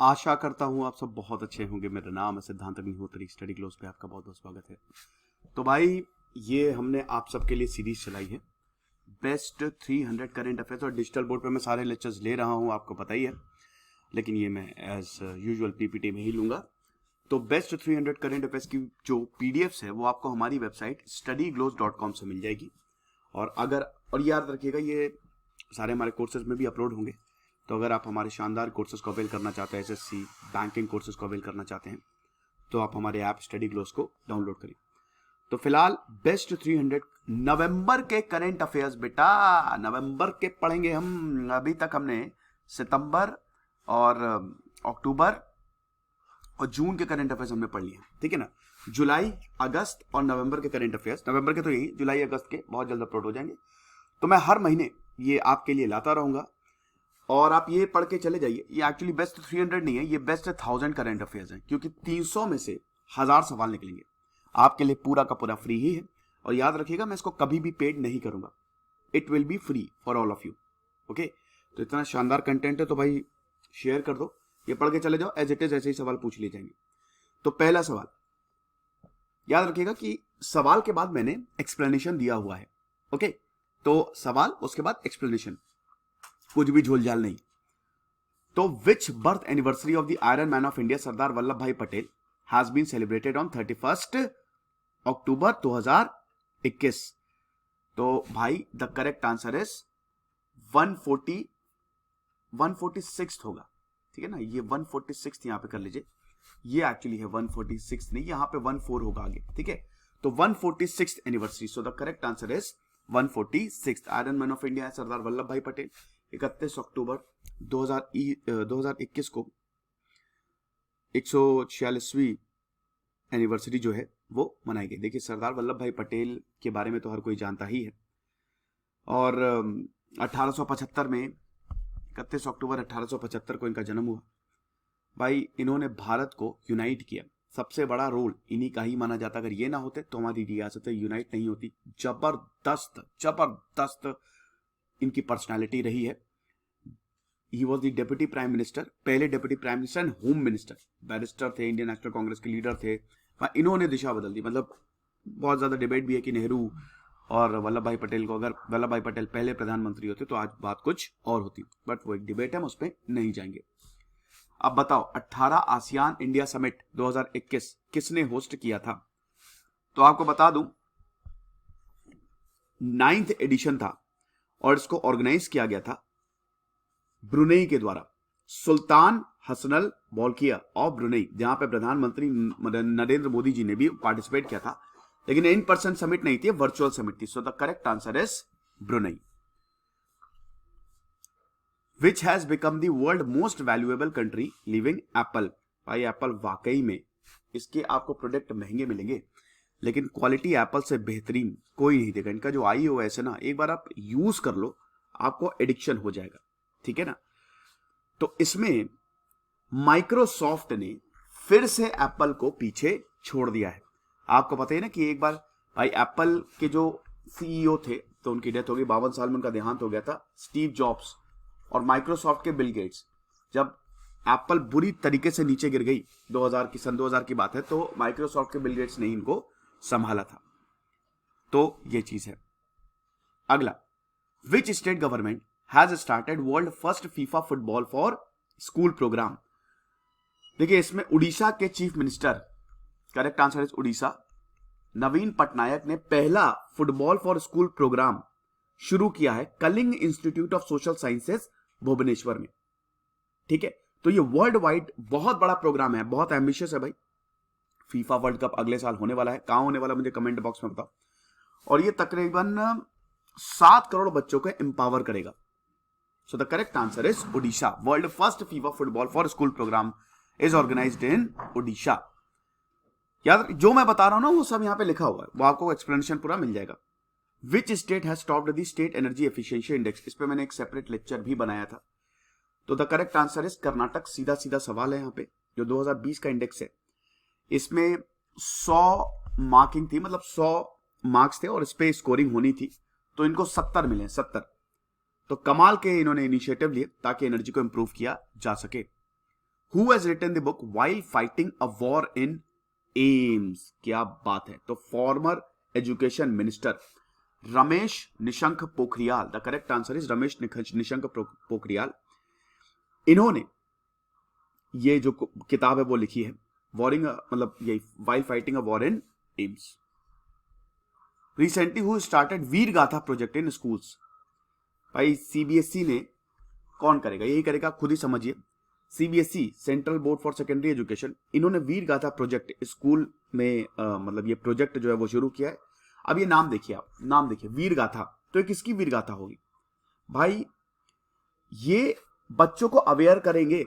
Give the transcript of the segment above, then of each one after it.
आशा करता हूँ आप सब बहुत अच्छे होंगे। मेरा नाम है सिद्धांत अग्निहोत्री। स्टडी क्लोज पे आपका बहुत बहुत स्वागत है। तो भाई, ये हमने आप सबके लिए सीरीज चलाई है बेस्ट 300 करेंट अफेयर्स, और डिजिटल बोर्ड पे मैं सारे लेक्चर्स ले रहा हूँ, आपको पता ही है, लेकिन ये मैं एज यूजुअल पीपीटी में ही लूंगा। तो बेस्ट 300 करेंट अफेयर्स की जो पीडीएफ्स है वो आपको हमारी वेबसाइट studyglose.com से मिल जाएगी। और याद रखिएगा, ये सारे हमारे कोर्सेज में भी अपलोड होंगे। तो अगर आप हमारे शानदार कोर्सेज को अवेल करना चाहते हैं, एसएससी बैंकिंग कोर्सेज को अवेल करना चाहते हैं, तो आप हमारे ऐप स्टडी ग्लोस को डाउनलोड करिए। तो फिलहाल बेस्ट 300 नवंबर के करंट अफेयर्स, बेटा नवंबर के पढ़ेंगे हम। अभी तक हमने सितंबर और अक्टूबर और जून के करंट अफेयर्स हमने पढ़ लिए, ठीक है ना। जुलाई, अगस्त और नवंबर के करंट अफेयर्स, नवंबर के तो यही, जुलाई अगस्त के बहुत जल्द अपलोड हो जाएंगे। तो मैं हर महीने ये आपके लिए लाता रहूंगा और आप ये पढ़ के चले जाइए। ये एक्चुअली बेस्ट 300 नहीं है, ये बेस्ट 1000 करंट अफेयर्स है, क्योंकि 300 में से 1000 सवाल निकलेंगे आपके लिए। पूरा का पूरा फ्री ही है। और याद रखिएगा, मैं इसको कभी भी पेड नहीं करूंगा। It will B free for all of you. Okay, तो इतना शानदार कंटेंट है तो भाई शेयर कर दो, ये पढ़ के चले जाओ। एज इट इज ऐसे ही सवाल पूछ लिए जाएंगे। तो पहला सवाल याद रखिएगा कि सवाल के बाद मैंने एक्सप्लेनेशन दिया हुआ है। ओके, तो सवाल उसके बाद एक्सप्लेनेशन, कुछ भी झोलझाल नहीं। तो which birth anniversary of the iron man of India Sardar Vallabh Bhai Patel has been celebrated on 31 October 2021। तो भाई द करेक्ट आंसर इज 146 होगा, ठीक है ना। ये 146 यहां पे कर लीजिए। ये एक्चुअली है 146 नहीं, यहां पे 14 होगा आगे, ठीक है। तो 146 anniversary, so the correct answer is 146। Iron man of India है सरदार वल्लभ भाई पटेल। 31 अक्टूबर 2021 को 146वीं एनिवर्सरी जो है वो मनाई गई। देखिए, सरदार वल्लभ भाई पटेल के बारे में तो हर कोई जानता ही है। और 1875 में 31 अक्टूबर 1875 को इनका जन्म हुआ। भाई, इन्होंने भारत को यूनाइट किया। सबसे बड़ा रोल इन्हीं का ही माना जाता। अगर ये ना होते तो हमारी रियासतें यूनाइट नहीं होती। जबरदस्त जबरदस्त इनकी पर्सनालिटी रही है। He was the deputy prime minister, पहले deputy prime minister and home minister. Barrister थे, इंडियन नेशनल कांग्रेस के लीडर थे। इन्होंने दिशा बदल दी। मतलब बहुत ज्यादा डिबेट भी है कि नेहरू और वल्लभ भाई पटेल को, अगर वल्लभ भाई पटेल पहले प्रधानमंत्री होते तो आज बात कुछ और होती, बट वो एक डिबेट है, हम उस पर नहीं जाएंगे। अब बताओ, 18 आसियान इंडिया समिट 2021 किसने होस्ट किया था? तो आपको बता दूं, 9th एडिशन था और इसको ऑर्गेनाइज किया गया था ब्रुनेई के द्वारा। सुल्तान हसनल बोल्किया ऑफ ब्रुनेई, जहां पे प्रधानमंत्री नरेंद्र मोदी जी ने भी पार्टिसिपेट किया था, लेकिन इन पर्सन समिट नहीं थी, वर्चुअल समिट थी। सो the correct answer is Brunei. Which has become the world most valuable country living Apple? भाई, एप्पल वाकई में इसके आपको प्रोडक्ट महंगे मिलेंगे, लेकिन क्वालिटी एप्पल से बेहतरीन कोई नहीं देगा। इनका जो iOS है ना, एक बार आप यूज कर लो, आपको एडिक्शन हो जाएगा, ठीक है ना। तो इसमें माइक्रोसॉफ्ट ने फिर से एप्पल को पीछे छोड़ दिया है। आपको पता है ना कि एक बार भाई एप्पल के जो सीईओ थे तो उनकी डेथ हो गई, 52 साल में उनका देहांत हो गया था, स्टीव जॉब्स। और माइक्रोसॉफ्ट के बिल गेट्स, जब एप्पल बुरी तरीके से नीचे गिर गई, 2000 की बात है, तो माइक्रोसॉफ्ट के बिल गेट्स ने इनको संभाला था। तो ये चीज है। अगला, which state government has started world first FIFA football for school program? देखिए, इसमें उड़ीसा के chief minister, correct answer is Orissa, Naveen Patnaik ने पहला फुटबॉल फॉर स्कूल प्रोग्राम शुरू किया है Kalinga institute of social sciences Bhubaneswar में, ठीक है। तो ये वर्ल्ड वाइड बहुत बड़ा प्रोग्राम है, बहुत एम्बिशियस है भाई। फीफा वर्ल्ड कप अगले साल होने वाला है। कहां होने वाला मुझे कमेंट बॉक्स में बताओ। और ये तकरीबन 7 करोड़ बच्चों को एम्पावर करेगा। So the correct answer is Odisha. World first FIFA football for school program is organised in Odisha. याद, जो मैं बता रहा हूं ना वो सब यहां पे लिखा हुआ है, वो आपको एक्सप्लेनेशन पूरा मिल जाएगा। Which state has topped the state energy efficiency index? इस पे मैंने एक सेपरेट लेक्चर भी बनाया था। तो the correct answer is Karnataka. सीधा सीधा सवाल है यहाँ पे। जो 2020 का इंडेक्स है, इसमें 100 मार्किंग थी, मतलब 100 मार्क्स थे और इस पे स्कोरिंग होनी थी, तो इनको 70 मिले, 70। तो कमाल के इन्होंने इनिशिएटिव लिए ताकि एनर्जी को इंप्रूव किया जा सके। Who has written the book while fighting a war in AIIMS? क्या बात है। तो former education minister Ramesh Nishank Pokhriyal, the correct answer is Ramesh Nishank Pokhriyal. इन्होंने ये जो किताब है वो लिखी है, वॉरिंग मतलब ये while fighting a war in arms. Recently who started Veer Gatha project in schools? भाई सीबीएसई ने, कौन करेगा, यही करेगा, खुद ही समझिए। CBSE central board for secondary education, इन्होंने वीर गाथा प्रोजेक्ट स्कूल में मतलब ये प्रोजेक्ट जो है वो शुरू किया है। अब ये नाम देखिए, आप नाम देखिए, वीर गाथा, तो ये किसकी वीर गाथा होगी भाई? ये बच्चों को अवेयर करेंगे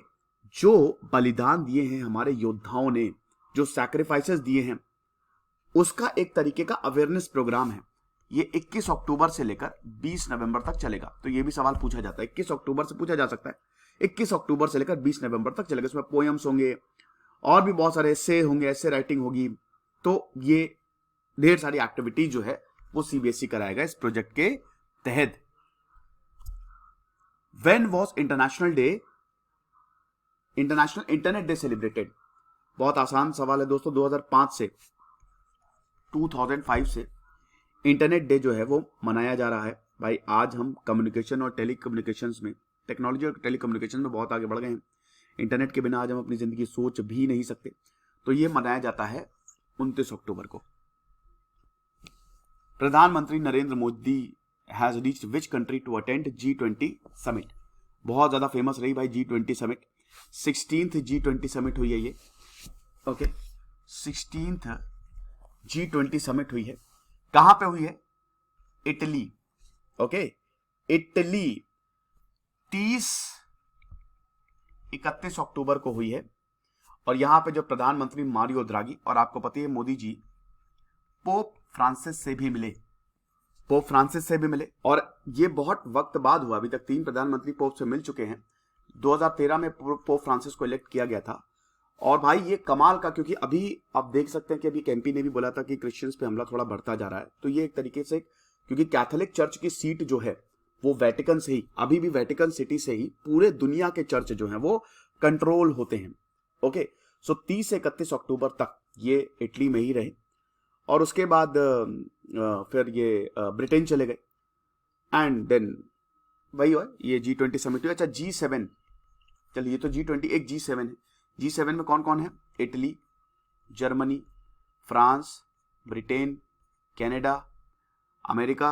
जो बलिदान दिए हैं हमारे योद्धाओं ने, जो सैक्रिफाइसेस दिए हैं, उसका एक तरीके का अवेयरनेस प्रोग्राम है। ये 21 अक्टूबर से लेकर 20 नवंबर तक चलेगा। तो ये भी सवाल पूछा जाता है, 21 अक्टूबर से पूछा जा सकता है, 21 अक्टूबर से लेकर 20 नवंबर तक चलेगा। इसमें पोएम्स होंगे और भी बहुत सारे एसे होंगे, एसे राइटिंग होगी। तो ये ढेर सारी एक्टिविटी जो है वो सीबीएसई कराएगा इस प्रोजेक्ट के तहत। When was international internet day celebrated? बहुत आसान सवाल है दोस्तों। 2005 से इंटरनेट डे जो है वो मनाया जा रहा है। भाई आज हम कम्युनिकेशन और टेलीकम्युनिकेशंस में, टेक्नोलॉजी और टेलीकम्युनिकेशन में बहुत आगे बढ़ गए हैं। इंटरनेट के बिना आज हम अपनी जिंदगी सोच भी नहीं सकते। तो ये मनाया जाता है 29 अक्टूबर को। प्रधानमंत्री Narendra Modi has reached which country to attend G20 summit? बहुत ज्यादा फेमस रही भाई G20 summit. 16th G20 summit हुई है ये। ओके, 16th G20 समिट हुई है। कहां पे हुई है? इटली। ओके, इटली 30-31 अक्टूबर को हुई है। और यहां पे जो प्रधानमंत्री मारियो द्रागी, और आपको पता है मोदी जी पोप फ्रांसिस से भी मिले, पोप फ्रांसिस से भी मिले। और ये बहुत वक्त बाद हुआ, अभी तक 3 प्रधानमंत्री पोप से मिल चुके हैं। 2013 में पोप फ्रांसिस को इलेक्ट किया गया था। और भाई ये कमाल का, क्योंकि अभी आप देख सकते हैं कि अभी केम्पी ने भी बोला था कि क्रिश्चियंस पे हमला थोड़ा बढ़ता जा रहा है। तो ये एक तरीके से, क्योंकि कैथोलिक चर्च की सीट जो है वो वेटिकन से ही, अभी भी वेटिकन सिटी से ही पूरे दुनिया के चर्च जो हैं वो कंट्रोल होते हैं। ओके, सो 30 से 31 अक्टूबर तक ये इटली में ही रहे। और उसके बाद फिर ये ब्रिटेन चले गए। एंड देन वही हुआ, ये G20 समिट हुई। अच्छा, G7, चलिए ये तो G20 एक G7 है। G7 में कौन कौन है? Italy, Germany, France, Britain, Canada, America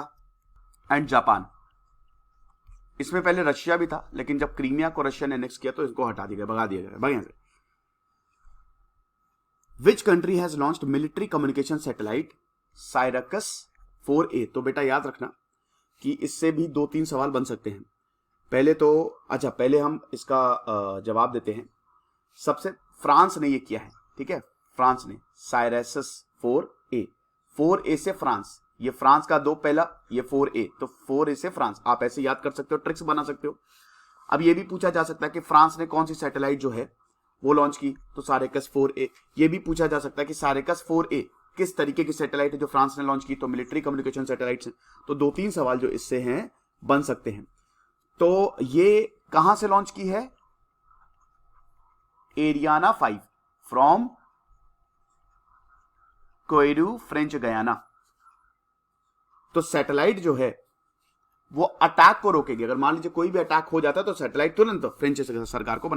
and Japan. इसमें पहले रशिया भी था, लेकिन जब क्रीमिया को रशिया ने एनेक्स किया तो इसको हटा दिया गया, भगा दिया गया, भगा से। Which country has launched military communication satellite Syracuse 4A? तो बेटा याद रखना कि इससे भी 2-3 सवाल बन सकते हैं। पहले तो अच्छा, पहले हम इसका जवाब देते हैं। सबसे फ्रांस ने ये किया है, ठीक है, फ्रांस ने साइरकस 4A, 4A से फ्रांस, ये फ्रांस का 2 पहला, ये 4A, तो 4A से फ्रांस। आप ऐसे याद कर सकते हो, ट्रिक्स बना सकते हो। अब ये भी पूछा जा सकता है कि फ्रांस ने कौन सी सैटेलाइट जो है वो लॉन्च की, तो साइरकस 4A। ये भी पूछा जा सकता है कि साइरकस 4A किस तरीके की सैटेलाइट है जो फ्रांस ने लॉन्च की, तो मिलिट्री कम्युनिकेशन सैटेलाइट्स हैं। तो 2-3 सवाल जो इससे हैं बन सकते हैं। तो ये कहां से लॉन्च की है? Ariane 5 from Kourou, French Guiana. तो सैटेलाइट जो है वो अटैक को रोकेगी। अगर मान लीजिए कोई भी अटैक हो जाता है तो सैटेलाइट तुरंत फ्रेंच सरकार को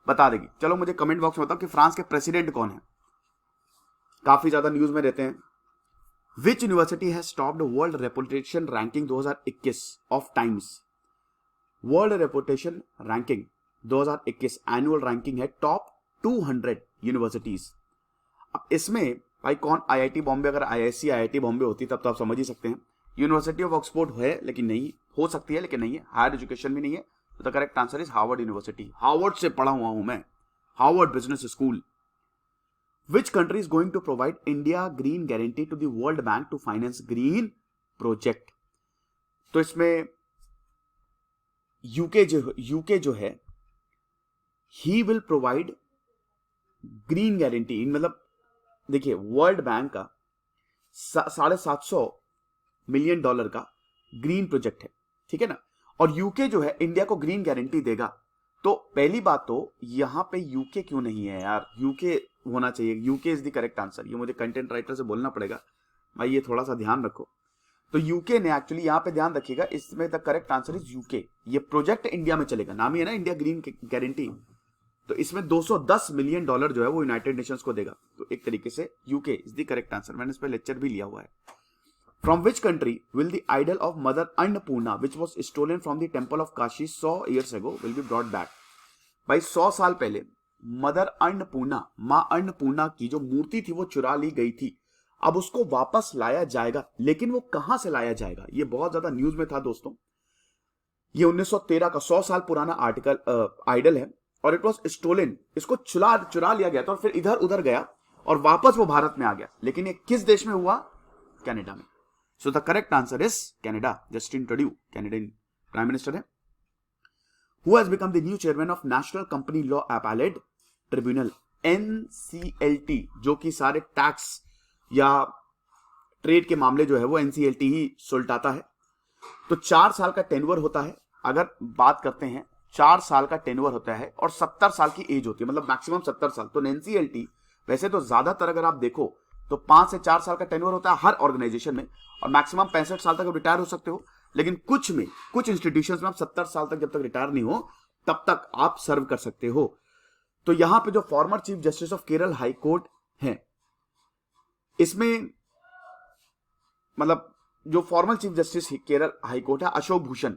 बता देगी। चलो मुझे कमेंट बॉक्स में बताओ कि फ्रांस के प्रेसिडेंट कौन है, काफी ज्यादा न्यूज में रहते हैं। Which university has topped world reputation ranking 2021 of times? World reputation ranking 2021 annual ranking है, टॉप 200 यूनिवर्सिटीज। अब इसमें भाई कौन? आईआईटी बॉम्बे। अगर आईआईसी आईआईटी बॉम्बे होती तब तो आप समझ ही सकते हैं। यूनिवर्सिटी ऑफ ऑक्सफोर्ड है लेकिन नहीं, हो सकती है लेकिन नहीं है। हायर एजुकेशन भी नहीं है। तो the correct answer is Harvard University. Harvard से पढ़ा हुआ हूं मैं, Harvard business school. Which country is going to provide India green guarantee to the world bank to finance green project? तो इसमें यूके जो है, he will provide green guarantee. मतलब देखिए, वर्ल्ड बैंक का $750 मिलियन का ग्रीन प्रोजेक्ट है, ठीक है ना। और यूके जो है इंडिया को ग्रीन गारंटी देगा तो पहली बात तो यहां पे यूके क्यों नहीं है यार, यूके होना चाहिए, UK is the correct answer. ये मुझे कंटेंट राइटर से बोलना पड़ेगा भाई, ये थोड़ा सा ध्यान रखो। तो यूके ने एक्चुअली, यहां पे ध्यान रखिएगा, इसमें the correct answer is UK. ये प्रोजेक्ट इंडिया में चलेगा, नाम ही है ना इंडिया ग्रीन गारंटी। तो इसमें 210 मिलियन डॉलर जो है वो यूनाइटेड नेशंस को देगा। तो एक तरीके से UK is the correct answer. मैंने इस पर लेक्चर भी लिया हुआ है। From which country will the idol of mother Annapurna which was stolen from the temple of Kashi 100 years ago will be brought back. भाई 100 साल पहले मदर अन्नपूर्णा, मां अन्नपूर्णा की जो मूर्ति थी वो चुरा ली गई थी। अब उसको वापस लाया जाएगा, लेकिन वो कहां से लाया जाएगा, ये बहुत ज्यादा न्यूज में था दोस्तों। ये 1913 का 100 साल पुराना आर्टिकल आइडल है, और इट वॉज स्टोलन, इसको चुरा लिया गया था और फिर इधर उधर गया और वापस वो भारत में आ गया। लेकिन ये किस देश में हुआ? कनाडा में। So the correct answer is Canada. Justin Trudeau Canadian prime minister है। Who has become the new chairman of national company law appellate tribunal, NCLT, जो कि सारे टैक्स या ट्रेड के मामले जो है वो NCLT ही सुलटाता है। तो 4 साल का टेन्योर होता है। अगर बात करते हैं 4 साल का टेन्योर होता है और 70 साल की एज होती है, मतलब मैक्सिमम 70 साल। तो NCLT वैसे तो ज्यादातर अगर आप देखो तो 5 से 4 साल का टेन्योर होता है हर ऑर्गेनाइजेशन में, और मैक्सिमम 65 साल तक आप रिटायर हो सकते हो। लेकिन कुछ इंस्टीट्यूशंस में आप 70 साल तक जब तक रिटायर नहीं हो तब तक आप सर्व कर सकते हो। तो यहां पे जो former chief justice of Kerala high court है, इसमें मतलब जो former chief justice Kerala high court है अशोक भूषण,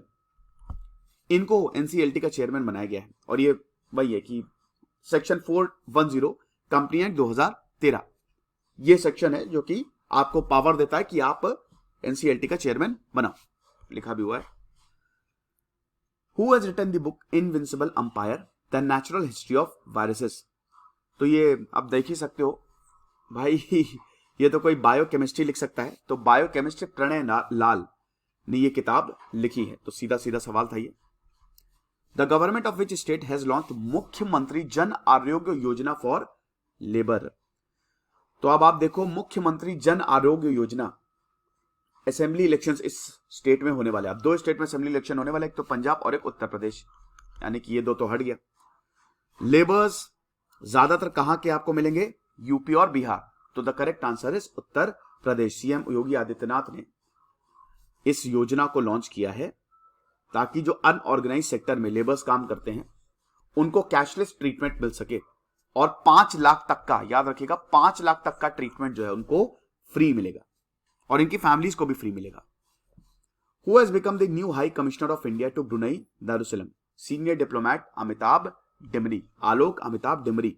इनको NCLT का चेयरमैन बनाया गया है। और ये वही है कि सेक्शन 410 कंपनी एक्ट 2013, ये सेक्शन है जो कि आपको पावर देता है कि आप NCLT का चेयरमैन बनाओ, लिखा भी हुआ है। Who has written the book invincible empire the natural history of viruses. तो ये आप देख ही सकते हो भाई, ये तो कोई बायोकेमिस्ट्री लिख सकता है। तो बायोकेमिस्ट्री प्रणय लाल ने ये किताब लिखी है। तो सीधा सीधा सवाल था ये। The government of which state has launch मुख्यमंत्री जन आरोग्य योजना फॉर लेबर। तो अब आप देखो, मुख्यमंत्री जन आरोग्य योजना, असेंबली इलेक्शंस इस स्टेट में होने वाले। अब 2 स्टेट में असेंबली इलेक्शन होने वाले, एक तो पंजाब और एक उत्तर प्रदेश, यानी कि ये 2 तो हट गया। लेबर्स ज्यादातर कहां के आपको मिलेंगे? यूपी और बिहार। तो the correct answer is Uttar Pradesh. CM Yogi Adityanath ने इस योजना को लॉन्च किया है ताकि जो अनऑर्गेनाइज सेक्टर में लेबर्स काम करते हैं उनको कैशलेस ट्रीटमेंट मिल सके, और 5 लाख तक का, याद रखिएगा, 5 लाख तक का ट्रीटमेंट जो है उनको फ्री मिलेगा और इनकी फैमिलीज को भी फ्री मिलेगा। Who has become the new high commissioner of India to Brunei Darussalam? Senior diplomat Amitabh Dimri, Alok Amitabh Dimri,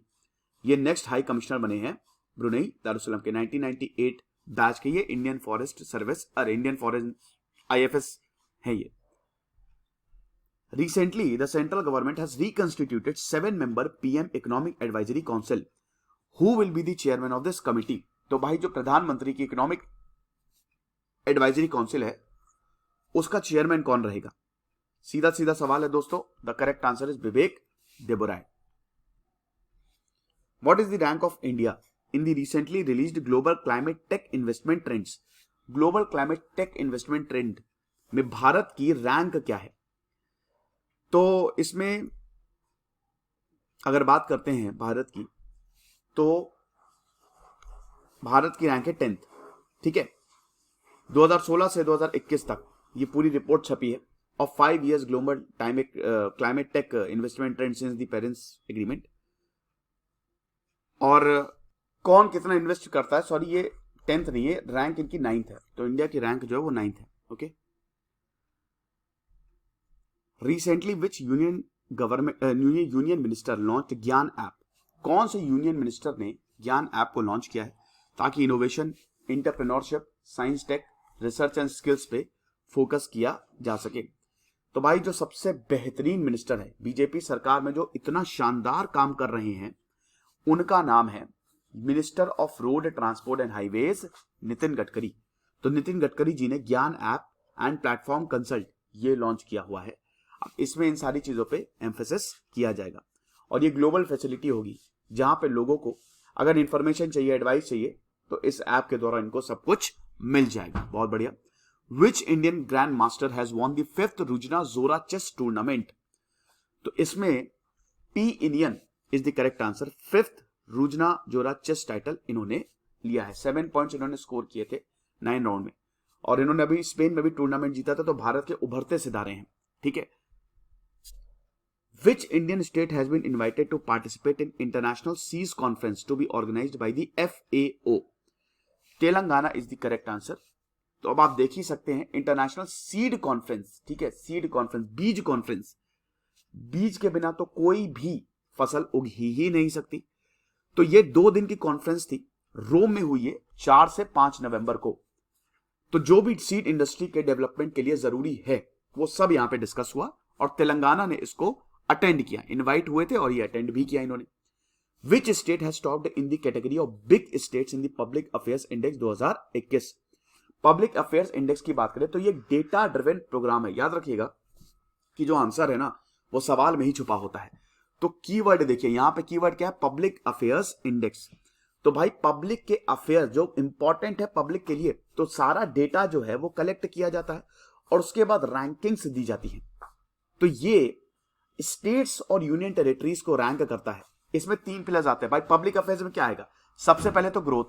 ये नेक्स्ट हाई कमिश्नर बने हैं ब्रुनई दारुसलाम के। 1998 बैच के ये इंडियन फॉरेस्ट सर्विस और इंडियन फॉरेस्ट IFS है ये। Recently, the central government has reconstituted 7-member PM Economic Advisory Council. Who will be the chairman of this committee? तो भाई जो प्रधानमंत्री की इकोनॉमिक एडवाइजरी काउंसिल है उसका चेयरमैन कौन रहेगा? सीधा सीधा सवाल है दोस्तों। The correct answer is Vivek Debroy. What is the rank of India in the recently released Global Climate Tech Investment Trends? Global climate tech investment trend में भारत की रैंक क्या है? तो इसमें अगर बात करते हैं भारत की, तो भारत की रैंक है 10th। ठीक है, 2016 से 2021 तक ये पूरी रिपोर्ट छपी है of 5 years global climate tech investment trend since the Paris agreement. और कौन कितना इन्वेस्ट करता है, सॉरी ये 10th नहीं है, रैंक इनकी 9th है। तो इंडिया की रैंक जो है वो 9th है। Okay. Recently which union government union minister launch ज्ञान ऐप? कौन से यूनियन मिनिस्टर ने ज्ञान ऐप को लॉन्च किया है ताकि innovation, entrepreneurship, science tech, research and skills पे फोकस किया जा सके? तो भाई जो सबसे बेहतरीन मिनिस्टर है बीजेपी सरकार में, जो इतना शानदार काम कर रहे हैं, उनका नाम है minister of road transport and highways Nitin Gadkari. तो नितिन गडकरी जी ने ज्ञान ऐप एंड प्लेटफॉर्म कंसल्ट ये लॉन्च किया हुआ है। अब इसमें इन सारी चीजों पे एम्फेसिस किया जाएगा और ये ग्लोबल फैसिलिटी होगी जहां पे लोगों को अगर इंफॉर्मेशन चाहिए, एडवाइस चाहिए, तो इस ऐप के द्वारा इनको सब कुछ मिल जाएगा। बहुत बढ़िया। Which Indian grand master has won the 5th Rujna Zora chess tournament? तो इसमें P Iniyan is the correct answer. Fifth Rujna Zora chess title इन्होंने लिया है। 7 पॉइंट्स इन्होंने स्कोर किए थे 9 राउंड में, और इन्होंने अभी स्पेन में भी टूर्नामेंट जीता था, तो भारत के उभरते सितारे हैं। ठीक है। Which Indian state has been invited to participate in International Seas Conference to be organized by the FAO? Telangana is the correct answer. तो अब आप देख ही सकते हैं इंटरनेशनल सीड कॉन्फ्रेंस, ठीक है, सीड कॉन्फ्रेंस, बीज कॉन्फ्रेंस। बीज के बिना तो कोई भी फसल उग ही नहीं सकती। तो ये 2 दिन की कॉन्फ्रेंस थी, रोम में हुई है 4 से 5 नवंबर को। तो जो भी सीड इंडस्ट्री के डेवलपमेंट के लिए जरूरी है वो सब यहां पे डिस्कस हुआ, और तेलंगाना ने इसको अटेंड किया। इनवाइट हुए थे और ये अटेंड भी किया इन्होंने। विच state has topped in the category of big states in the public affairs index 2021? Public affairs index की बात करें तो ये डेटा ड्रिवन प्रोग्राम है। याद रखिएगा कि जो आंसर है ना वो सवाल में ही छुपा होता है। तो कीवर्ड देखिए, यहां पे कीवर्ड क्या है? Public affairs index. तो भाई पब्लिक के अफेयर जो इंपॉर्टेंट है पब्लिक के लिए, तो सारा डेटा जो है वो कलेक्ट किया जाता है और उसके बाद रैंकिंग्स दी जाती है। तो ये स्टेट्स और यूनियन टेरिटरीज को रैंक करता है। इसमें 3 पिलर्स आते हैं भाई। पब्लिक अफेयर्स में क्या आएगा? सबसे पहले तो ग्रोथ,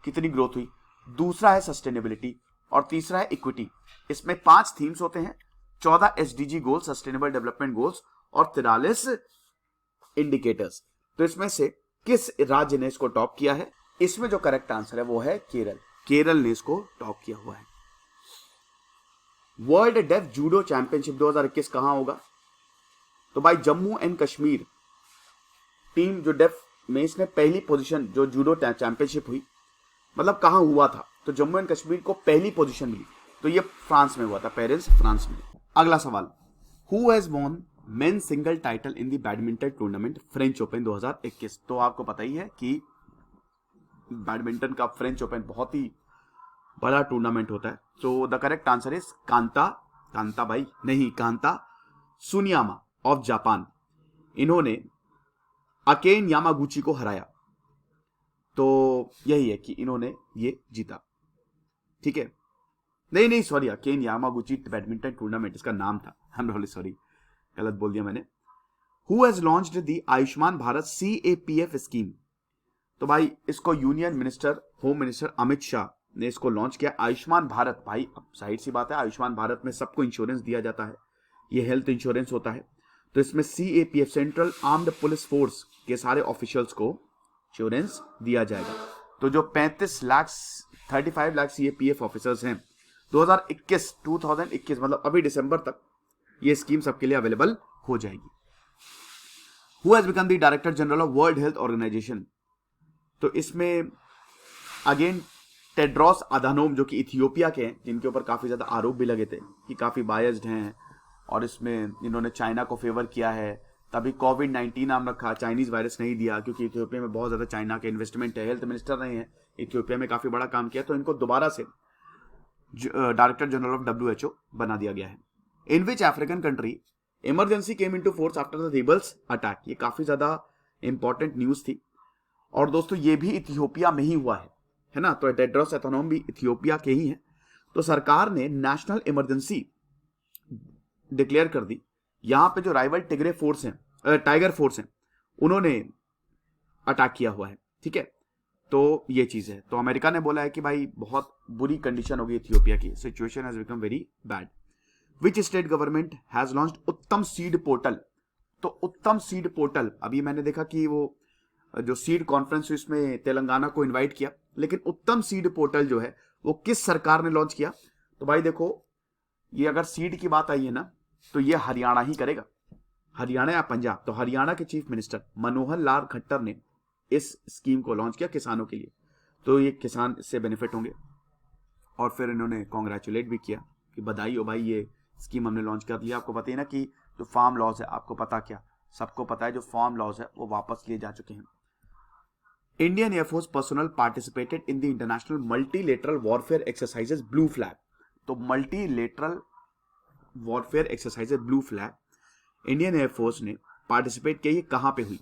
कितनी ग्रोथ हुई, दूसरा है सस्टेनेबिलिटी, और तीसरा है इक्विटी। इसमें 5 थीम्स होते हैं, 14 SDG goals, sustainable development goals, और 43 इंडिकेटर्स। तो इसमें से किस राज्य ने इसको टॉप किया है? इसमें जो करेक्ट आंसर है वो है केरल। केरल ने इसको टॉप किया हुआ है। वर्ल्ड डेफ जूडो चैंपियनशिप 2021 कहां होगा? तो भाई जम्मू एंड कश्मीर टीम जो डेफ में इसने पहली पोजीशन जो जूडो चैंपियनशिप हुई, मतलब कहां हुआ था? तो जम्मू एंड कश्मीर को पहली पोजीशन मिली, तो ये फ्रांस में हुआ था, पेरिस फ्रांस में। अगला सवाल, who has von men single title in the badminton tournament French open 2021? तो आपको पता ही है कि बैडमिंटन का फ्रेंच ओपन बहुत ही बड़ा टूर्नामेंट होता है। तो the correct answer is Kanta Tsuneyama of Japan. इन्होंने अकेन यामागुची को हराया। तो यही है कि इन्होंने ये जीता। ठीक है, नहीं sorry, Akane Yamaguchi badminton tournament इसका नाम था। आई एम रियली सॉरी, गलत बोल दिया मैंने। Who has launched the Ayushman Bharat CAPF scheme? तो भाई इसको union minister, home minister Amit Shah ने इसको लॉन्च किया। आयुष्मान भारत, भाई अब जाहिर सी बात है आयुष्मान भारत में सबको इंश्योरेंस दिया जाता है, ये हेल्थ इंश्योरेंस होता है। तो इसमें CAPF central armed police force के सारे ऑफिशियल्स को इंश्योरेंस दिया जाएगा। तो जो 35 लाख 35 लाख CAPF ऑफिसर्स हैं 2021 मतलब अभी दिसंबर तक ये स्कीम सबके लिए अवेलेबल हो जाएगी। Who has become the director general of world health organization? तो इसमें अगेन टेड्रोस अधानोम जो कि इथियोपिया के हैं, जिनके ऊपर काफी ज्यादा आरोप भी लगे थे कि काफी बायस्ड हैं और इसमें इन्होंने चाइना को फेवर किया है। तभी कोविड-19 नाम रखा, चाइनीज वायरस नहीं दिया, क्योंकि इथियोपिया में बहुत ज्यादा चाइना के इन्वेस्टमेंट है। हेल्थ मिनिस्टर रहे हैं, इथियोपिया में काफी बड़ा काम किया, तो इनको दोबारा से डायरेक्टर जनरल ऑफ WHO बना दिया गया है। In which African country emergency came into force after the rebels attack? ये काफी ज्यादा इंपॉर्टेंट न्यूज थी, और दोस्तों ये भी इथियोपिया में ही हुआ है ना। तो टेड्रोस अधानोम भी इथियोपिया के ही हैं। तो सरकार ने नेशनल इमरजेंसी डिक्लेयर कर दी। यहां पे जो राइवल टाइगर फोर्स हैं उन्होंने अटैक किया हुआ है। ठीक है, तो ये चीज है। तो अमेरिका ने बोला है कि भाई बहुत बुरी कंडीशन होगी इथियोपिया की, situation has become very bad. Which state government has launched उत्तम सीड पोर्टल? तो उत्तम सीड पोर्टल, अभी मैंने देखा कि वो जो सीड कॉन्फ्रेंस हुई इसमें तेलंगाना को इनवाइट किया, लेकिन उत्तम सीड पोर्टल जो है वो किस सरकार ने लॉन्च किया? तो भाई देखो, ये अगर सीड की बात आई है ना तो ये हरियाणा ही करेगा, हरियाणा या पंजाब। तो हरियाणा के चीफ मिनिस्टर मनोहर लाल खट्टर ने इस स्कीम को लॉन्च किया किसानों के लिए। तो ये किसान इससे बेनिफिट होंगे, और फिर इन्होंने कॉन्ग्रेचुलेट भी किया कि बधाई हो भाई, ये स्कीम हमने लॉन्च कर लिया। आपको पता ही ना कि जो फार्म लॉज है, आपको पता क्या, सबको पता है जो फार्म लॉज है वो वापस लिए जा चुके हैं। Indian air force personnel participated in the international multilateral warfare exercises Blue Flag? तो multilateral warfare exercises Blue Flag Indian air force ने पार्टिसिपेट किया, ये कहां पे हुई?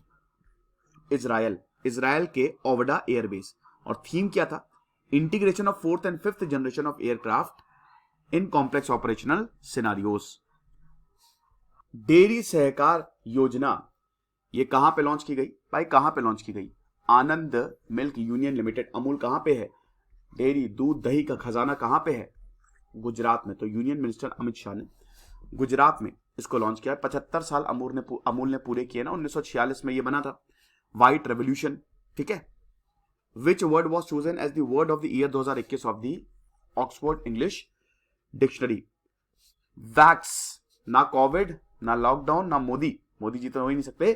इजराइल के ओवडा एयरबेस। और थीम क्या था? Integration of 4th and 5th generation of aircraft in complex operational scenarios. Dairy सहकार योजना ये कहां पे लॉन्च की गई भाई, कहां पे लॉन्च की गई? आनंद मिल्क यूनियन लिमिटेड, अमूल कहां पे है? डेयरी दूध दही का खजाना कहां पे है? गुजरात में। तो यूनियन मिनिस्टर अमित शाह ने गुजरात में इसको लॉन्च किया। 75 साल अमूल ने पूरे किए ना, 1946 में ये बना था, व्हाइट रेवोल्यूशन, ठीक है। Which word was chosen as the word of the year 2021 of the Oxford English dictionary? Vax, ना कोविड, ना लॉकडाउन, ना मोदी, मोदी जी तो हो ही नहीं सकते।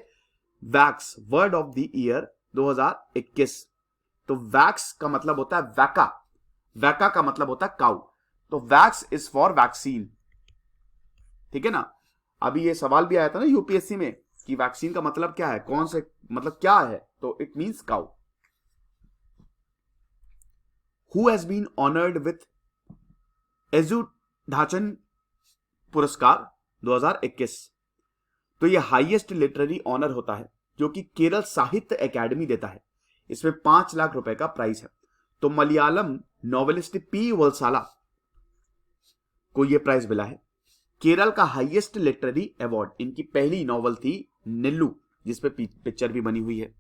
Vax word of the year 2021। तो वैक्स का मतलब होता है वैका, वैका का मतलब होता है काउ, तो वैक्स इज फॉर वैक्सीन, ठीक है ना। अभी ये सवाल भी आया था ना यूपीएससी में कि वैक्सीन का मतलब क्या है, कौन से मतलब क्या है, तो it means cow. Who has been honoured with Ezhuthachan पुरस्कार 2021? तो ये हाईएस्ट लिटरेरी ऑनर होता है जो कि केरल साहित्य एकेडमी देता है। इसमें 5 लाख रुपए का प्राइस है। तो मलयालम नॉवेलिस्ट पी वलसाला को यह प्राइज मिला है। केरल का हाईएस्ट लिटरेरी अवार्ड, इनकी पहली नॉवल थी निल्लू, जिसपे पिक्चर भी बनी हुई है।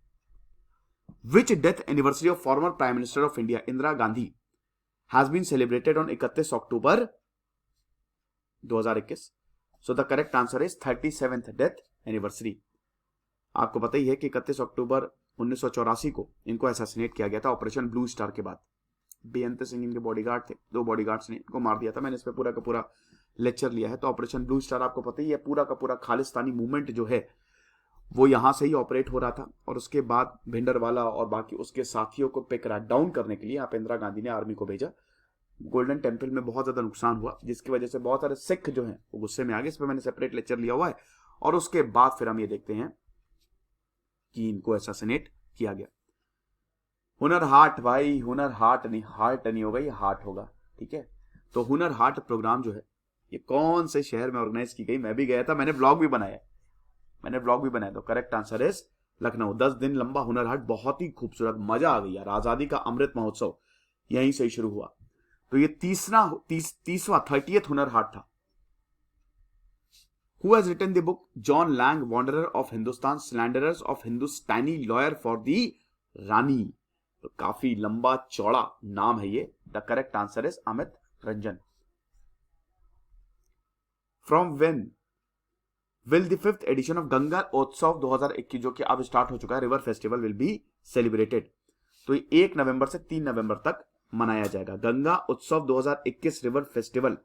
Which death anniversary of former prime minister of India Indira Gandhi has been celebrated on 31 October 2021? So the correct answer is 37th death anniversary. आपको पता ही है कि 31 अक्टूबर 1984 को इनको असैसिनेट किया गया था ऑपरेशन ब्लू स्टार के बाद। बेअंत सिंह इनके बॉडीगार्ड थे, 2 बॉडीगार्ड्स ने इनको मार दिया था। मैंने इस पे पूरा का पूरा लेक्चर लिया है। तो ऑपरेशन ब्लू स्टार आपको पता ही है, पूरा का पूरा खालिस्तानी मूवमेंट जो है वो यहां से ही ऑपरेट हो रहा था। और उसके बाद भिंडरवाला और बाकी उसके साथियों को पे क्रैक डाउन करने के लिए यहाँ पे इंदिरा गांधी ने आर्मी को भेजा। गोल्डन टेम्पल में बहुत ज्यादा नुकसान हुआ, जिसकी वजह से बहुत सारे सिख जो हैं वो गुस्से में आ गए। इस पर मैंने सेपरेट लेक्चर लिया हुआ है। और उसके बाद फिर हम ये देखते हैं कि इनको असैसिनेट किया गया। हुनर हाट भाई, हुनर हाट नहीं, हार्ट नहीं होगा, ये हार्ट होगा, ठीक है। तो हुनर हाट प्रोग्राम जो है ये कौन से शहर में ऑर्गेनाइज की गई? मैं भी गया था, मैंने ब्लॉग भी बनाया, तो करेक्ट आंसर इज लखनऊ। 10 दिन लंबा हुनर हाट, बहुत ही खूबसूरत, मजा आ गई यार। आजादी का अमृत महोत्सव यहीं से ही शुरू हुआ। तो ये तीसवा 30th हुनर हाट था। Who has written the book John Lang, Wanderer of Hindustan, Slanderers of Hindustani Lawyer for the Rani? तो काफी लंबा चौड़ा नाम है ये। The correct answer is Amit Ranjan. From when will the 5th edition of Ganga Utsav 2021, जो कि अब स्टार्ट हो चुका है, river festival will be celebrated? तो ये 1 नवंबर से 3 नवंबर तक मनाया जाएगा। गंगा उत्सव 2021 रिवर फेस्टिवल,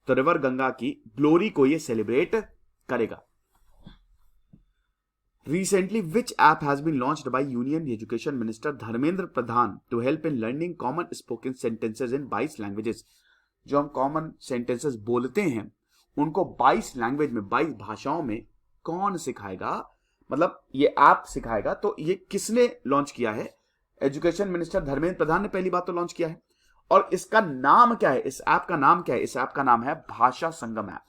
तो रिवर गंगा की ग्लोरी को ये सेलिब्रेट करेगा। Recently, which app has been launched by Union Education Minister Dharmendra Pradhan to help in learning common spoken sentences in 22 languages? जो हम कॉमन सेंटेंसेस बोलते हैं उनको 22 लैंग्वेज में, 22 भाषाओं में कौन सिखाएगा, मतलब ये ऐप सिखाएगा। तो ये किसने लॉन्च किया है? एजुकेशन मिनिस्टर धर्मेंद्र प्रधान ने पहली बात तो लॉन्च किया है। और इसका नाम क्या है? इस ऐप का नाम क्या है? इस ऐप का नाम है भाषा संगम ऐप,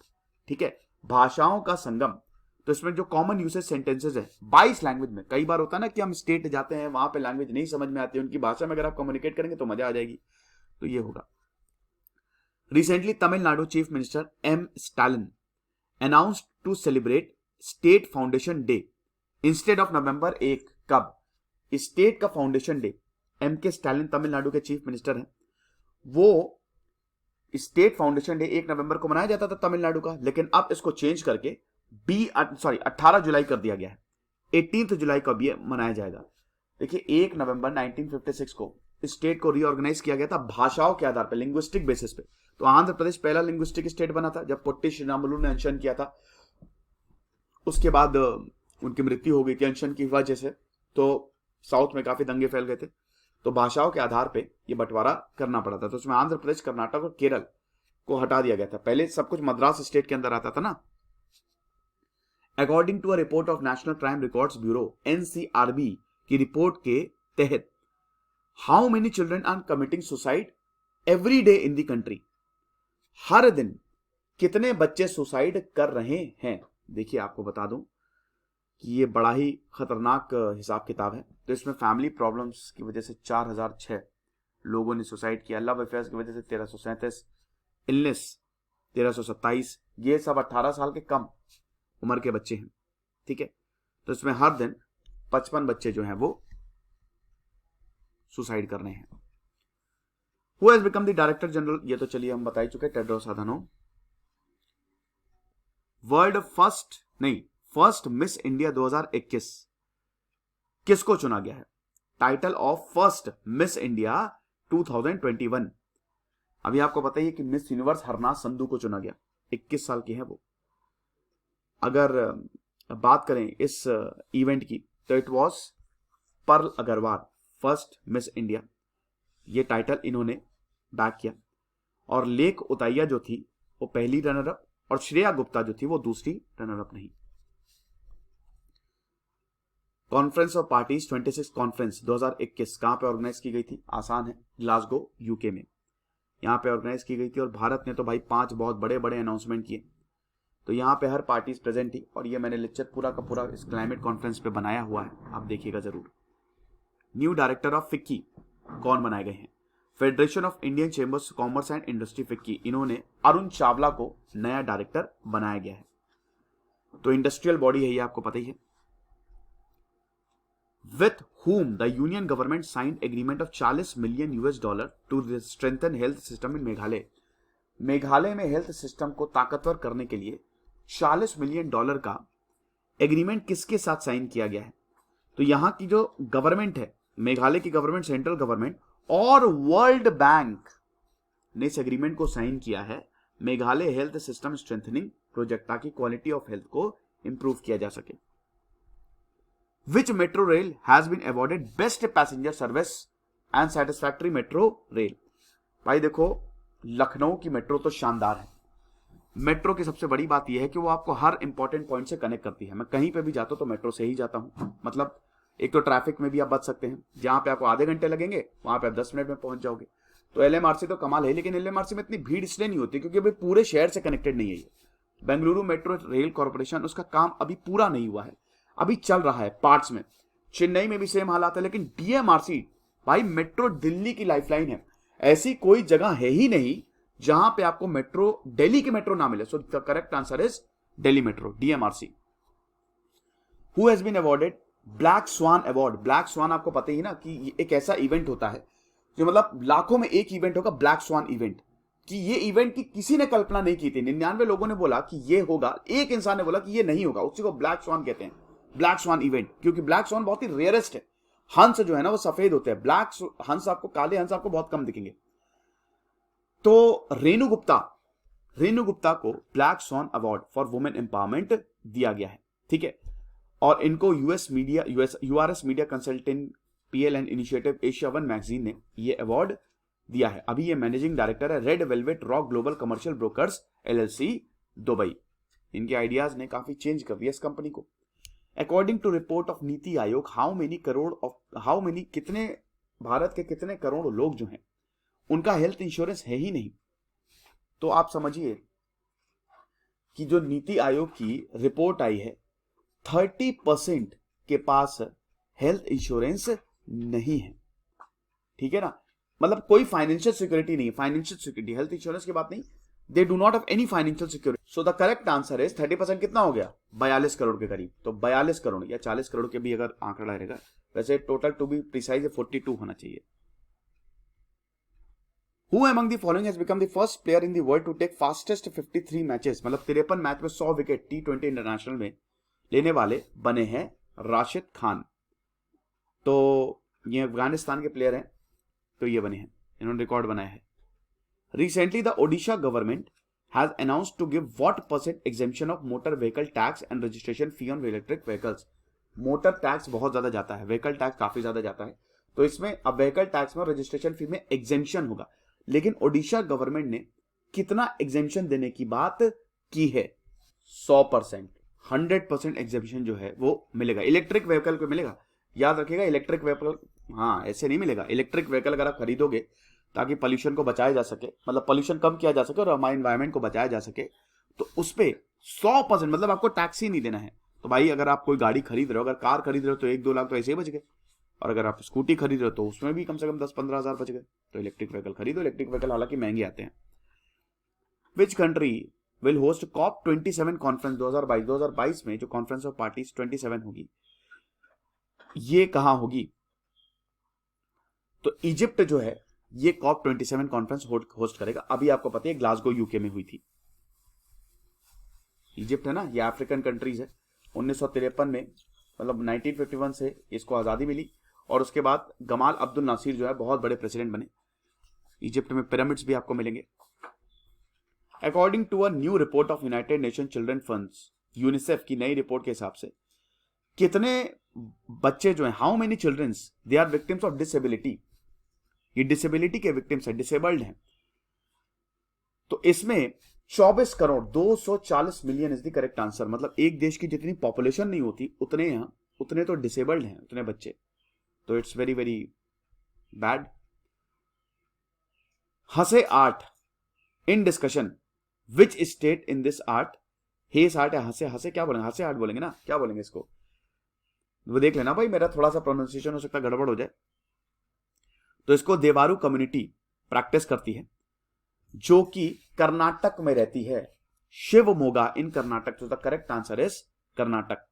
ठीक है, भाषाओं का संगम। तो इसमें जो कॉमन यूसेज सेंटेंसेस है 22 लैंग्वेज में। कई बार होता है ना कि हम स्टेट जाते हैं, वहां पे लैंग्वेज नहीं समझ में आती है, उनकी भाषा में अगर आप कम्युनिकेट करेंगे तो मजा आ जाएगी। तो ये होगा। Recently Tamil Nadu chief minister M Stalin announced to celebrate state foundation day instead of November 1। कब? स्टेट का foundation day, M K Stalin Tamil Nadu के चीफ मिनिस्टर हैं, वो स्टेट फाउंडेशन डे 1 नवंबर को मनाया जाता था तमिलनाडु का, लेकिन अब इसको चेंज करके 18 जुलाई कर दिया गया है। 18 जुलाई को भी मनाया जाएगा। देखिए 1 नवंबर 1956 को स्टेट को रीऑर्गेनाइज किया गया था भाषाओं के आधार पर, लिंग्विस्टिक बेसिस पे। तो आंध्र प्रदेश पहला लिंग्विस्टिक स्टेट बना था जब पोट्टी श्रीरामुलु ने अनशन किया था। उसके बाद उनकी मृत्यु हो गई थी अनशन की वजह से, तो साउथ में काफी दंगे फैल गए थे। तो भाषाओं के आधार पे ये बंटवारा करना पड़ा था। तो उसमें आंध्र प्रदेश, कर्नाटक और केरल को हटा दिया गया था। पहले सब कुछ मद्रास स्टेट के अंदर आता था ना। According to a report of National Crime Records Bureau NCRB की रिपोर्ट के तहत how many children are committing suicide every day in the country? हर दिन कितने बच्चे सुसाइड कर रहे हैं? देखिए आपको बता दूं कि ये बड़ा ही खतरनाक हिसाब किताब है। तो इसमें फैमिली प्रॉब्लम्स की वजह से 4006 लोगों ने सुसाइड किया, लव अफेयर्स की वजह से 1337, इलनेस 1327, ये सब 18 साल के कम उम्र के बच्चे हैं, ठीक है। तो इसमें हर दिन 55 बच्चे जो हैं वो सुसाइड कर रहे हैं। Who has become the director general, ये तो चलिए हम बता ही चुके, Tedros Adhanom. World first Miss India 2021 किसको चुना गया है? Title of first Miss India 2021। अभी आपको पता ही है कि मिस यूनिवर्स हरनाथ संधू को चुना गया, 21 साल की है वो। अगर बात करें इस इवेंट की तो it was Pearl Agrawal first Miss India, ये टाइटल इन्होंने बैक किया। और लेक उताइया जो थी वो पहली रनर अप, और श्रेया गुप्ता जो थी वो दूसरी रनर अप नहीं। कॉन्फ्रेंस ऑफ पार्टीज 26 कॉन्फ्रेंस 2021 कहां पे ऑर्गेनाइज की गई थी? आसान है, ग्लासगो यूके में यहां पे ऑर्गेनाइज की गई थी। और भारत ने तो भाई 5 बहुत बड़े बड़े अनाउंसमेंट किए, तो यहां पे हर पार्टीज प्रेजेंट थी। और ये मैंने लेक्चर पूरा का पूरा इस क्लाइमेट कॉन्फ्रेंस पे बनाया हुआ है, आप देखिएगा जरूर। न्यू डायरेक्टर ऑफ फिक्की कौन बनाए गए हैं? Federation of Indian chambers commerce and industry FICCI, इन्होंने अरुण चावला को नया डायरेक्टर बनाया गया है। तो इंडस्ट्रियल बॉडी है ये, आपको पता ही है। With whom the union government signed agreement of $40 million to strengthen health system in Meghalaya. Meghalaya में हेल्थ सिस्टम को ताकतवर करने के लिए $40 मिलियन का एग्रीमेंट किसके साथ साइन किया गया है? तो यहां की जो गवर्नमेंट है, मेघालय की गवर्नमेंट, सेंट्रल गवर्नमेंट और वर्ल्ड बैंक ने इस एग्रीमेंट को साइन किया है, Meghalaya health system strengthening project, ताकि क्वालिटी ऑफ हेल्थ को इंप्रूव किया जा सके। Which metro rail has been awarded best passenger service and satisfactory metro rail? भाई देखो, लखनऊ की मेट्रो तो शानदार है। मेट्रो की सबसे बड़ी बात यह है कि वो आपको हर इंपॉर्टेंट पॉइंट से कनेक्ट करती है। मैं कहीं पे भी जाता हूं तो मेट्रो से ही जाता हूं। मतलब एक तो ट्रैफिक में भी आप बच सकते हैं, जहां पे आपको आधे घंटे लगेंगे वहां पे आप 10 मिनट में पहुंच जाओगे। तो एलएमआरसी तो कमाल है, लेकिन एलएमआरसी में इतनी भीड़ इसलिए नहीं होती क्योंकि अभी पूरे शहर से कनेक्टेड नहीं है ये। बेंगलुरु मेट्रो रेल कॉर्पोरेशन, उसका काम अभी पूरा नहीं हुआ है, अभी चल रहा है पार्ट्स में। चेन्नई में भी सेम हालात है, लेकिन डीएमआरसी भाई मेट्रो दिल्ली की लाइफलाइन है। ऐसी कोई जगह है ही नहीं जहां पे आपको मेट्रो, दिल्ली की मेट्रो ना मिले। So the correct answer is Delhi Metro, DMRC. Who has been awarded Black swan award? Black Swan आपको पता ही ना कि एक ऐसा इवेंट होता है जो मतलब लाखों में एक इवेंट होगा, ब्लैक स्वान इवेंट। कि ये इवेंट की किसी ने कल्पना नहीं की थी। 99 लोगों ने बोला कि ये होगा, एक इंसान ने बोला कि ये नहीं होगा, उसी को ब्लैक स्वान कहते हैं, ब्लैक स्वान इवेंट। क्योंकि ब्लैक स्वान बहुत ही रेयरेस्ट है। हंस जो है ना वो सफेद होते हैं, ब्लैक हंस आपको, काले हंस आपको बहुत कम दिखेंगे। तो रेणु गुप्ता को black swan award for women empowerment दिया गया है, ठीक है। और इनको URS media consultant PL and initiative Asia 1 magazine ने ये अवार्ड दिया है। अभी ये मैनेजिंग डायरेक्टर है red velvet rock global commercial brokers LLC Dubai. इनके आइडियाज ने काफी चेंज कर दिया इस कंपनी को। According to report of NITI Aayog, कितने भारत के कितने करोड़ लोग जो हैं उनका हेल्थ इंश्योरेंस है ही नहीं। तो आप समझिए कि जो नीति आयोग की रिपोर्ट आई है, 30% के पास हेल्थ इंश्योरेंस नहीं है, ठीक है ना। मतलब कोई फाइनेंशियल सिक्योरिटी नहीं, फाइनेंशियल सिक्योरिटी, हेल्थ इंश्योरेंस की बात नहीं, they do not have any financial security. So the correct answer is 30% कितना हो गया? 42 करोड़ के करीब। तो 42 करोड़ या 40 करोड़ के भी अगर आंकड़ा रहेगा, वैसे टोटल टू बी प्रिसाइज 42 होना चाहिए। Who among the following has become the first player in the world to take fastest 53 matches, मतलब 53 मैच में 100 विकेट T20 इंटरनेशनल में लेने वाले बने हैं राशिद खान। तो ये अफगानिस्तान के प्लेयर हैं, तो ये बने हैं, इन्होंने रिकॉर्ड बनाया है। Recently the Odisha government has announced to give what percent exemption of motor vehicle tax and registration fee on electric vehicles. Motor tax बहुत ज्यादा जाता है, व्हीकल टैक्स काफी ज्यादा जाता है, तो इसमें अब व्हीकल टैक्स में रजिस्ट्रेशन फी में एग्जेम्पशन होगा। लेकिन ओडिशा गवर्नमेंट ने कितना एग्जेम्पशन देने की बात की है? 100%, 100% एग्जेम्पशन जो है वो मिलेगा, इलेक्ट्रिक व्हीकल को मिलेगा। याद रखिएगा, इलेक्ट्रिक व्हीकल, हाँ ऐसे नहीं मिलेगा। इलेक्ट्रिक व्हीकल अगर आप खरीदोगे ताकि पोल्यूशन को बचाया जा सके, मतलब पोल्यूशन कम किया जा सके और हमारे एनवायरमेंट को बचाया जा सके, तो उस पर 100%, मतलब आपको टैक्स ही नहीं देना है। तो भाई अगर आप कोई गाड़ी खरीद रहे हो, अगर कार खरीद रहे हो तो 1-2 लाख तो ऐसे ही बच गए, और अगर आप स्कूटी खरीद रहे हो तो उसमें भी कम से कम 10-15 हजार बच गए। तो इलेक्ट्रिक व्हीकल खरीदो। इलेक्ट्रिक व्हीकल हालांकि महंगे आते हैं। Which country will host COP 27 conference 2022 में जो कॉन्फ्रेंस ऑफ पार्टीज 27 होगी, ये कहां होगी? तो इजिप्ट जो है ये कॉप 27 कॉन्फ्रेंस होस्ट करेगा। अभी आपको पता है ग्लासगो यूके में हुई थी। इजिप्ट है ना, ये अफ्रीकन कंट्रीज है। 1953 में मतलब 1951 से इसको आजादी मिली और उसके बाद गमाल अब्दुल नासिर जो है बहुत बड़े प्रेसिडेंट बने। इजिप्ट में पिरामिड्स भी आपको मिलेंगे। According to a new report of United Nation children funds, UNICEF की नई रिपोर्ट के हिसाब से कितने बच्चे जो हैं, how many childrens they are victims of disability, ये डिसेबिलिटी के विक्टिम्स है, डिसेबल्ड हैं। तो इसमें 24 crore 240 million is the correct answer. मतलब एक देश की जितनी पॉपुलेशन नहीं होती उतने यहां, उतने तो डिसेबल्ड हैं, उतने बच्चे। तो it's very very bad. Hence art in discussion, which state in this art, हेस आर्ट है, हंसे हंसे क्या बोलेंगे, हंसे आर्ट बोलेंगे ना, क्या बोलेंगे इसको, वो देख लेना भाई, मेरा थोड़ा सा प्रोनाउंसिएशन हो सकता है गड़बड़ हो जाए। तो इसको देवारू कम्युनिटी प्रैक्टिस करती है जो कि कर्नाटक में रहती है, शिवमोगा इन कर्नाटक। तो the correct answer is Karnataka.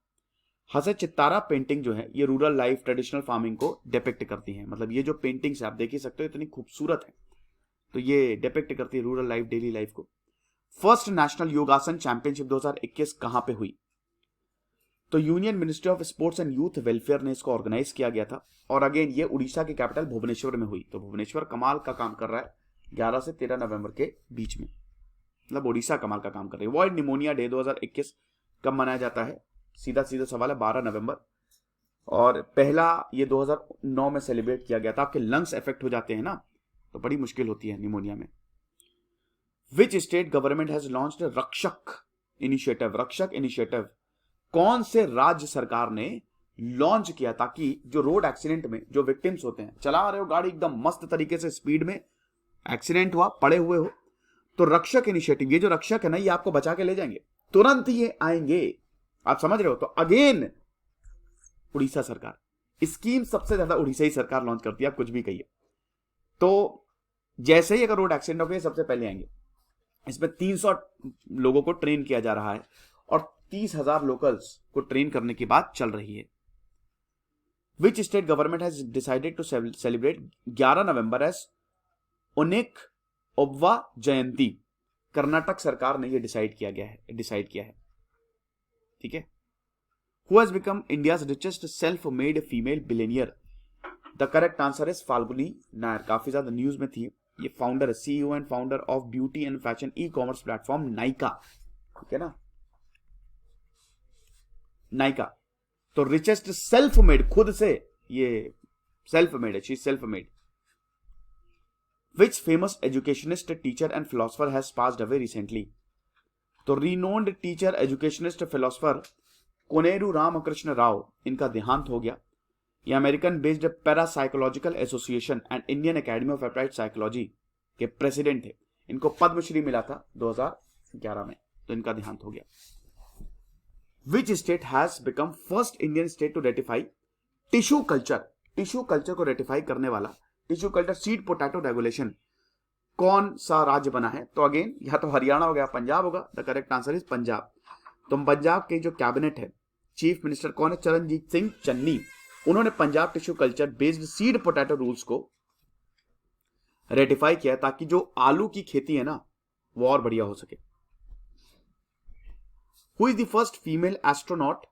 हसे चित्तारा पेंटिंग जो है ये रूरल लाइफ, ट्रेडिशनल फार्मिंग को डिपिक्ट करती है। मतलब ये जो पेंटिंग्स आप देख ही सकते हो इतनी खूबसूरत है, तो ये डिपिक्ट करती है रूरल लाइफ, डेली लाइफ को। फर्स्ट नेशनल योगासन चैंपियनशिप 2021 कहां पे हुई? तो union ministry of sports and youth welfare ने इसको ऑर्गेनाइज किया गया था और अगेन ये उड़ीसा की कैपिटल भुवनेश्वर में हुई। तो भुवनेश्वर कमाल का काम कर रहा है 11 से 13 नवंबर के बीच में, मतलब उड़ीसा कमाल का काम कर रही है। वर्ल्ड निमोनिया डे 2021 कब मनाया जाता है? सीधा सीधा सवाल है, 12 नवंबर। और पहला ये 2009 में सेलिब्रेट किया गया था। आपके लंग्स इफेक्ट हो जाते हैं ना, तो बड़ी मुश्किल होती है निमोनिया में। विच स्टेट गवर्नमेंट हैज लॉन्च्ड रक्षक इनिशिएटिव? रक्षक इनिशिएटिव कौन से राज्य सरकार ने लॉन्च किया ताकि जो रोड एक्सीडेंट में जो विक्टिम्स होते हैं, चला रहे हो गाड़ी एकदम मस्त तरीके से स्पीड में, एक्सीडेंट हुआ, पड़े हुए हो, तो रक्षक इनिशिएटिव, ये जो रक्षक है ना ये आपको बचा के ले जाएंगे, तुरंत ये आएंगे। आप समझ रहे हो? तो अगेन उड़ीसा सरकार, स्कीम सबसे ज्यादा उड़ीसा ही सरकार लॉन्च करती है, आप कुछ भी कहिए। तो जैसे ही अगर रोड एक्सीडेंट हो गया सबसे पहले आएंगे। इसमें 300 लोगों को ट्रेन किया जा रहा है और 30,000 लोकल्स को ट्रेन करने की बात चल रही है। Which state government has decided to celebrate 11 November as Onake Obavva Jayanti? Karnataka सरकार ने यह डिसाइड किया है। ठीक है। Who has become India's richest self made female billionaire? The correct answer is Falguni Nayar. काफी ज्यादा न्यूज में थी। ये फाउंडर है, CEO and founder of beauty and fashion e commerce platform Nykaa. ठीक है ना, नाइका। तो रिचेस्ट सेल्फ मेड, खुद से ये सेल्फ मेड है, she self made. Which famous educationist, teacher and philosopher has passed away recently? तो renowned teacher, educationist, philosopher Koneru Ramakrishna Rao, इनका देहांत हो गया। ये American based Parapsychological Association and Indian Academy of Applied Psychology के प्रेसिडेंट थे। इनको पद्मश्री मिला था 2011 में, तो इनका देहांत हो गया। Which state has become first Indian state to ratify tissue culture? Tissue culture को रेटिफाई करने वाला, tissue culture seed potato regulation, कौन सा राज्य बना है? तो अगेन या तो हरियाणा हो गया, पंजाब होगा। The correct answer is Punjab. तो पंजाब के जो कैबिनेट है, चीफ मिनिस्टर कौन है? चरणजीत सिंह चन्नी। उन्होंने Punjab tissue culture based seed potato rules को रेटिफाई किया ताकि जो आलू की खेती है ना वो और बढ़िया हो सके। Who is the first female astronaut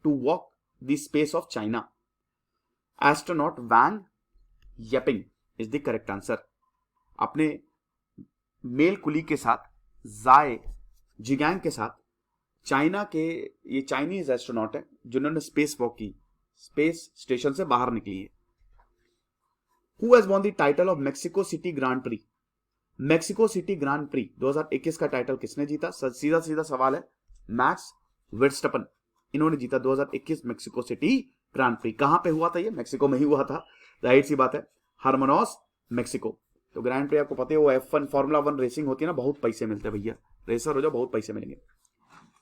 to walk the space of China? Astronaut Wang Yaping is the correct answer. अपने मेल कुली के साथ, जाए जिगैंग के साथ, चाइना के ये चाइनीज एस्ट्रोनॉट है जिन्होंने स्पेस वॉक की, स्पेस स्टेशन से बाहर निकली है। Who has won the title of Mexico city grand pre? Mexico city grand pre 2021 का टाइटल किसने जीता? सीधा सीधा सवाल है, मैक्स वर्स्टपन, इन्होंने जीता 2021 मेक्सिको सिटी ग्रांड प्री। कहां पे हुआ था? ये मेक्सिको में ही हुआ था, जाहिर सी बात है, हरमनोस मेक्सिको। तो ग्रांड प्री आपको पता है वो F1 फॉर्मूला 1 रेसिंग होती है ना, बहुत पैसे मिलते हैं भैया, रेसर हो जाओ बहुत पैसे मिलेंगे।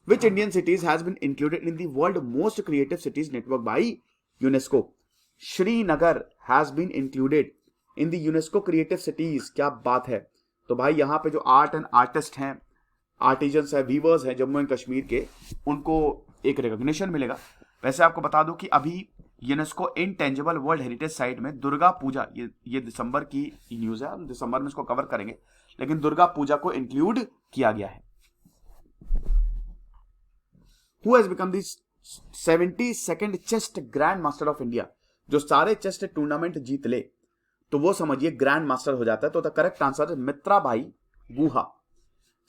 Which Indian cities has been included in the world most creative cities network by UNESCO? Srinagar has been included in the UNESCO creative cities। क्या बात है। तो भाई यहाँ पे जो आर्ट एंड आर्टिस्ट हैं, आर्टिजन्स है, वीवर्स हैं जम्मू एंड कश्मीर के, उनको एक रिकॉग्निशन मिलेगा। वैसे आपको बता दूं कि अभी UNESCO intangible world heritage site में दुर्गा पूजा, ये दिसंबर की न्यूज है, हम दिसंबर में इसको कवर करेंगे, लेकिन दुर्गा पूजा को इंक्लूड किया गया है। Who has become the 72nd chest grand master of India? जो सारे चेस्ट टूर्नामेंट जीत ले तो वो समझिए ग्रैंड मास्टर हो जाता है। तो द करेक्ट आंसर है मित्राभाई गुहा,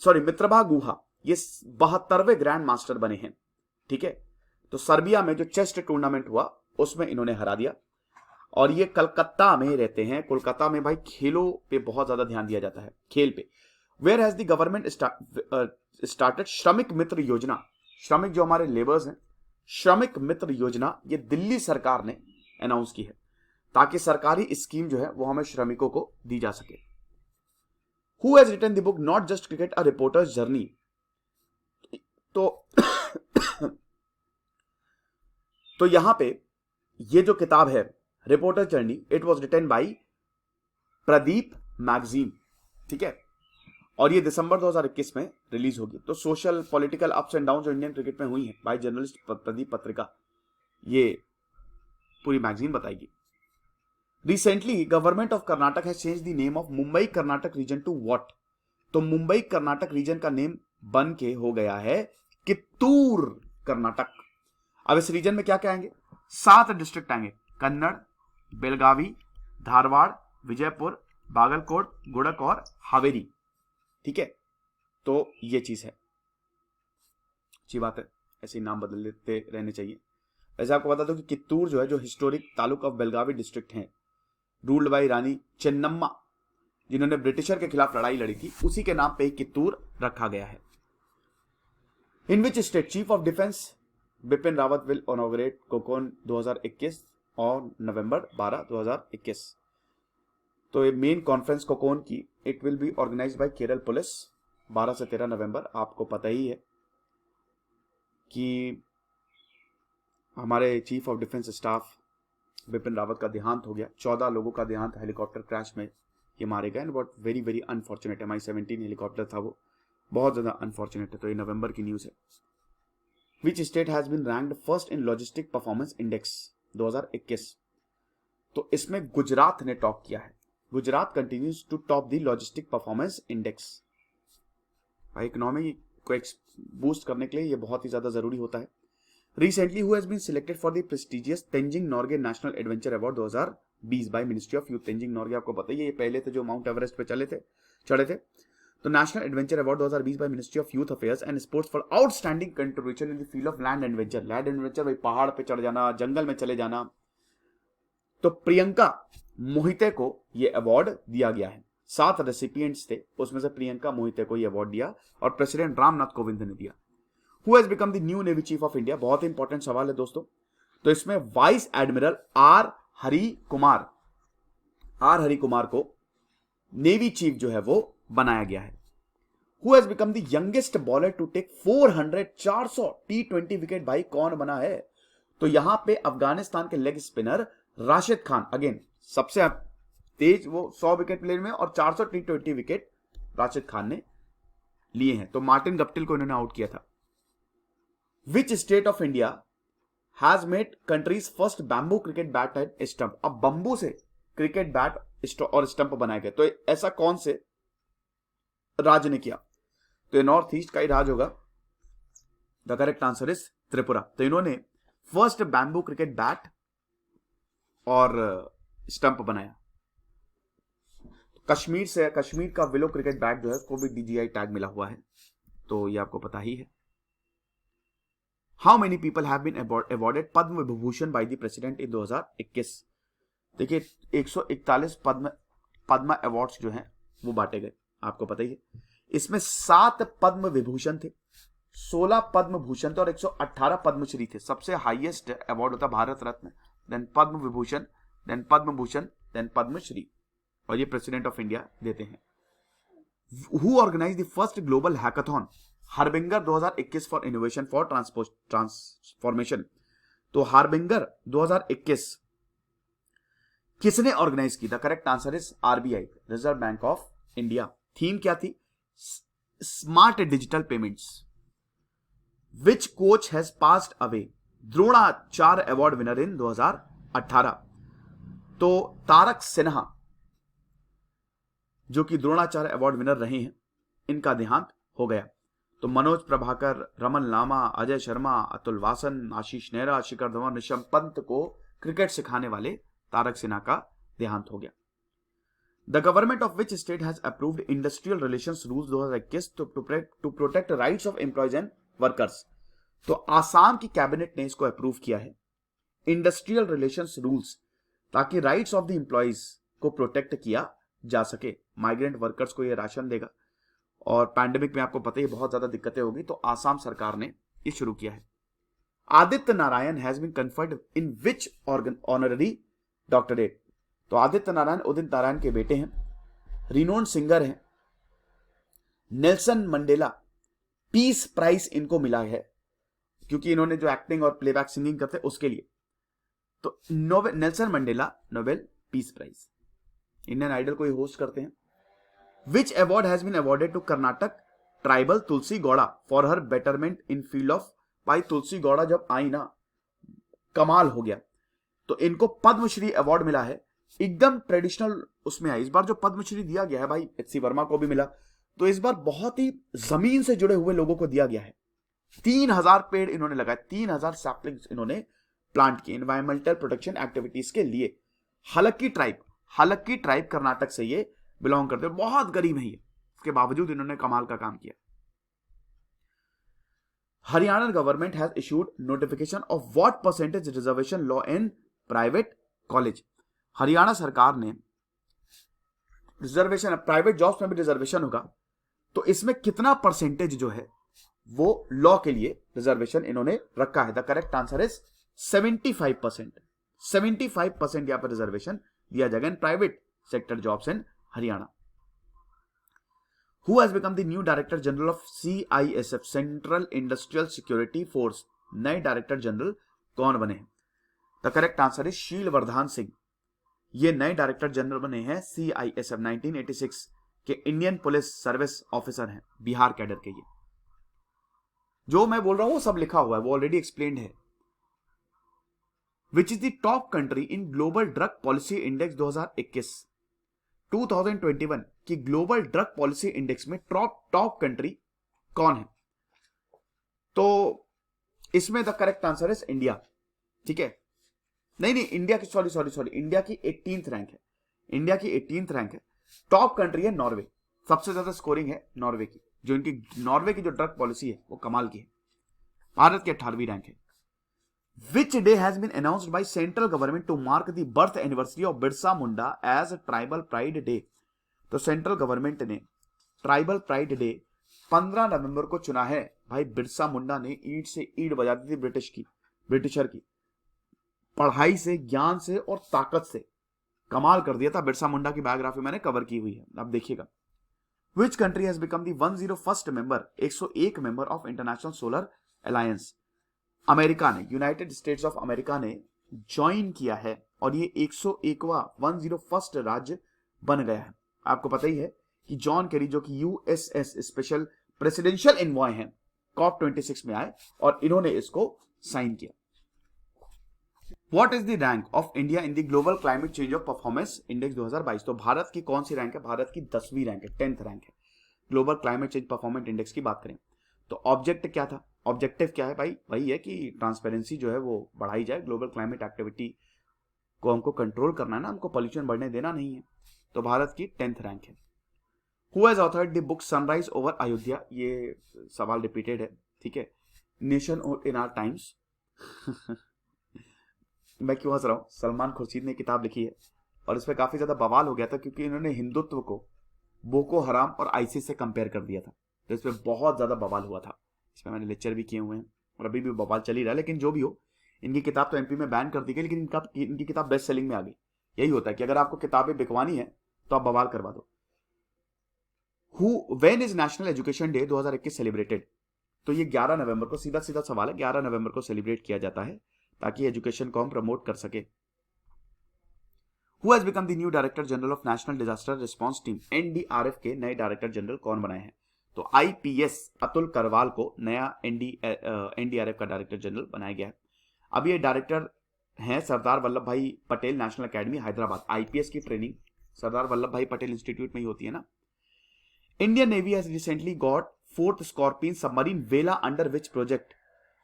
सॉरी मित्रभा गुहा, ये 72वें ग्रैंड मास्टर बने हैं। ठीक है, तो सर्बिया में जो चेस्ट टूर्नामेंट हुआ उसमें इन्होंने हरा दिया। और ये कलकत्ता में रहते हैं। कोलकाता में भाई खेलों पे बहुत ज्यादा ध्यान दिया जाता है, खेल पे। Where has the government started Shramik Mitra योजना? श्रमिक जो हमारे लेबर्स हैं, श्रमिक मित्र योजना ये दिल्ली सरकार ने अनाउंस की है, ताकि सरकारी स्कीम जो है वो हमें श्रमिकों को दी जा सके। Who has written the book not just cricket a reporter's journey? तो यहां पे ये जो किताब है reporter journey, it was written by Pradeep Magazine. ठीक है, और ये दिसंबर 2021 में रिलीज होगी। तो social political ups and down जो इंडियन क्रिकेट में हुई है बाय जर्नलिस्ट प्रदीप पत्रिका, ये पूरी मैगजीन बताएगी। Recently government of Karnataka has change the name of Mumbai Karnataka region to what? तो मुंबई कर्नाटक रीजन का नेम बन के हो गया है कित्तूर कर्नाटक। अब इस रीजन में क्या क्या आएंगे? 7 डिस्ट्रिक्ट आएंगे, कन्नड़, बेलगावी, धारवाड़, विजयपुर, बागलकोट, गुड़क और हावेरी। ठीक है, तो ये चीज है, अच्छी बात है, ऐसे नाम बदल देते रहने चाहिए। वैसे आपको बता दो कि कित्तूर जो है, जो historic taluk of Belagavi district है, रूल्ड बाई रानी चेन्नम्मा, जिन्होंने ब्रिटिशर के खिलाफ लड़ाई लड़ी थी, उसी के नाम पे कित्तूर रखा गया है। In which state Chief of Defence Bipin Rawat will inaugurate cocon 2021 और नवंबर 12, 2021? तो ये मेन कॉन्फ्रेंस कोकोन की it will be organised by Kerala police 12 से 13 नवंबर। आपको पता ही है कि हमारे chief of defence staff Bipin Rawat का देहांत हो गया। 14 लोगों का देहांत हेलीकॉप्टर क्रैश में ये मारे गए। But very very unfortunate, MI-17 helicopter था वो, बहुत ज्यादा अनफॉर्चुनेट है। तो ये नवंबर की न्यूज है। Which state has been ranked first in logistic performance index 2021? तो इसमें गुजरात ने टॉप किया है। Gujarat continues to top the logistic performance index. भाई इकोनॉमी को बूस्ट करने के लिए ये बहुत ही ज्यादा जरूरी होता है। Recently, who has been selected for the prestigious Tenzing Norgay national adventure award 2020 by ministry of youth? Tenzing Norgay आपको पता ही है, ये पहले थे जो माउंट एवरेस्ट पे चढ़े थे। तो national adventure award 2020 by ministry of youth affairs and sports for outstanding contribution in the field of land adventure. Land adventure भाई पहाड़ पे चढ़ जाना, जंगल में चले जाना। तो प्रियंका मोहिते को ये अवार्ड दिया गया है। 7 रेसिपिएंट्स थे, उसमें से प्रियंका मोहिते को यह अवार्ड दिया और प्रेसिडेंट रामनाथ कोविंद ने दिया। Who has become the new Navy Chief of India? बहुत इंपॉर्टेंट सवाल है दोस्तों। तो इसमें vice admiral R Hari Kumar को नेवी चीफ जो है वो बनाया गया है। Who has become the youngest bowler to take 400 T20 wicket? भाई कौन बना है? तो यहां पे अफगानिस्तान के leg spinner Rashid Khan, again सबसे तेज वो 100 विकेट प्लेयर में, और 400 T20 विकेट राशिद खान ने लिए हैं। तो मार्टिन गप्टिल को इन्होंने आउट किया था। Which state of India has made country's first bamboo cricket bat and stump? अब बंबू से क्रिकेट बैट और स्टंप बनाए गए, तो ऐसा कौन से राज्य ने किया? तो ये नॉर्थ ईस्ट का ही राज्य होगा। The correct answer is Tripura. तो इन्होंने फर्स्ट बैम्बू क्रिकेट बैट और स्टंप बनाया। कश्मीर का विलो क्रिकेट बैट जो है उसको भी DGI टैग मिला हुआ है, तो ये आपको पता ही है। How many people have been awarded Padma Vibhushan by the president in 2021? देखिए 141 पद्म अवार्ड्स जो हैं वो बांटे गए, आपको पता ही है। इसमें 7 पद्म विभूषण थे, 16 पद्म भूषण थे और 118 पद्मश्री थे। सबसे हाईएस्ट अवार्ड होता Bharat Ratna, then Padma Vibhushan, then Padma Bhushan, then Padmashri, और ये प्रेसिडेंट ऑफ इंडिया देते हैं। Who organized the first global hackathon? Harbinger 2021 for innovation for transformation. तो हार्बिंगर 2021 किसने ऑर्गेनाइज की? The correct answer is RBI, reserve bank of India. Theme क्या थी? Smart digital payments. Which coach has passed away? Dronacharya award winner in 2018। तो तारक सिन्हा जो कि Dronacharya award winner रहे हैं, इनका देहांत हो गया। तो मनोज प्रभाकर, रमन लामा, अजय शर्मा, अतुल वासन, आशीष नेहरा, शिखर धवन, ऋषभ पंत को क्रिकेट सिखाने वाले तारक सिन्हा का देहांत हो गया। The government of which state has approved industrial relations rules 2021 to protect rights of employees and workers? तो आसाम की कैबिनेट ने इसको अप्रूव किया है, इंडस्ट्रियल रिलेशंस रूल्स, ताकि राइट्स ऑफ द एम्प्लॉयज को प्रोटेक्ट किया जा सके। माइग्रेंट वर्कर्स को यह राशन देगा, और पैंडेमिक में आपको पता ही बहुत ज्यादा दिक्कतें होगी, तो आसाम सरकार ने ये शुरू किया है। Aditya Narayan has been conferred in which honorary doctorate? तो आदित्य नारायण उदित नारायण के बेटे हैं, रिनोन्ड सिंगर हैं। नेल्सन मंडेला पीस प्राइज इनको मिला है, क्योंकि इन्होंने जो एक्टिंग और प्लेबैक सिंगिंग करते उसके लिए। तो Nelson Mandela Nobel peace prize. Indian Idol को होस्ट करते हैं। Which award has been awarded to Karnataka tribal Tulsi Gowda for her betterment in field of? भाई तुलसी गौड़ा जब आई ना, कमाल हो गया। तो इनको पद्मश्री अवार्ड मिला है, एकदम ट्रेडिशनल उसमें आई। इस बार जो पद्मश्री दिया गया है भाई, एच सी वर्मा को भी मिला, तो इस बार बहुत ही जमीन से जुड़े हुए लोगों को दिया गया है। 3000 पेड़ इन्होंने लगाए, 3000 सैपलिंग्स इन्होंने प्लांट किए एनवायरमेंटल प्रोटेक्शन एक्टिविटीज के लिए। हलक्की ट्राइब कर्नाटक से ये बिलोंग करते हैं, बहुत गरीब है ये, उसके बावजूद इन्होंने कमाल का काम किया। Haryana government has issued notification of what percentage reservation law in private college? Haryana सरकार ने रिजर्वेशन, प्राइवेट जॉब्स में भी रिजर्वेशन होगा, तो इसमें कितना परसेंटेज जो है वो लॉ के लिए रिजर्वेशन इन्होंने रखा है? The correct answer is 75%। 75% यहां पर रिजर्वेशन दिया जाएगा in private sector jobs in Haryana. Who has become the new Director General of CISF, Central Industrial Security Force? नए डायरेक्टर जनरल कौन बने हैं? द करेक्ट आंसर इज शील वर्धान सिंह। ये नए डायरेक्टर जनरल बने हैं CISF, 1986 के इंडियन पुलिस सर्विस ऑफिसर हैं, बिहार कैडर के। ये जो मैं बोल रहा हूं वो सब लिखा हुआ है, वो ऑलरेडी एक्सप्लेन्ड है। Which is the top country in global drug policy index 2021? 2021 की ग्लोबल ड्रग पॉलिसी इंडेक्स में टॉप कंट्री कौन है? तो इसमें the correct answer is India. ठीक है, नहीं इंडिया की सॉरी इंडिया की 18th रैंक है, इंडिया की 18th रैंक है। टॉप कंट्री है नॉर्वे, सबसे ज्यादा स्कोरिंग है नॉर्वे की। जो इनकी नॉर्वे की जो ड्रग पॉलिसी है वो कमाल की है। भारत की 18वीं रैंक है। Which day has been announced by central government to mark the birth anniversary of Birsa Munda as Tribal Pride Day? तो सेंट्रल गवर्नमेंट ने ट्राइबल प्राइड डे 15 नवंबर को चुना है। भाई बिरसा मुंडा ने ईंट से ईंट बजा दी थी ब्रिटिशर की, पढ़ाई से, ज्ञान से और ताकत से कमाल कर दिया था। बिरसा मुंडा की बायोग्राफी मैंने कवर की हुई है, आप देखिएगा। Which country has become the 101st member, 101 member of international solar alliance? America ने, यूनाइटेड स्टेट्स ऑफ अमेरिका ने ज्वाइन किया है, और ये 101वां 101st राज्य बन गया है। आपको पता ही है कि जॉन केरी जो कि यूएसएस स्पेशल प्रेसिडेंशियल एनवॉय हैं, COP26 में आए और इन्होंने इसको साइन किया। What is the rank of India in the global climate change of performance index 2022? तो भारत की कौन सी रैंक है? भारत की 10वीं रैंक है, 10th रैंक है global climate change performance index की बात करें तो। ऑब्जेक्टिव क्या था? ऑब्जेक्टिव क्या है भाई? वही है कि ट्रांसपेरेंसी जो है वो बढ़ाई जाए, ग्लोबल क्लाइमेट एक्टिविटी को हमको कंट्रोल करना है ना, हमको पॉल्यूशन बढ़ने देना नहीं है। तो भारत की 10th रैंक है। Who has authored the book sunrise over Ayodhya? ये सवाल रिपीटेड है, ठीक है। नेशन इन आवर टाइम्स मैं क्यों हंस रहा हूं? सलमान खुर्शीद ने किताब लिखी है और इस पर काफी ज्यादा बवाल हो गया था, क्योंकि इन्होंने हिंदुत्व को बोको हराम और आईसिस से कंपेयर कर दिया था, तो इस पर बहुत ज्यादा बवाल हुआ था। इस पर मैंने लेक्चर भी किए हुए हैं और अभी भी बवाल चल ही रहा है। लेकिन जो भी हो, इनकी किताब तो एमपी में बैन कर दी गई, लेकिन इनकी किताब बेस्ट सेलिंग में आ गई। यही होता है कि अगर आपको किताबें बिकवानी है तो आप बवाल करवा दो। When is national education day 2021 celebrated? तो ये 11 नवंबर को, सीधा सीधा सवाल है, 11 नवंबर को सेलिब्रेट किया जाता है ताकि एजुकेशन को हम प्रमोट कर सके। Who has become the new director general of national disaster response team? NDRF के नए डायरेक्टर जनरल कौन बनाए हैं? तो आईपीएस अतुल करवाल को नया एनडीआरएफ का डायरेक्टर जनरल बनाया गया है। अब ये डायरेक्टर हैं Sardar Vallabh Bhai Patel National Academy Hyderabad. IPS की ट्रेनिंग सरदार वल्लभ भाई पटेल इंस्टीट्यूट में ही होती है ना। Indian Navy has recently got 4th scorpion submarine Vela under which project?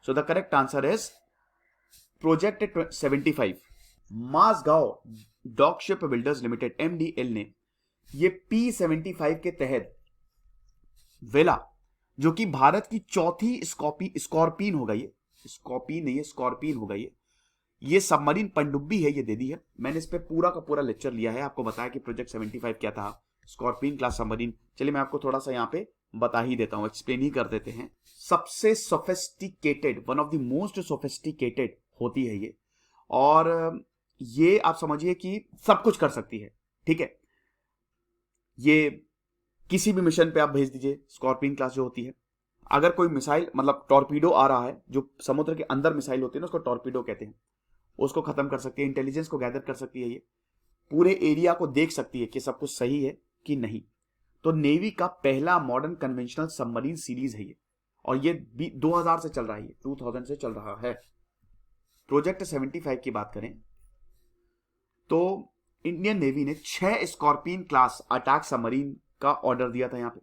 So the correct answer is project 75। Mazagon dock ship builders limited MDL ने ये P75 के तहत वेला, जो कि भारत की चौथी स्कॉर्पियन हो गई है, स्कॉर्पियन नहीं है स्कॉर्पियन हो गई है, ये सबमरीन पनडुब्बी है, ये दे दी है। मैंने इस पे पूरा का पूरा लेक्चर लिया है, आपको बताया कि प्रोजेक्ट 75 क्या था, स्कॉर्पियन क्लास सबमरीन। चलिए मैं आपको थोड़ा सा यहाँ पे बता ही देता हूं, एक्सप्लेन ही कर देते हैं। सबसे sophisticated, one of the most sophisticated होती है ये, और ये आप समझिए कि सब कुछ कर सकती है, ठीक है। ये किसी भी मिशन पे आप भेज दीजिए, स्कॉर्पियन क्लास जो होती है। अगर कोई मिसाइल मतलब टॉर्पीडो आ रहा है, जो समुद्र के अंदर मिसाइल होती है ना, उसको टॉर्पीडो कहते हैं, उसको खत्म कर सकती है, इंटेलिजेंस को गैदर कर सकती है, ये पूरे एरिया को देख सकती है कि सब कुछ सही है कि नहीं। तो नेवी का पहला मॉडर्न कन्वेंशनल सबमरीन सीरीज है ये, और ये 2000 से चल रहा है, 2000 से चल रहा है। प्रोजेक्ट 75 की बात करें तो इंडियन नेवी ने 6 स्कॉर्पियन क्लास अटैक सबमरीन का ऑर्डर दिया था यहां पे,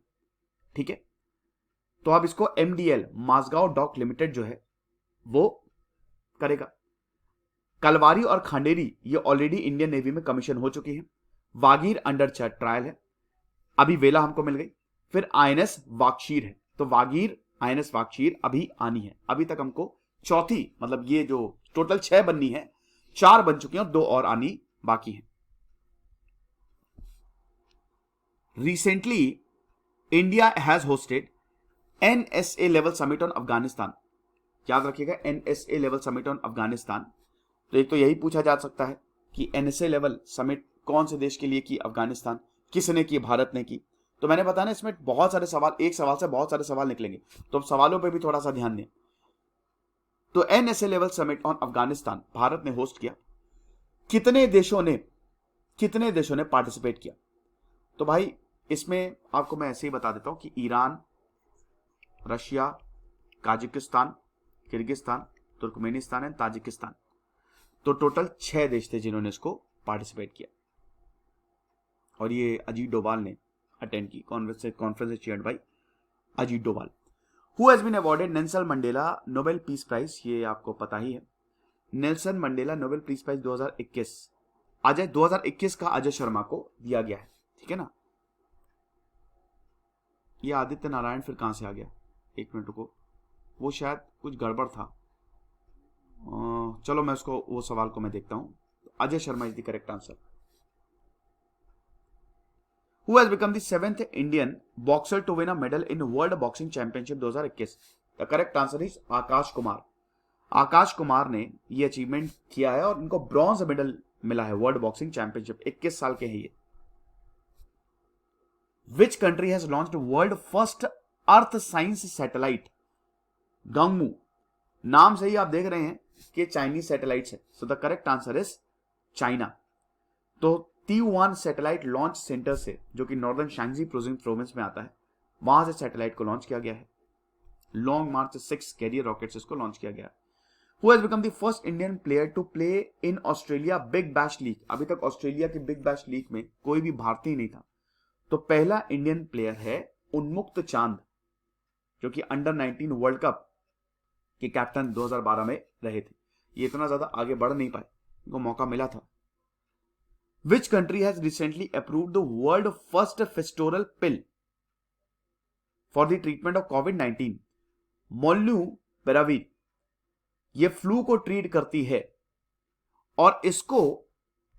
ठीक है। तो अब इसको MDL माजगांव डॉक लिमिटेड जो है वो करेगा। कलवारी और खांडेरी ये ऑलरेडी इंडियन नेवी में कमीशन हो चुकी है। वागीर अंडर ट्रायल है, अभी वेला हमको मिल गई। फिर INS वाक्षीर है, तो वागीर INS वाक्षीर अभी आनी है। अभी तक हमको चौथी, मतलब ये जो टोटल 6 बननी है, 4 बन चुकी हैं और 2 और आनी बाकी है। Recently India has hosted NSA level summit on Afghanistan. याद रखिएगा, NSA level summit on Afghanistan. तो एक तो यही पूछा जा सकता है कि NSA लेवल समिट कौन से देश के लिए की, अफगानिस्तान, किसने की, भारत ने की। तो मैंने बताया ना, इसमें बहुत सारे सवाल, एक सवाल से बहुत सारे सवाल निकलेंगे, तो अब सवालों पे भी थोड़ा सा ध्यान दें। तो NSA level summit on Afghanistan Bharat ने होस्ट किया। कितने देशों ने पार्टिसिपेट किया? तो भाई इसमें आपको मैं ऐसे ही बता देता हूं कि Iran, Russia, Kazakhstan, Kyrgyzstan, Turkmenistan and Tajikistan. तो टोटल 6 देश थे जिन्होंने इसको पार्टिसिपेट किया, और ये अजीत डोभाल ने अटेंड की। Conference chaired by Ajit Doval. Who has been awarded Nelson Mandela Nobel peace prize? ये आपको पता ही है, Nelson Mandela Nobel peace prize 2021 2021 का अजय शर्मा को दिया गया है, ठीक है ना। ये आदित्य नारायण फिर कहां से आ गया? एक मिनट रुको, वो शायद कुछ गड़बड़ था। चलो मैं उसको, वो सवाल को मैं देखता हूं। Ajay Sharma is the correct answer. Who has become the 7th Indian boxer to win a medal in World Boxing Championship 2021? The correct answer is Akash Kumar. Akash Kumar ने ये अचीवमेंट किया है और इनको ब्रॉन्ज मेडल मिला है वर्ल्ड बॉक्सिंग चैंपियनशिप। 21 साल के हैं ये। Which country has launched world first earth science satellite? Guangmu. नाम से ही आप देख रहे हैं कि चाइनीज सैटेलाइट्स है, सो the correct answer is China. तो T1 सैटेलाइट लॉन्च सेंटर से, जो कि नॉर्दर्न शांगजी प्रोविंस में आता है, वहां से सैटेलाइट को लॉन्च किया गया है। लॉन्ग मार्च 6 कैरियर रॉकेट से इसको लॉन्च किया गया। Who has become the first Indian player to play in Australia big bash league? अभी तक ऑस्ट्रेलिया की बिग बैश लीग में कोई भी भारतीय नहीं था, तो पहला इंडियन प्लेयर है उन्मुक्त चांद, जो कि अंडर 19 वर्ल्ड कप के कैप्टन 2012 में रहे थे। ये इतना ज्यादा आगे बढ़ नहीं पाए, इनको मौका मिला था। Which country has recently approved the world first Festoral pill for the treatment of COVID-19? मोल्नुपिराविर। ये फ्लू को ट्रीट करती है और इसको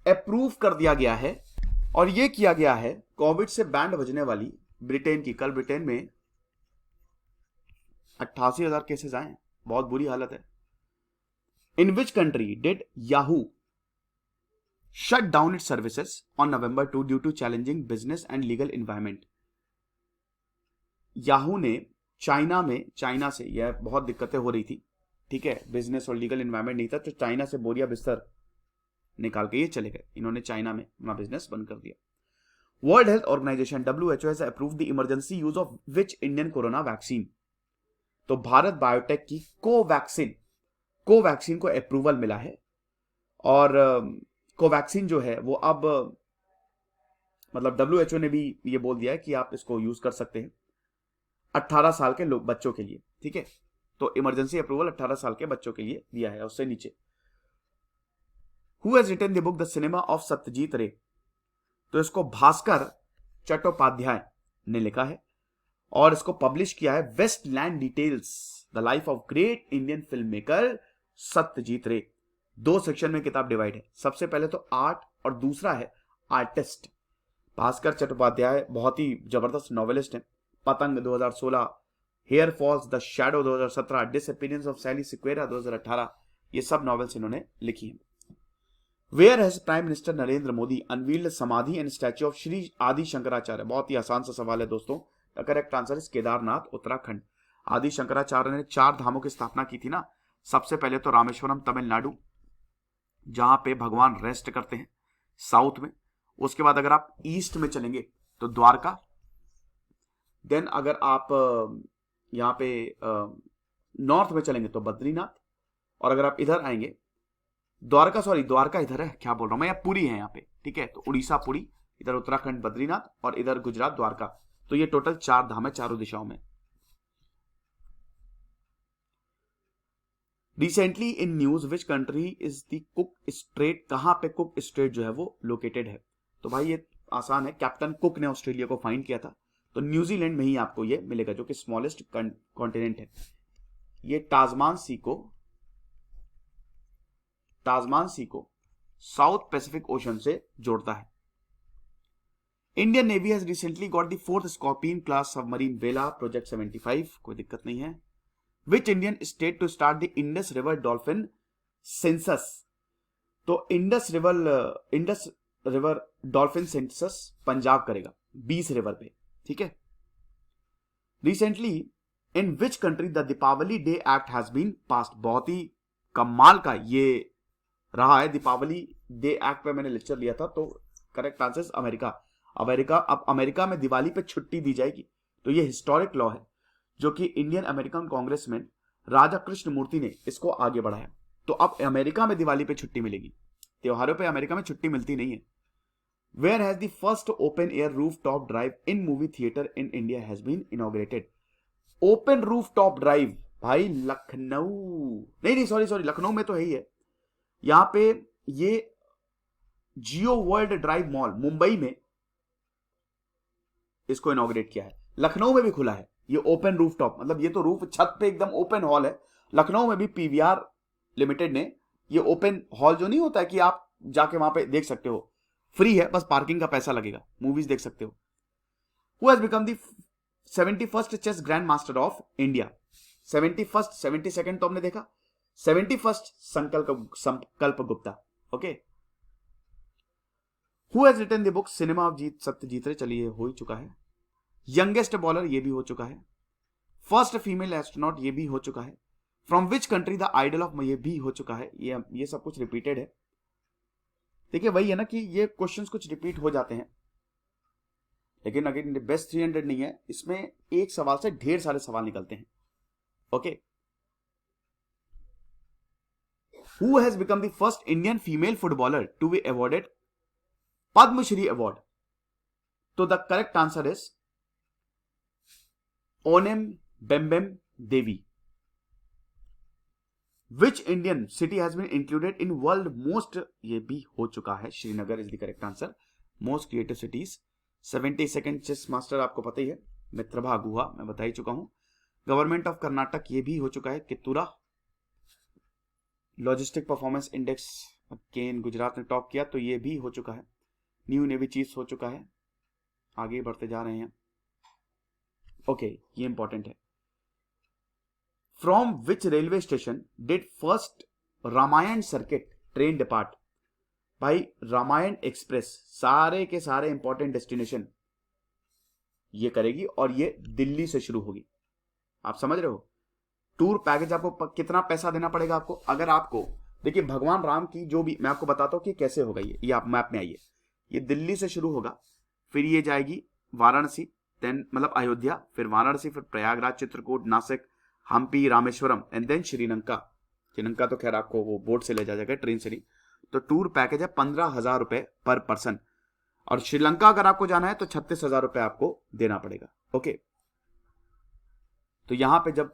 अप्रूव कर दिया गया है, और ये किया गया है कोविड से बैंड बजने वाली ब्रिटेन की। कल ब्रिटेन में 88,000 केसेस आए, बहुत बुरी हालत है। In which country did Yahoo shut down its services on November 2 due to challenging business and legal environment? Yahoo ने चाइना से यह बहुत दिक्कतें हो रही थी, ठीक है, बिजनेस और लीगल एनवायरमेंट नहीं था, तो चाइना से बोरिया बिस्तर निकाल के ये चले गए। इन्होंने चाइना में अपना बिजनेस बंद कर दिया। World health Organization WHO has approved the emergency use of which Indian corona vaccine. तो भारत बायोटेक की कोवैक्सीन को अप्रूवल मिला है और कोवैक्सीन जो है वो अब मतलब WHO ने भी ये बोल दिया है कि आप इसको यूज कर सकते हैं 18 साल के लोग बच्चों के लिए, ठीक है। तो इमरजेंसी अप्रूवल 18 साल के बच्चों के लिए दिया है। उससे नीचे who has written the book the cinema of Satyajit Ray, तो इसको भास्कर चट्टोपाध्याय ने लिखा है और इसको पब्लिश किया है Westland details the life of great Indian film maker Satyajit Ray. 2 section में किताब डिवाइड है, सबसे पहले तो आर्ट और दूसरा है आर्टिस्ट। भास्कर चट्टोपाध्याय बहुत ही जबरदस्त नॉवेलिस्ट हैं। Patang 2016, hair falls, the shadow 2017, disappearance of Sally Sequeira 2018, ये सब नॉवेल्स इन्होंने लिखी हैं। Where has prime minister Narendra Modi unveiled samadhi and statue of Shri Adi Shankaracharya. बहुत ही आसान सा सवाल है दोस्तों। The correct answer is Kedarnath, Uttarakhand. Adi Shankaracharya ने 4 धामों की स्थापना की थी ना। सबसे पहले तो रामेश्वरम तमिलनाडु, जहां पे भगवान रेस्ट करते हैं साउथ में। उसके बाद अगर आप ईस्ट में चलेंगे तो द्वारका, देन अगर आप यहाँ पे नॉर्थ में चलेंगे तो बद्रीनाथ, और अगर आप इधर आएंगे द्वारका इधर है, क्या बोल रहा हूं मैं, यहाँ पुरी है यहाँ पे, ठीक है। तो उड़ीसा पुरी, इधर उत्तराखंड बद्रीनाथ और इधर गुजरात द्वारका। तो ये टोटल 4 धाम है चारों दिशाओं में। Recently in news which country is the cook straight, कहां पे कुक स्ट्रेट जो है वो लोकेटेड है। तो भाई ये आसान है, कैप्टन कुक ने ऑस्ट्रेलिया को फाइंड किया था, तो न्यूजीलैंड में ही आपको ये मिलेगा, जो कि स्मॉलेस्ट कॉन्टिनेंट है। ये ताजमान सी को साउथ पैसिफिक ओशन से जोड़ता है। Indian Navy has recently got the 4th scorpion class submarine Vela project 75, कोई दिक्कत नहीं है। Which Indian state to start the Indus river dolphin census, तो Indus river dolphin census Punjab करेगा 20 रिवर पे, ठीक है। Recently in which country the Deepavali day act has been passed, बहुत ही कमाल का ये रहा है। दीपावली डे एक्ट पे मैंने लेक्चर लिया था, तो करेक्ट आंसर अमेरिका। अब अमेरिका में दिवाली पे छुट्टी दी जाएगी, तो ये हिस्टोरिक लॉ है जो कि इंडियन अमेरिकन कांग्रेसमैन राजा कृष्ण मूर्ति ने इसको आगे बढ़ाया। तो अब अमेरिका में दिवाली पे छुट्टी मिलेगी, त्योहारों पे अमेरिका में छुट्टी मिलती नहीं है। Where has the first open air roof top drive in movie theatre in India has been inaugurated. Open roof top drive भाई लखनऊ, नहीं सॉरी लखनऊ में तो है ही है। यहां पे ये जियो वर्ल्ड ड्राइव मॉल मुंबई में इसको इनॉग्रेट किया है। लखनऊ में भी खुला है ये ओपन रूफ टॉप, मतलब ये तो रूफ छत पे एकदम ओपन हॉल है। लखनऊ में भी PVR लिमिटेड ने ये ओपन हॉल जो नहीं होता है कि आप जाके वहां पे देख सकते हो, फ्री है, बस पार्किंग का पैसा लगेगा, मूवीज देख सकते हो। Who has become the 71st chess grand master of India. 71st 72nd तो हमने देखा, 71st Sankalp Gupta, okay. Who has written the book cinema of Satyajit Ray, चलिए हो ही चुका है। यंगेस्ट बॉलर ये भी हो चुका है। फर्स्ट फीमेल एस्ट्रोनॉट ये भी हो चुका है। From which country the idol of, ये भी हो चुका है। ये सब कुछ रिपीटेड है। देखिए वही है ना कि ये क्वेश्चंस कुछ रिपीट हो जाते हैं, लेकिन अगर बेस्ट 300 नहीं है, इसमें एक सवाल से ढेर सारे सवाल निकलते हैं, okay. Who has become the first Indian female footballer to be awarded Padma Shri Award? So the correct answer is Onem Bembem Devi. Which Indian city has been included in world most, ये भी हो चुका है, Srinagar is the correct answer. Most creative cities. 72nd chess master आपको पता ही है, मित्रभा गुहा, मैं बता ही चुका हूं। गवर्नमेंट ऑफ कर्नाटक ये भी हो चुका है, Kittur. Logistic performance index again Gujarat ने टॉप किया, तो ये भी हो चुका है। न्यू नेवी चीफ्स हो चुका है। आगे बढ़ते जा रहे हैं, ओके, ये इंपॉर्टेंट है। From which railway station did first Ramayan circuit train depart. भाई रामायण एक्सप्रेस सारे के सारे इंपॉर्टेंट डेस्टिनेशन ये करेगी और ये दिल्ली से शुरू होगी। आप समझ रहे हो? टूर पैकेज आपको कितना पैसा देना पड़ेगा आपको, अगर आपको देखिए भगवान राम की जो भी, मैं आपको बताता हूं कि कैसे होगा ये आप मैप में आइए। ये दिल्ली से शुरू होगा, फिर ये जाएगी वाराणसी, देन मतलब अयोध्या, फिर वाराणसी, फिर प्रयागराज, चित्रकूट, नासिक, हम्पी, रामेश्वरम एंड देन श्रीलंका। श्रीलंका तो खैर आपको वो बोट से ले जाएगा, ट्रेन से नहीं। तो टूर पैकेज है 15,000 रुपए पर पर्सन, और श्रीलंका अगर आपको जाना है तो 36,000 रुपए आपको देना पड़ेगा। ओके, तो यहां पे जब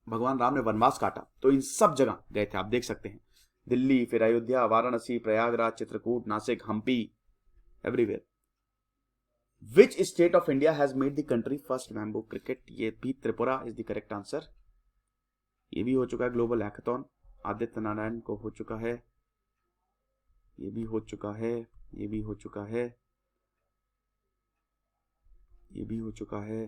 भगवान राम ने वनवास काटा तो इन सब जगह गए थे, आप देख सकते हैं, दिल्ली, फिर Ayodhya, Varanasi, Prayagraj, Chitrakoot, Nashik, Hampi, everywhere. Which state of India has made the country first bamboo cricket? ये भी Tripura is the correct answer. ये भी हो चुका है ग्लोबल हैकाथॉन, आदित्य नारायण को हो चुका है, ये भी हो चुका है, ये भी हो चुका है, ये भी हो चुका है।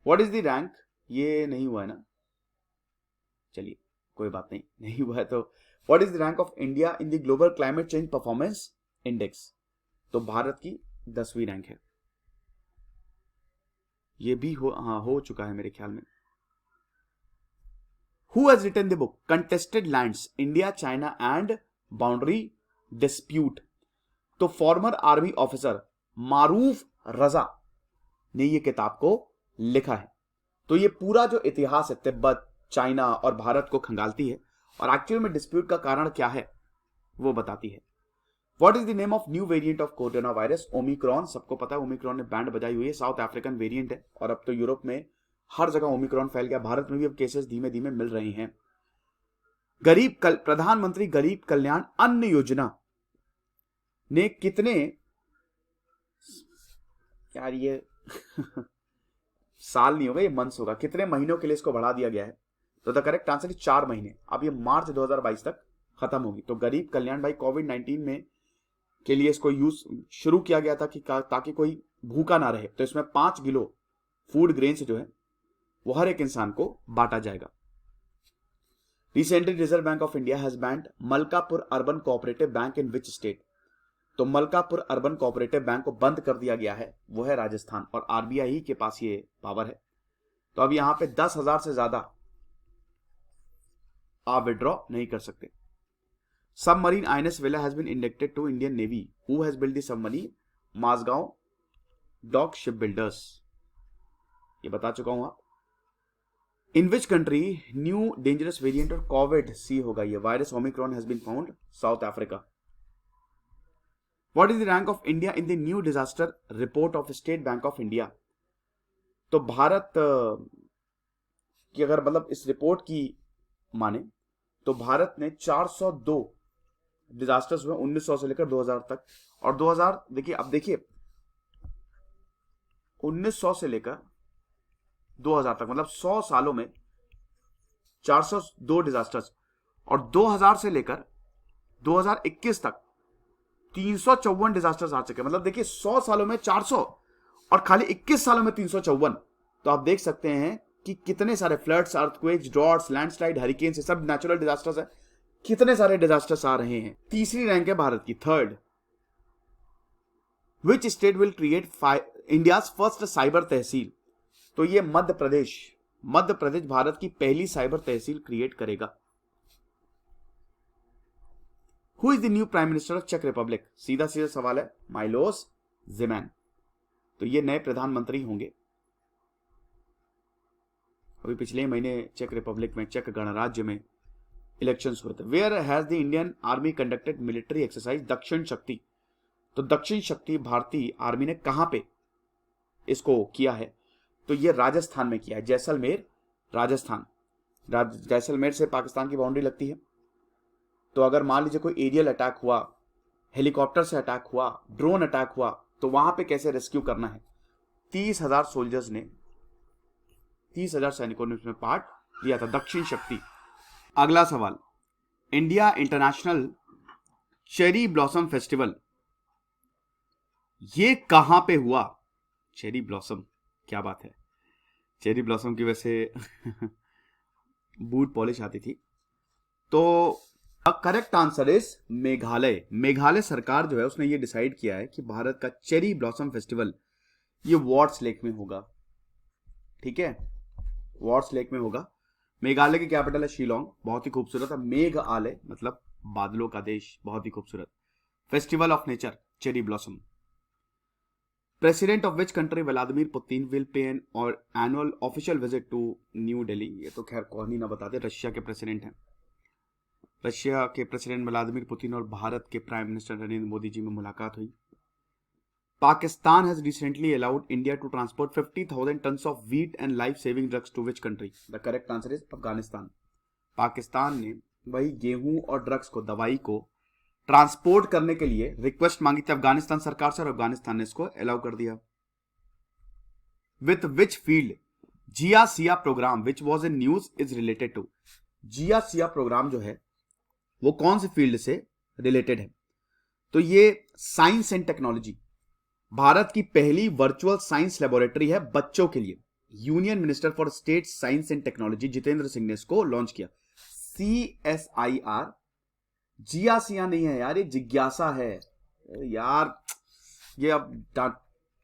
What is the rank? ये नहीं हुआ है ना, चलिए कोई बात नहीं, नहीं हुआ है तो what is the rank of India in the global climate change performance index? तो भारत की 10वीं रैंक है। ये भी हो चुका है मेरे ख्याल में। Who has written the book contested lands India China and boundary dispute? तो former army officer Maroof Raza ने ये किताब को लिखा है। तो ये पूरा जो इतिहास है तिब्बत, चाइना और भारत को खंगालती है, और एक्चुअल में डिस्प्यूट का कारण क्या है वो बताती है। What is the name of new variant of corona virus? Omicron. सबको पता है ओमिक्रॉन ने बैंड बजाई हुई है, साउथ अफ्रीकन वेरिएंट है, और अब तो यूरोप में हर जगह ओमिक्रॉन फैल गया, भारत में भी अब केसेस धीमे धीमे मिल रहे हैं। प्रधानमंत्री गरीब कल्याण अन्न योजना ने कितने, यार ये साल नहीं होगा, ये मंथ्स होगा, कितने महीनों के लिए इसको बढ़ा दिया गया है? तो द करेक्ट आंसर इज 4 महीने। अब ये मार्च 2022 तक खत्म होगी। तो गरीब कल्याण भाई कोविड-19 में के लिए इसको यूज शुरू किया गया था कि ताकि कोई भूखा ना रहे। तो इसमें 5 किलो फूड ग्रेन्स जो है वो हर एक इंसान को बांटा जाएगा। Recently reserve bank of India has banned Malkapur urban cooperative bank in which state? तो मलकापुर अर्बन कोऑपरेटिव बैंक को बंद कर दिया गया है, वो है राजस्थान, और आरबीआई ही के पास ये पावर है। तो अब यहां पे 10,000 से ज्यादा आप विड्रॉ नहीं कर सकते। Submarine INS Vela has been inducted to Indian Navy. Who has build the submarine? Mazagon dock ship builders. ये बता चुका हूं आप। In which country new dangerous variant of covid सी होगा ये virus Omicron has been found? South Africa. What is the rank of India in the new disaster report of State Bank of India? तो भारत की अगर मतलब इस report की माने तो भारत ने 402 डिजास्टर्स हुए 1900 से लेकर 2000 तक, और 2000 देखिए, अब देखिए 1900 से लेकर 2000 तक मतलब 100 सालों में 402 डिजास्टर्स, और 2000 से लेकर 2021 तक 354 डिजास्टर्स आ चुके। मतलब देखिए 100 सालों में 400 और खाली 21 सालों में 354। तो आप देख सकते हैं कि कितने सारे floods, earthquakes, droughts, landslide, hurricanes, सब नेचुरल डिजास्टर्स है, कितने सारे डिजास्टर्स आ रहे हैं। तीसरी रैंक है भारत की, 3rd। Which state will create India's first cyber tehsil? तो ये मध्य प्रदेश भारत की पहली साइबर तहसील क्रिएट करेगा। Who is the new prime minister of चेक रिपब्लिक? सीधा सीधा सवाल है, माइलोस जेमैन। तो ये नए प्रधानमंत्री होंगे। अभी पिछले महीने चेक रिपब्लिक में, चेक गणराज्य में इलेक्शंस हुए थे। Where has the Indian army conducted military exercise Dakshin Shakti? तो दक्षिण शक्ति भारतीय आर्मी ने कहां पे इसको किया है? तो ये राजस्थान में किया है, जैसलमेर, राजस्थान। जैसलमेर से पाकिस्तान की बाउंड्री लगती है। तो अगर मान लीजिए कोई एरियल अटैक हुआ, हेलीकॉप्टर से अटैक हुआ, ड्रोन अटैक हुआ, तो वहां पे कैसे रेस्क्यू करना है? 30,000 सोल्जर्स ने, 30,000 सैनिकों ने उसमें पार्ट लिया था, दक्षिण शक्ति। अगला सवाल, India international cherry blossom festival ये कहां पे हुआ? चेरी ब्लॉसम, क्या बात है, चेरी ब्लॉसम की वैसे बूट पॉलिश आती थी। तो correct answer is Meghalaya. Meghalaya सरकार जो है उसने ये डिसाइड किया है कि भारत का चेरी ब्लॉसम फेस्टिवल ये वॉर्ड्स लेक में होगा। ठीक है, वॉर्ड्स लेक में होगा। मेघालय की कैपिटल है शिलोंग, बहुत ही खूबसूरत है। मेघ आलय मतलब बादलों का देश, बहुत ही खूबसूरत। Festival of nature cherry blossom. President of which country Vladimir Putin will pay an और annual official visit to New Delhi. ये तो खैर कौन ही ना बता दे, रशिया के प्रेसिडेंट हैं। रशिया के प्रेसिडेंट व्लादिमीर पुतिन और भारत के प्राइम मिनिस्टर नरेंद्र मोदी जी में मुलाकात हुई। Pakistan has recently allowed India to transport 50,000 tons of wheat and life-saving drugs to which country? The correct answer is Afghanistan. Pakistan ने वही गेहूं और ड्रग्स को, दवाई को ट्रांसपोर्ट करने के लिए रिक्वेस्ट मांगी थी अफगानिस्तान सरकार से और अफगानिस्तान ने इसको अलाउ कर दिया। With which field Jiya Siya programme which was in news is related to? Jiya Siya programme जो है वो कौन से फील्ड से रिलेटेड है? तो ये साइंस एंड टेक्नोलॉजी, भारत की पहली वर्चुअल साइंस लेबोरेटरी है बच्चों के लिए। Union minister for state science and technology Jitendra Singh ने इसको लॉन्च किया। CSIR, जिया सिया नहीं है यार, ये जिज्ञासा है यार। ये अब डांट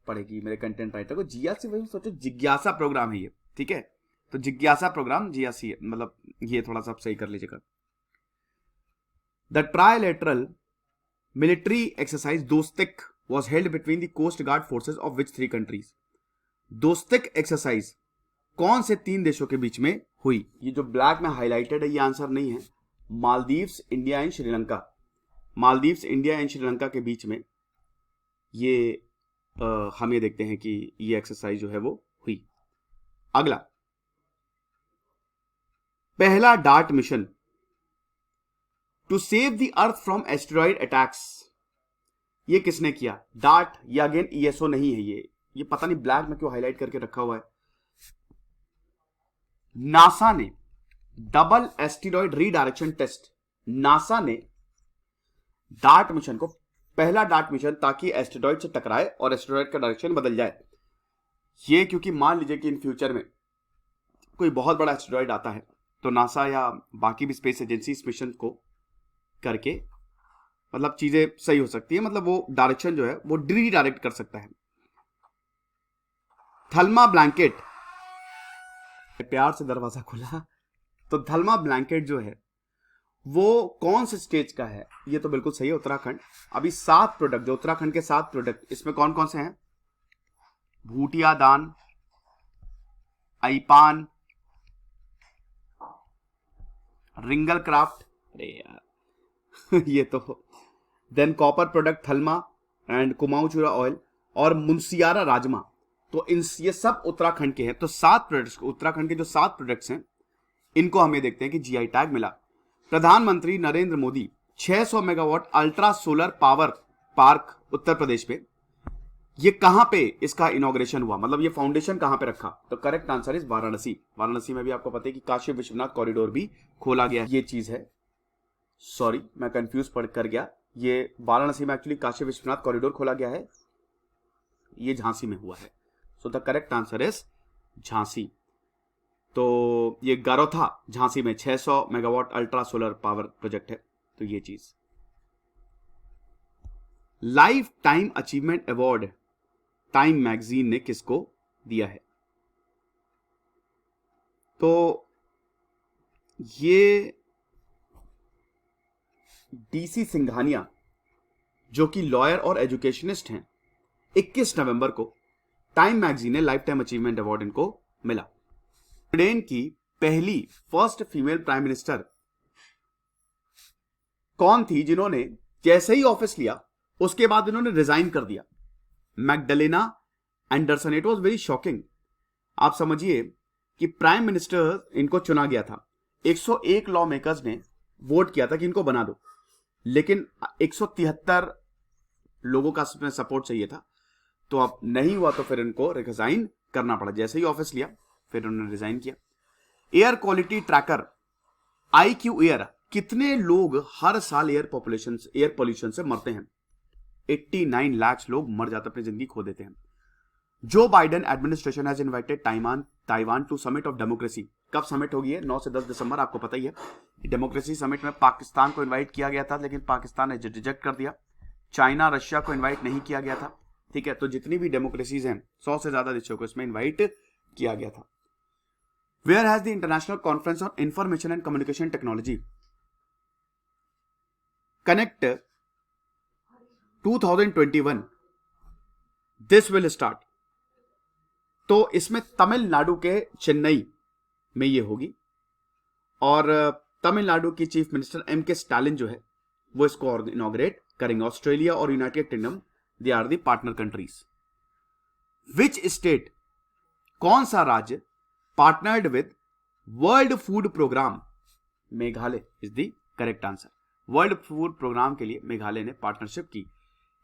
पड़ेगी मेरे कंटेंट राइटर को। जिया से वही सोचो, जिज्ञासा प्रोग्राम है ये, ठीक है। तो जिज्ञासा प्रोग्राम जिया सिया, मतलब ये थोड़ा सा सही कर लीजिएगा। The trilateral military exercise Dostyk was held between the coast guard forces of which three countries? Dostyk exercise कौन से 3 देशों के बीच में हुई? ये जो ब्लैक में हाईलाइटेड है ये आंसर नहीं है। Maldives, India and Sri Lanka. Maldives, India and Sri Lanka के बीच में ये हम ये देखते हैं कि ये एक्सरसाइज जो है वो हुई। अगला, पहला DART mission to save the earth from asteroid attacks, ये किसने किया? डार्ट, ये अगेन ESO नहीं है, ये पता नहीं ब्लैक में क्यों हाईलाइट करके रखा हुआ है। नासा ने double asteroid redirection test, NASA ने डार्ट मिशन को, पहला डार्ट मिशन ताकि एस्टेरॉइड से टकराए और एस्टेरॉइड का डायरेक्शन बदल जाए। ये क्योंकि मान लीजिए कि इन फ्यूचर में कोई बहुत बड़ा एस्टेरॉइड आता है तो नासा या बाकी भी स्पेस एजेंसी इस मिशन को करके मतलब चीजें सही हो सकती है, मतलब वो डायरेक्शन जो है वो रीडायरेक्ट कर सकता है। थल्मा ब्लैंकेट, प्यार से दरवाजा खुला, तो थल्मा ब्लैंकेट जो है वो कौन से स्टेट का है? ये तो बिल्कुल सही है, उत्तराखंड। अभी 7 प्रोडक्ट, जो उत्तराखंड के 7 प्रोडक्ट, इसमें कौन कौन से हैं? भूटिया दान, आईपान, रिंगल क्राफ्ट, अरे यार ये तो, then copper product Thulma and Kumaon Chyura oil और मुंसियारा राजमा। तो ये सब उत्तराखंड के हैं। तो 7 प्रोडक्ट्स, उत्तराखंड के जो 7 प्रोडक्ट्स हैं इनको हमें देखते हैं कि GI टैग मिला। प्रधानमंत्री Narendra Modi 600 megawatt ultra solar power park Uttar Pradesh पे, ये कहां पे इसका इनॉग्रेशन हुआ, मतलब ये फाउंडेशन कहां पे रखा? तो correct answer is Varanasi. Varanasi में भी आपको पता है कि काशी विश्वनाथ कॉरिडोर भी खोला गया। ये चीज है, सॉरी मैं कंफ्यूज पढ़ कर गया, ये वाराणसी में एक्चुअली काशी विश्वनाथ कॉरिडोर खोला गया है, ये झांसी में हुआ है। सो the correct answer is Jhansi. तो ये गारोथा झांसी में 600 megawatt ultra solar power project है। तो ये चीज, life time achievement award time magazine ने किसको दिया है? तो ये DC सिंघानिया जो कि लॉयर और एजुकेशनिस्ट हैं, 21 नवंबर को टाइम मैगजीन ने लाइफ टाइम अचीवमेंट अवार्ड इनको मिला। ब्रिटेन की पहली फर्स्ट फीमेल प्राइम मिनिस्टर कौन थी जिन्होंने जैसे ही ऑफिस लिया उसके बाद इन्होंने रिजाइन कर दिया? Magdalena Andersson. It was very shocking. आप समझिए कि प्राइम मिनिस्टर इनको चुना गया था, 101 लॉ मेकर्स ने वोट किया था कि इनको बना दो, लेकिन 173 लोगों का सपोर्ट चाहिए था, तो अब नहीं हुआ, तो फिर इनको रिजाइन करना पड़ा। जैसे ही ऑफिस लिया फिर उन्होंने रिजाइन किया। Air quality tracker IQ air, कितने लोग हर साल एयर पोल्यूशन से मरते हैं? 89 लाख लोग मर जाते, अपनी जिंदगी खो देते हैं। Joe Biden administration has invited Taiwan to summit of democracy. कब समिट होगी? 9 से 10 दिसंबर, आपको पता ही है। डेमोक्रेसी समिट में पाकिस्तान को इनवाइट किया गया था, लेकिन पाकिस्तान ने रिजेक्ट कर दिया। चाइना, रशिया को इनवाइट नहीं किया गया था, ठीक है। तो जितनी भी डेमोक्रेसीज हैं, 100 से ज्यादा देशों को इसमें इनवाइट किया गया था। Where has the international conference on information and communication technology connect 2021 this will start. तो इसमें तमिलनाडु के चेन्नई में ये होगी और तमिलनाडु की चीफ मिनिस्टर M.K. स्टालिन जो है वो इसको इनॉग्रेट करेंगे। ऑस्ट्रेलिया और United Kingdom they are the partner countries. Which state, कौन सा राज्य partnered with World food programme? Meghalaya is the correct answer. World food Programme के लिए मेघालय ने पार्टनरशिप की।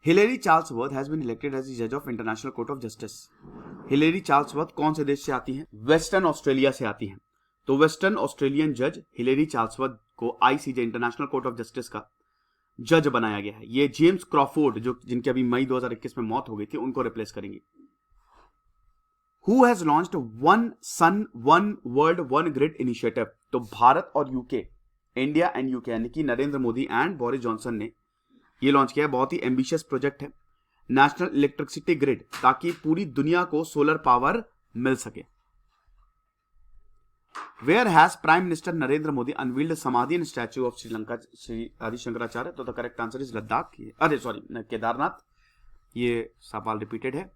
Hilary Charlesworth has been elected as the जज of International Court of Justice. Hilary Charlesworth कौन से देश से आती हैं? वेस्टर्न ऑस्ट्रेलिया से आती हैं। तो वेस्टर्न ऑस्ट्रेलियन जज हिलेरी चार्ल्सवर्थ को ICJ international Court of justice का जज बनाया गया है। ये जेम्स क्रॉफोर्ड जो जिनकी अभी मई 2021 में मौत हो गई थी उनको रिप्लेस करेंगे। Who has launched one sun one world one grid initiative? तो भारत और यूके, इंडिया एंड यूके यानी कि Narendra Modi and Boris Johnson ने ये लॉन्च किया है। बहुत ही एम्बिशियस प्रोजेक्ट है, नेशनल इलेक्ट्रिसिटी ग्रिड, ताकि पूरी दुनिया को सोलर पावर मिल सके। Where has prime minister Narendra Modi unveiled samadhi and statue of Sri Lanka Shri Adi Shankaracharya? तो the correct answer is Ladakh, अरे सॉरी केदारनाथ। ये सवाल रिपीटेड है।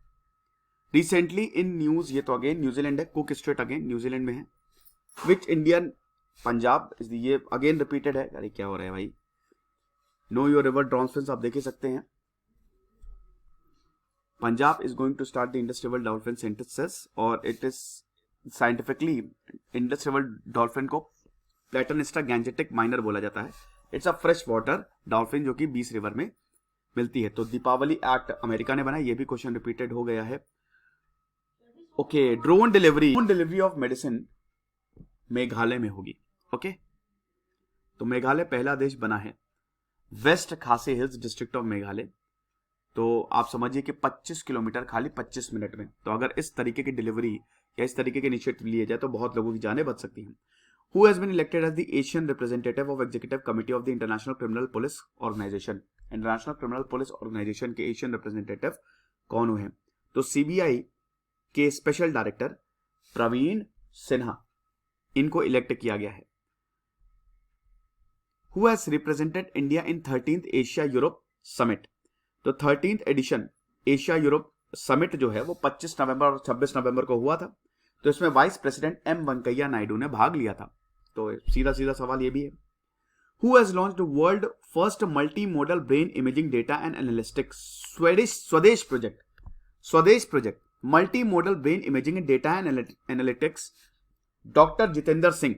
रिसेंटली इन न्यूज, ये तो अगेन न्यूजीलैंड है, कुक स्ट्रेट अगेन न्यूजीलैंड में है। विच इंडियन, पंजाब, ये अगेन रिपीटेड है। अरे क्या हो रहा है भाई। नो योर रिवर डॉल्फिन्स आप देख ही सकते हैं। Punjab is going to start the Indus river dolphin synthesis और it is scientifically Indus river dolphin को प्लेटनिस्टा गैंजेटिक माइनर बोला जाता है। It's a fresh water dolphin जो कि 20 रिवर में मिलती है। तो दीपावली एक्ट अमेरिका ने बनाया, ये भी क्वेश्चन रिपीटेड हो गया है। Okay, drone delivery of medicine Meghalaya में होगी। ओके, तो मेघालय पहला देश बना है। वेस्ट खासी हिल्स डिस्ट्रिक्ट ऑफ मेघालय। तो आप समझिए कि 25 किलोमीटर खाली 25 मिनट में। तो अगर इस तरीके की डिलीवरी या इस तरीके के इनिशिएटिव लिए जाए तो बहुत लोगों की जानें बच सकती हैं। Who has been elected as the Asian representative of executive committee of the international criminal police organization? International criminal police organization के एशियन रिप्रेजेंटेटिव कौन हुए हैं? तो CBI के स्पेशल डायरेक्टर प्रवीण सिन्हा, इनको इलेक्ट किया गया है। Who has represented India in 13th Asia Europe summit? तो 13th addition Asia Europe summit जो है वो 25 नवंबर और 26 नवंबर को हुआ था। तो इसमें vice president M Venkaiah Naidu ने भाग लिया था। तो सीधा सीधा सवाल ये भी है। Who has launched the world first multimodal brain imaging data and analytics Swadesh project multi modal brain imaging and data analytics? Doctor Jitendra Singh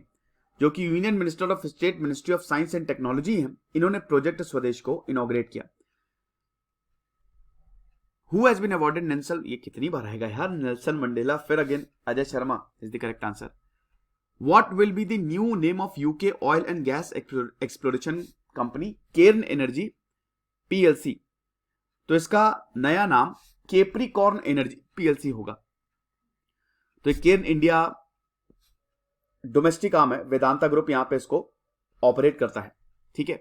जो कि union minister of state ministry of science and technology हैं, इन्होंने प्रोजेक्ट स्वदेश को inaugurate किया। Who has been awarded Nelson, ये कितनी बार आएगा यार, नेल्सन मंडेला, फिर again Ajay Sharma is the correct answer. What will be the new name of UK oil and gas exploration company? Cairn energy PLC। तो इसका नया नाम कैप्रिकॉर्न एनर्जी PLC होगा। तो केर्न इंडिया डोमेस्टिक आर्म है, वेदांता ग्रुप यहां पे इसको ऑपरेट करता है। ठीक है।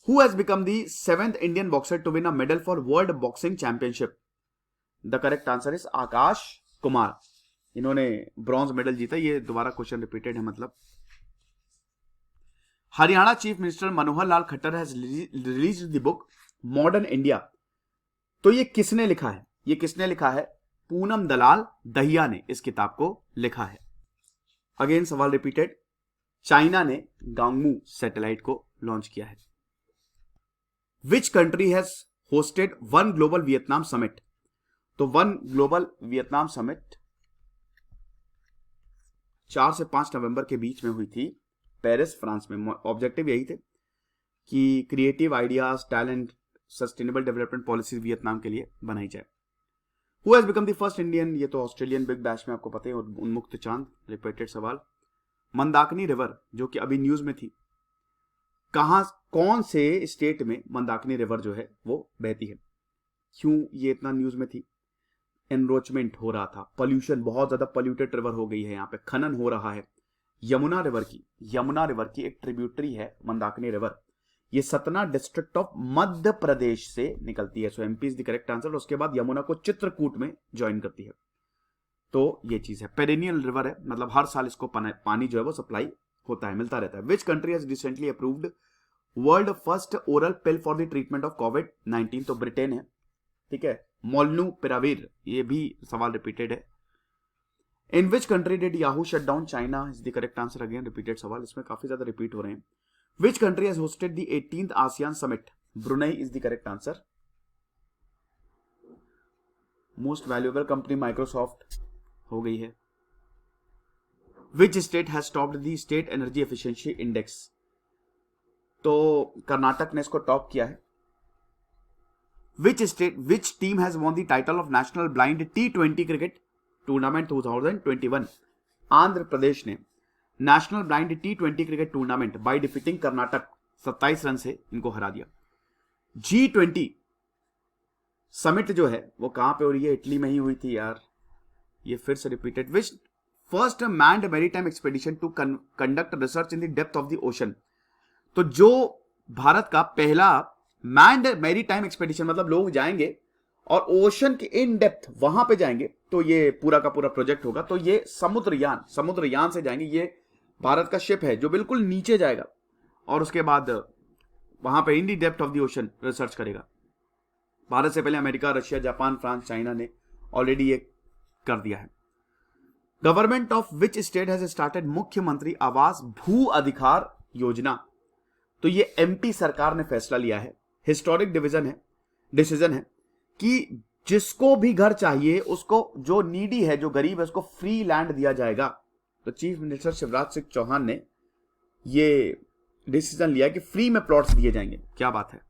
Who has become the 7th Indian boxer to win a medal for world boxing championship? The correct answer is Akash Kumar. इन्होंने ब्रॉन्ज मेडल जीता। ये दोबारा क्वेश्चन रिपीटेड है मतलब। Haryana chief minister Manohar Lal Khattar has released the book modern India. तो ये किसने लिखा है? ये किसने लिखा है? पूनम दलाल दहिया ने इस किताब को लिखा है। अगेन सवाल रिपीटेड। चाइना ने गांगमू सैटेलाइट को लॉन्च किया है। Which country has hosted one global Vietnam summit? तो वन ग्लोबल वियतनाम समिट 4 से 5 नवंबर के बीच में हुई थी पेरिस, फ्रांस में। ऑब्जेक्टिव यही थे कि creative ideas, talent, sustainable development policy Vietnam के लिए बनाई जाए। Who has become the first Indian, ये तो ऑस्ट्रेलियन बिग बैश में आपको पता है, उन्मुक्त चांद, रिपीटेड सवाल। मंदाकिनी रिवर जो कि अभी न्यूज में थी, कहां, कौन से स्टेट में मंदाकिनी रिवर जो है वो बहती है? क्यों ये इतना न्यूज में थी? एनरोचमेंट हो रहा था, पॉल्यूशन, बहुत ज्यादा पॉल्यूटेड रिवर हो गई है, यहाँ पे खनन हो रहा है। यमुना रिवर की एक ट्रिब्यूटरी है मंदाकिनी रिवर। ये सतना डिस्ट्रिक्ट ऑफ मध्य प्रदेश से निकलती है। सो MP is the correct answer. उसके बाद यमुना को चित्रकूट में ज्वाइन करती है। तो ये चीज है, पेरेनियल रिवर है, मतलब हर साल इसको पानी जो है वो सप्लाई होता है, मिलता रहता है। Which country has recently approved world first oral pill for the treatment of कोविड-19? तो ब्रिटेन है, ठीक है। मोल्नूपिराविर, ये भी सवाल रिपीटेड है। In which country did Yahoo shut down? China is the correct answer. Again repeated सवाल, इसमें काफी ज्यादा रिपीट हो रहे हैं। Which country has hosted the 18th ASEAN summit? Brunei is the correct answer. Most valuable company Microsoft हो गई है। Which state has topped the state energy efficiency index? तो कर्नाटक ने इसको टॉप किया है। Which team has won the title of national blind T20 cricket tournament 2021? Andhra Pradesh ने national blind T20 cricket tournament by defeating Karnataka 27 run से इनको हरा दिया। G20 समिट जो है वो कहां पे हो रही है? इटली में ही हुई थी यार, ये फिर से repeated. Which first manned maritime expedition to conduct research in the depth of the ocean? तो जो भारत का पहला मैन्ड मैरीटाइम एक्सपेडिशन, मतलब लोग जाएंगे और ओशन के इन डेप्थ वहां पे जाएंगे, तो ये पूरा का पूरा प्रोजेक्ट होगा। तो ये समुद्रयान से जाएंगे। ये भारत का शिप है जो बिल्कुल नीचे जाएगा और उसके बाद वहां पे in the depth of the ocean research करेगा। भारत से पहले America, Russia, Japan, France, China ने ऑलरेडी ये कर दिया है। Government of which state has started मुख्यमंत्री आवास भू अधिकार योजना? तो ये एमपी सरकार ने फैसला लिया है, हिस्टोरिक डिसीजन है कि जिसको भी घर चाहिए उसको, जो नीडी है, जो गरीब है, उसको फ्री लैंड दिया जाएगा। तो चीफ मिनिस्टर शिवराज सिंह चौहान ने ये डिसीजन लिया कि फ्री में प्लॉट्स दिए जाएंगे। क्या बात है।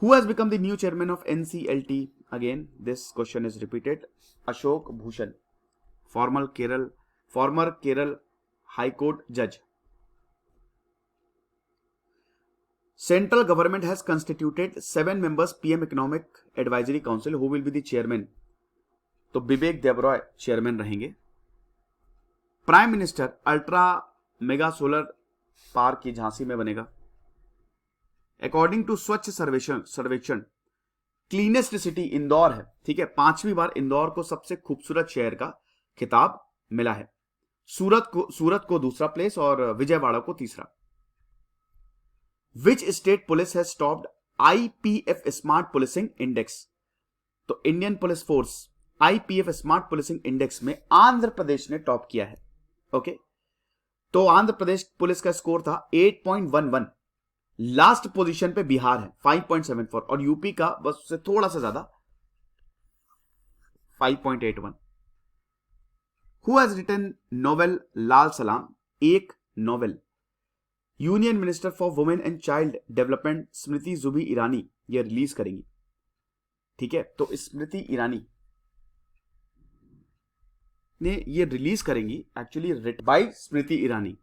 Who has become the new chairman of NCLT? Again this question is repeated. Ashok Bhushan, farmer Kerala high court जज। Central government has constituted 7 members PM Economic Advisory Council. Who will be the chairman? तो विवेक Debroy chairman रहेंगे। Prime minister ultra mega solar park की झांसी में बनेगा। According to स्वच्छ सर्वेक्षण cleanest city Indore है, ठीक है। 5वीं बार इंदौर को सबसे खूबसूरत शहर का खिताब मिला है। सूरत को दूसरा प्लेस और विजयवाड़ा को तीसरा। Which state police has topped IPF smart policing index? तो Indian police force IPF smart policing index में आंध्र प्रदेश ने टॉप किया है। ओके, तो आंध्र प्रदेश पुलिस का स्कोर था 8.11। लास्ट पोजीशन पे बिहार है 5.74 और यूपी का बस उससे थोड़ा सा ज्यादा 5.81। Who has written novel Lal Salaam? एक novel. Union minister for women and child development Smriti Zubin Irani ये रिलीज करेंगी, ठीक है। तो स्मृति ईरानी ने ये रिलीज करेंगी, actually written by Smriti Irani.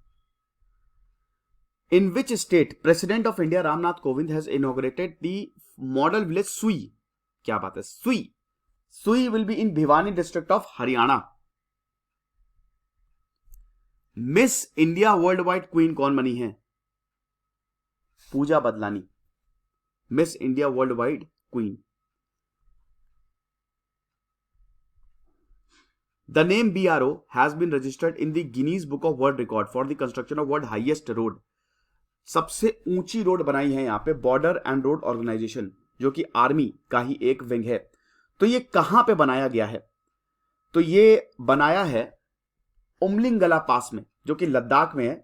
In which state president of India Ramnath Kovind has inaugurated the model village Sui? क्या बात है, Sui will be in Bhiwani district of Haryana. Miss India world wide queen कौन बनी है? Pooja Badlani, miss India world wide queen. The name BRO has been registered in the Guinness book of world record for the construction of world highest road. सबसे ऊंची road बनाई है यहां पे border and road organisation, जो कि आर्मी का ही एक विंग है। तो ये कहां पे बनाया गया है? तो ये बनाया है उमलिंगला पास में, जो कि लद्दाख में है।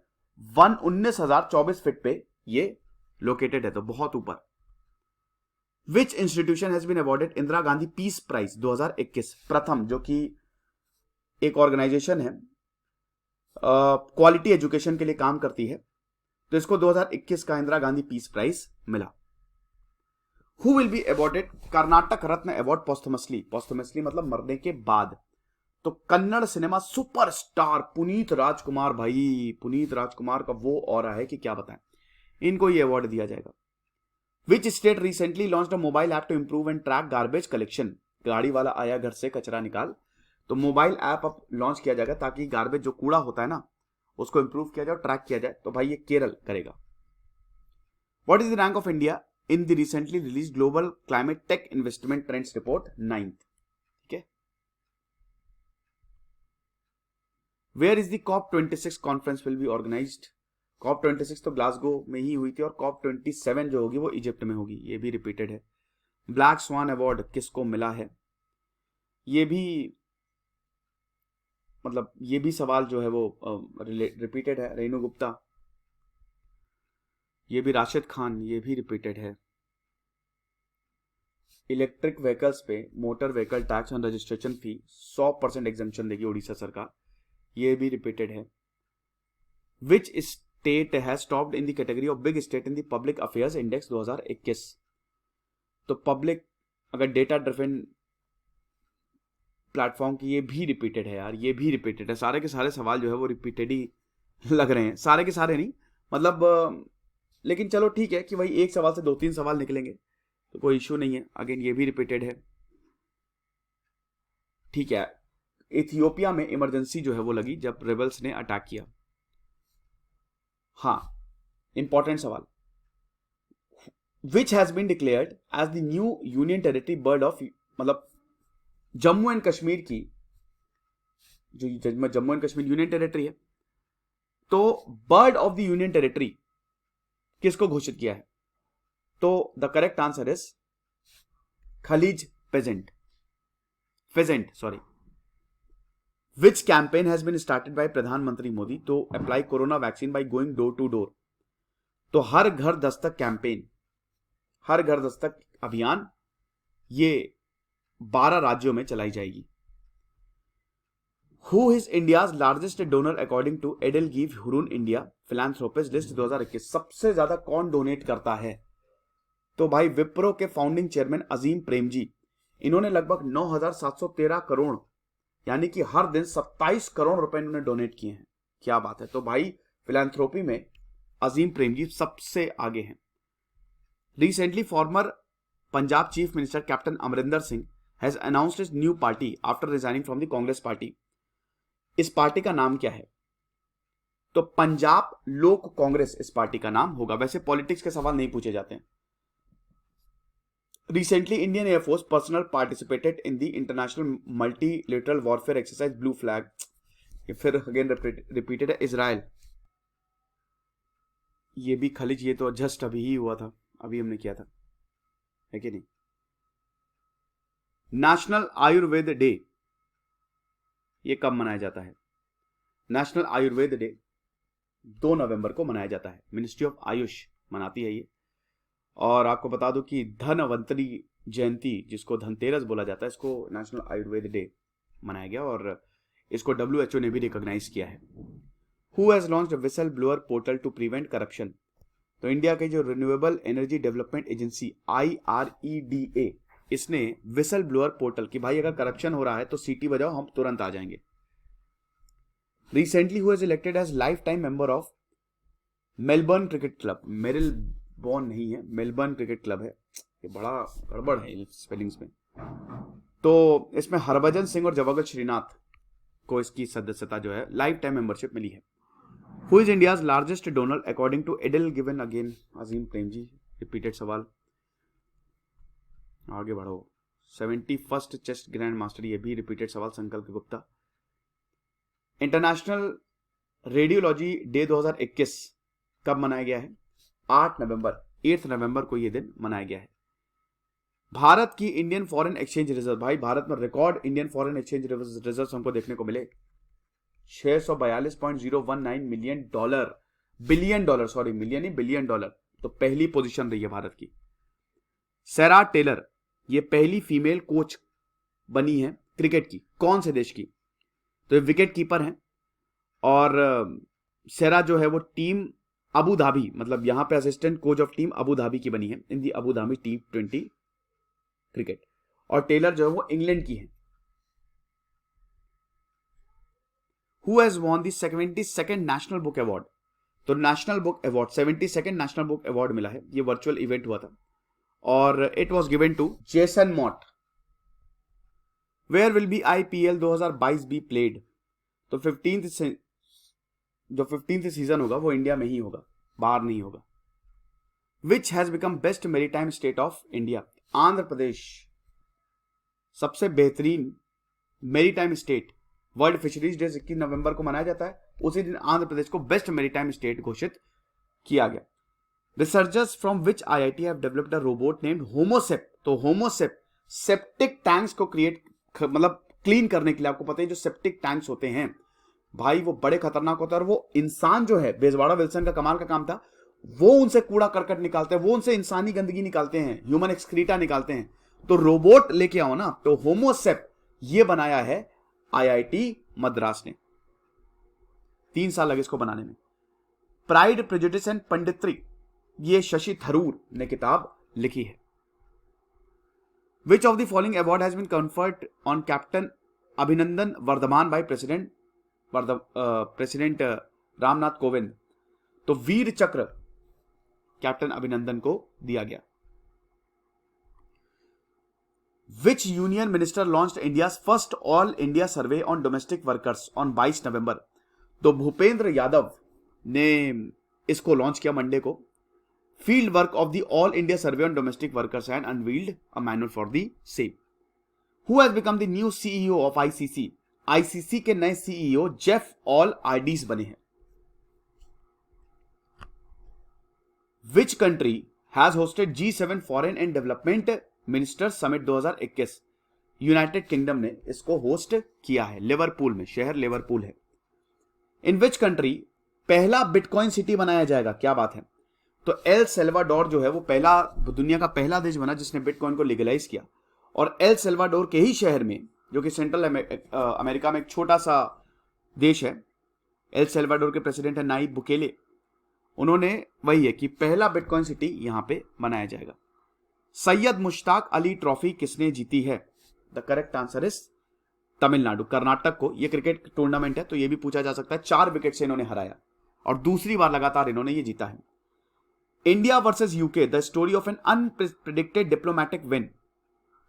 19,024 फीट पे ये लोकेटेड है, तो बहुत ऊपर। Which institution has been awarded Indira Gandhi peace prize 2021? Pratham, जो कि एक ऑर्गेनाइजेशन है, क्वालिटी एजुकेशन के लिए काम करती है, तो इसको 2021 का इंदिरा गांधी पीस प्राइज मिला। Who will be awarded Karnataka Ratna award posthumously मतलब मरने के बाद? तो कन्नड़ सिनेमा सुपरस्टार पुनीत राजकुमार, भाई पुनीत राजकुमार का वो ऑरा है कि क्या बताएं, इनको ये अवार्ड दिया जाएगा। Which state recently launched a mobile app to improve and track garbage collection? गाड़ी वाला आया घर से कचरा निकाल, तो मोबाइल ऐप अब लॉन्च किया जाएगा ताकि गार्बेज जो कूड़ा होता है ना उसको इंप्रूव किया जाए, ट्रैक किया जाए। तो भाई ये केरल करेगा। What is the rank of India in the recently release global climate tech investment trends report 9th? ठीक है, where is the COP26 conference will be organised? COP26 तो ग्लासगो में ही हुई थी और COP27 जो होगी वो इजिप्ट में होगी, ये भी रिपीटेड है। ब्लैक स्वान अवार्ड किसको मिला है? ये भी मतलब ये भी सवाल जो है वो रिपीटेड है। रेणु गुप्ता, ये भी राशिद खान, ये भी रिपीटेड है। इलेक्ट्रिक व्हीकल्स पे motor vehicle tax on registration fee 100% exemption देगी उड़ीसा सरकार, ये भी रिपीटेड है। Which state has topped in the category of big state in the public affairs index 2021? तो पब्लिक अगर डेटा ड्रिवन प्लेटफॉर्म की, ये भी रिपीटेड है यार, ये भी रिपीटेड है। सारे के सारे सवाल जो है वो रिपीटेड ही लग रहे हैं, सारे के सारे नहीं मतलब लेकिन चलो ठीक है कि भाई एक सवाल से 2-3 सवाल निकलेंगे तो कोई इश्यू नहीं है। अगेन ये भी रिपीटेड है, ठीक है। इथियोपिया में इमरजेंसी जो है वो लगी जब रेबल्स ने अटैक किया। हाँ, इंपॉर्टेंट सवाल। Which has been declared as the new union territory bird of, मतलब जम्मू एंड कश्मीर की जो Jammu and Kashmir union territory है, तो bird of the union territory किसको घोषित किया है? तो the correct answer is kalij pheasant sorry. Which campaign has been started by प्रधानमंत्री Modi to apply corona vaccine by going door to door? तो हर घर दस्तक कैंपेन, हर घर दस्तक अभियान, ये 12 राज्यों में चलाई जाएगी। Who is India's largest donor according to EdelGive Hurun India philanthropist list 2021? सबसे ज्यादा कौन डोनेट करता है? तो भाई विप्रो के फाउंडिंग चेयरमैन अजीम प्रेमजी, इन्होंने लगभग 9,713 करोड़ यानी कि हर दिन 27 करोड़ रुपए इन्होंने डोनेट किए हैं। क्या बात है। तो भाई फिलैंथ्रोपी में अजीम प्रेमजी सबसे आगे हैं। Recently farmer Punjab chief minister captain Amarinder Singh has announced his new party after resigning from the Congress party. इस पार्टी का नाम क्या है? तो पंजाब लोक कांग्रेस इस पार्टी का नाम होगा। वैसे पॉलिटिक्स के सवाल नहीं पूछे जाते हैं। Recently, Indian Air Force personnel participated in the international multilateral warfare exercise Blue Flag. ये फिर अगेन रिपीटेड है। इजराइल, ये भी खलीज, ये तो जस्ट अभी ही हुआ था, अभी हमने किया था, है कि नहीं? नेशनल आयुर्वेद डे ये कब मनाया जाता है? नेशनल आयुर्वेद डे 2 नवंबर को मनाया जाता है। मिनिस्ट्री ऑफ आयुष मनाती है ये। और आपको बता दूं कि धनवंतरी जयंती, जिसको धनतेरस बोला जाता है, इसको नेशनल आयुर्वेद डे मनाया गया और इसको WHO ने भी रिकॉग्नाइज किया है। Who has launched whistle blower portal to prevent corruption? तो इंडिया के जो renewable energy development agency IREDA, इसने विसल ब्लोअर पोर्टल की भाई अगर करप्शन हो रहा है तो सीटी बजाओ, हम तुरंत आ जाएंगे। Recently who has elected as life time member of Melbourne cricket club? Melbourne नहीं है, मेलबर्न क्रिकेट क्लब है। ये बड़ा गड़बड़ है स्पेलिंग्स में। तो इसमें हरभजन सिंह और जवागल श्रीनाथ को इसकी सदस्यता जो है लाइफ टाइम मेंबरशिप मिली है। Who is India's largest donor according to EdelGive? Again Azim Premji, repeated सवाल। आगे बढ़ो। 71st चेस्ट ग्रैंड मास्टर, ये भी रिपीटेड सवाल। संकल्प गुप्ता। इंटरनेशनल रेडियोलॉजी डे 2021 कब मनाया गया है? 8 नवंबर को यह दिन मनाया गया है। भारत की इंडियन फॉरेन एक्सचेंज रिजर्व, भाई भारत में record Indian foreign exchange reserve हमको देखने को मिले 642.019 million dollar, billion dollar, sorry million नहीं बिलियन डॉलर। तो पहली पोजीशन रही है भारत की। सैरा टेलर, ये पहली फीमेल कोच बनी है क्रिकेट की, कौन से देश की? तो ये विकेट कीपर हैं और सैरा जो है वो टीम अबू धाबी, मतलब यहां पे assistant coach of team Abu Dhabi की बनी है in the Abu Dhabi T20 cricket. और टेलर जो है वो इंग्लैंड की है। Who has won the 72nd national book award? तो national book award 72nd national book award मिला है। ये वर्चुअल इवेंट हुआ था और it was given to Jason Mott. Where will be IPL 2022 be played? तो 15th सीजन होगा वो इंडिया में ही होगा, बाहर नहीं होगा। Which has become best maritime state of India? Andhra Pradesh सबसे बेहतरीन maritime state world fisheries day 21 नवंबर को मनाया जाता है। उसी दिन आंध्र प्रदेश को बेस्ट मेरीटाइम स्टेट घोषित किया गया। Researchers from which IIT have developed a robot named Homosep. तो होमोसेप सेप्टिक टैंक्स को मतलब क्लीन करने के लिए, आपको पता है जो सेप्टिक टैंक्स होते हैं भाई वो बड़े खतरनाक होता है, और वो इंसान जो है, बेजवाड़ा विल्सन का कमाल का काम था, वो उनसे कूड़ा करकट निकालते हैं, वो उनसे इंसानी गंदगी निकालते हैं, ह्यूमन एक्सक्रीटा निकालते हैं। तो रोबोट लेके आओ ना। तो होमोसेप ये बनाया है IIT मद्रास ने, 3 साल लगे इसको बनाने में। प्राइड प्रेजुडिस एंड पंडित्री, ये शशि थरूर ने किताब लिखी है। Which of the following award has been conferred on captain Abhinandan Varthaman by president Ramnath Kovind. तो वीर चक्र कैप्टन अभिनंदन को दिया गया। Which union minister launched India first all India survey on domestic workers on 22 November. तो भूपेंद्र यादव ने इसको लॉन्च किया मंडे को। Field work of the all India survey on domestic workers and unveiled a manual for the same. Who has become the new CEO of ICC। ICC के नए CEO Jeff all आर्डीज बने हैं। Which country has hosted G7 foreign and development minister summit 2021। United kingdom ने इसको host किया है, Liverpool में, शहर लिवरपूल है। इन विच कंट्री पहला बिटकॉइन सिटी बनाया जाएगा, क्या बात है। तो एल सेल्वाडोर जो है वो पहला, दुनिया का पहला देश बना जिसने बिटकॉइन को लीगलाइज किया। और एल सेल्वाडोर के ही शहर में, जो कि सेंट्रल अमेरिका में एक छोटा सा देश है, एल सेल्वाडोर के प्रेसिडेंट है नाइब बुकेले, उन्होंने वही है कि पहला बिटकॉइन सिटी यहां पे बनाया जाएगा। सैयद मुश्ताक अली ट्रॉफी किसने जीती है। The correct answer is Tamil Nadu, Karnataka को। यह क्रिकेट टूर्नामेंट है तो यह भी पूछा जा सकता है। 4 विकेट से इन्होंने हराया और दूसरी बार लगातार इन्होंने ये जीता है। India versus UK the story of an unpredicted diplomatic win.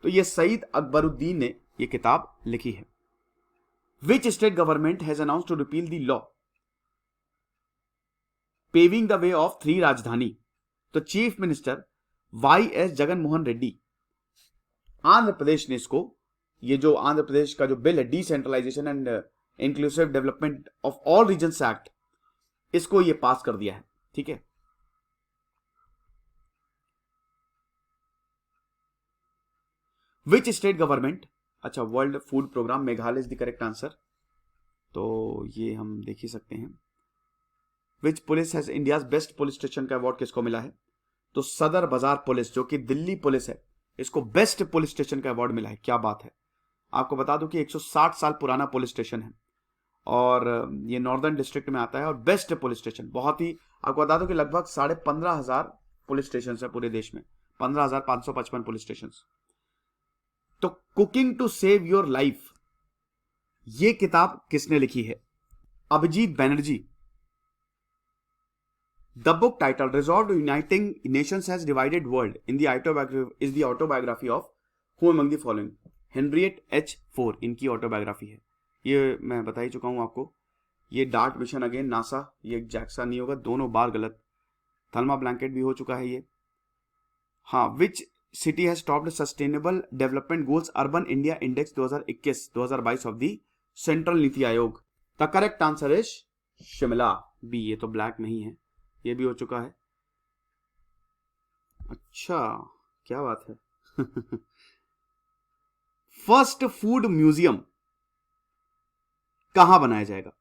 तो ये सईद अकबरुद्दीन ने यह किताब लिखी है। Which state government has announced to repeal the law paving the way of 3 राजधानी। तो chief minister YS Jagan Mohan Reddy. Andhra Pradesh ने इसको, ये जो आंध्र प्रदेश का जो बिल है decentralisation and inclusive development of all regions act, इसको ये पास कर दिया है। ठीक है। विच स्टेट गवर्नमेंट, अच्छा world food programme Meghalaya is the correct answer, तो ये हम देख ही सकते हैं। Which police has India's best police station का अवार्ड किसको मिला है। तो सदर बाजार पुलिस जो कि दिल्ली पुलिस है, इसको बेस्ट पुलिस स्टेशन का अवार्ड मिला है। क्या बात है। आपको बता दूं कि 160 साल पुराना पुलिस स्टेशन है और ये नॉर्दर्न डिस्ट्रिक्ट में आता है और बेस्ट पुलिस स्टेशन, बहुत ही, आपको बता दूं कि लगभग 15,500 पुलिस स्टेशन है पूरे देश में, 15,555 पुलिस स्टेशन। तो cooking to save your life, ये किताब किसने लिखी है। Abhijit Banerjee. The book titled Resolve to Uniting Nations Has Divided World is the autobiography of who among the following? Henriette H. Fore, इनकी ऑटोबायोग्राफी है। ये मैं बता ही चुका हूं आपको। ये डार्ट मिशन अगेन नासा, ये जैक्सा नहीं होगा, दोनों बार गलत। थल्मा ब्लैंकेट भी हो चुका है ये। हाँ, which city has topped sustainable development goals urban India index 2021-2022 of the central NITI Aayog. The correct answer is Shimla B. ये तो ब्लैक नहीं है, ये भी हो चुका है। अच्छा, क्या बात है। फर्स्ट फूड म्यूजियम कहां बनाया जाएगा।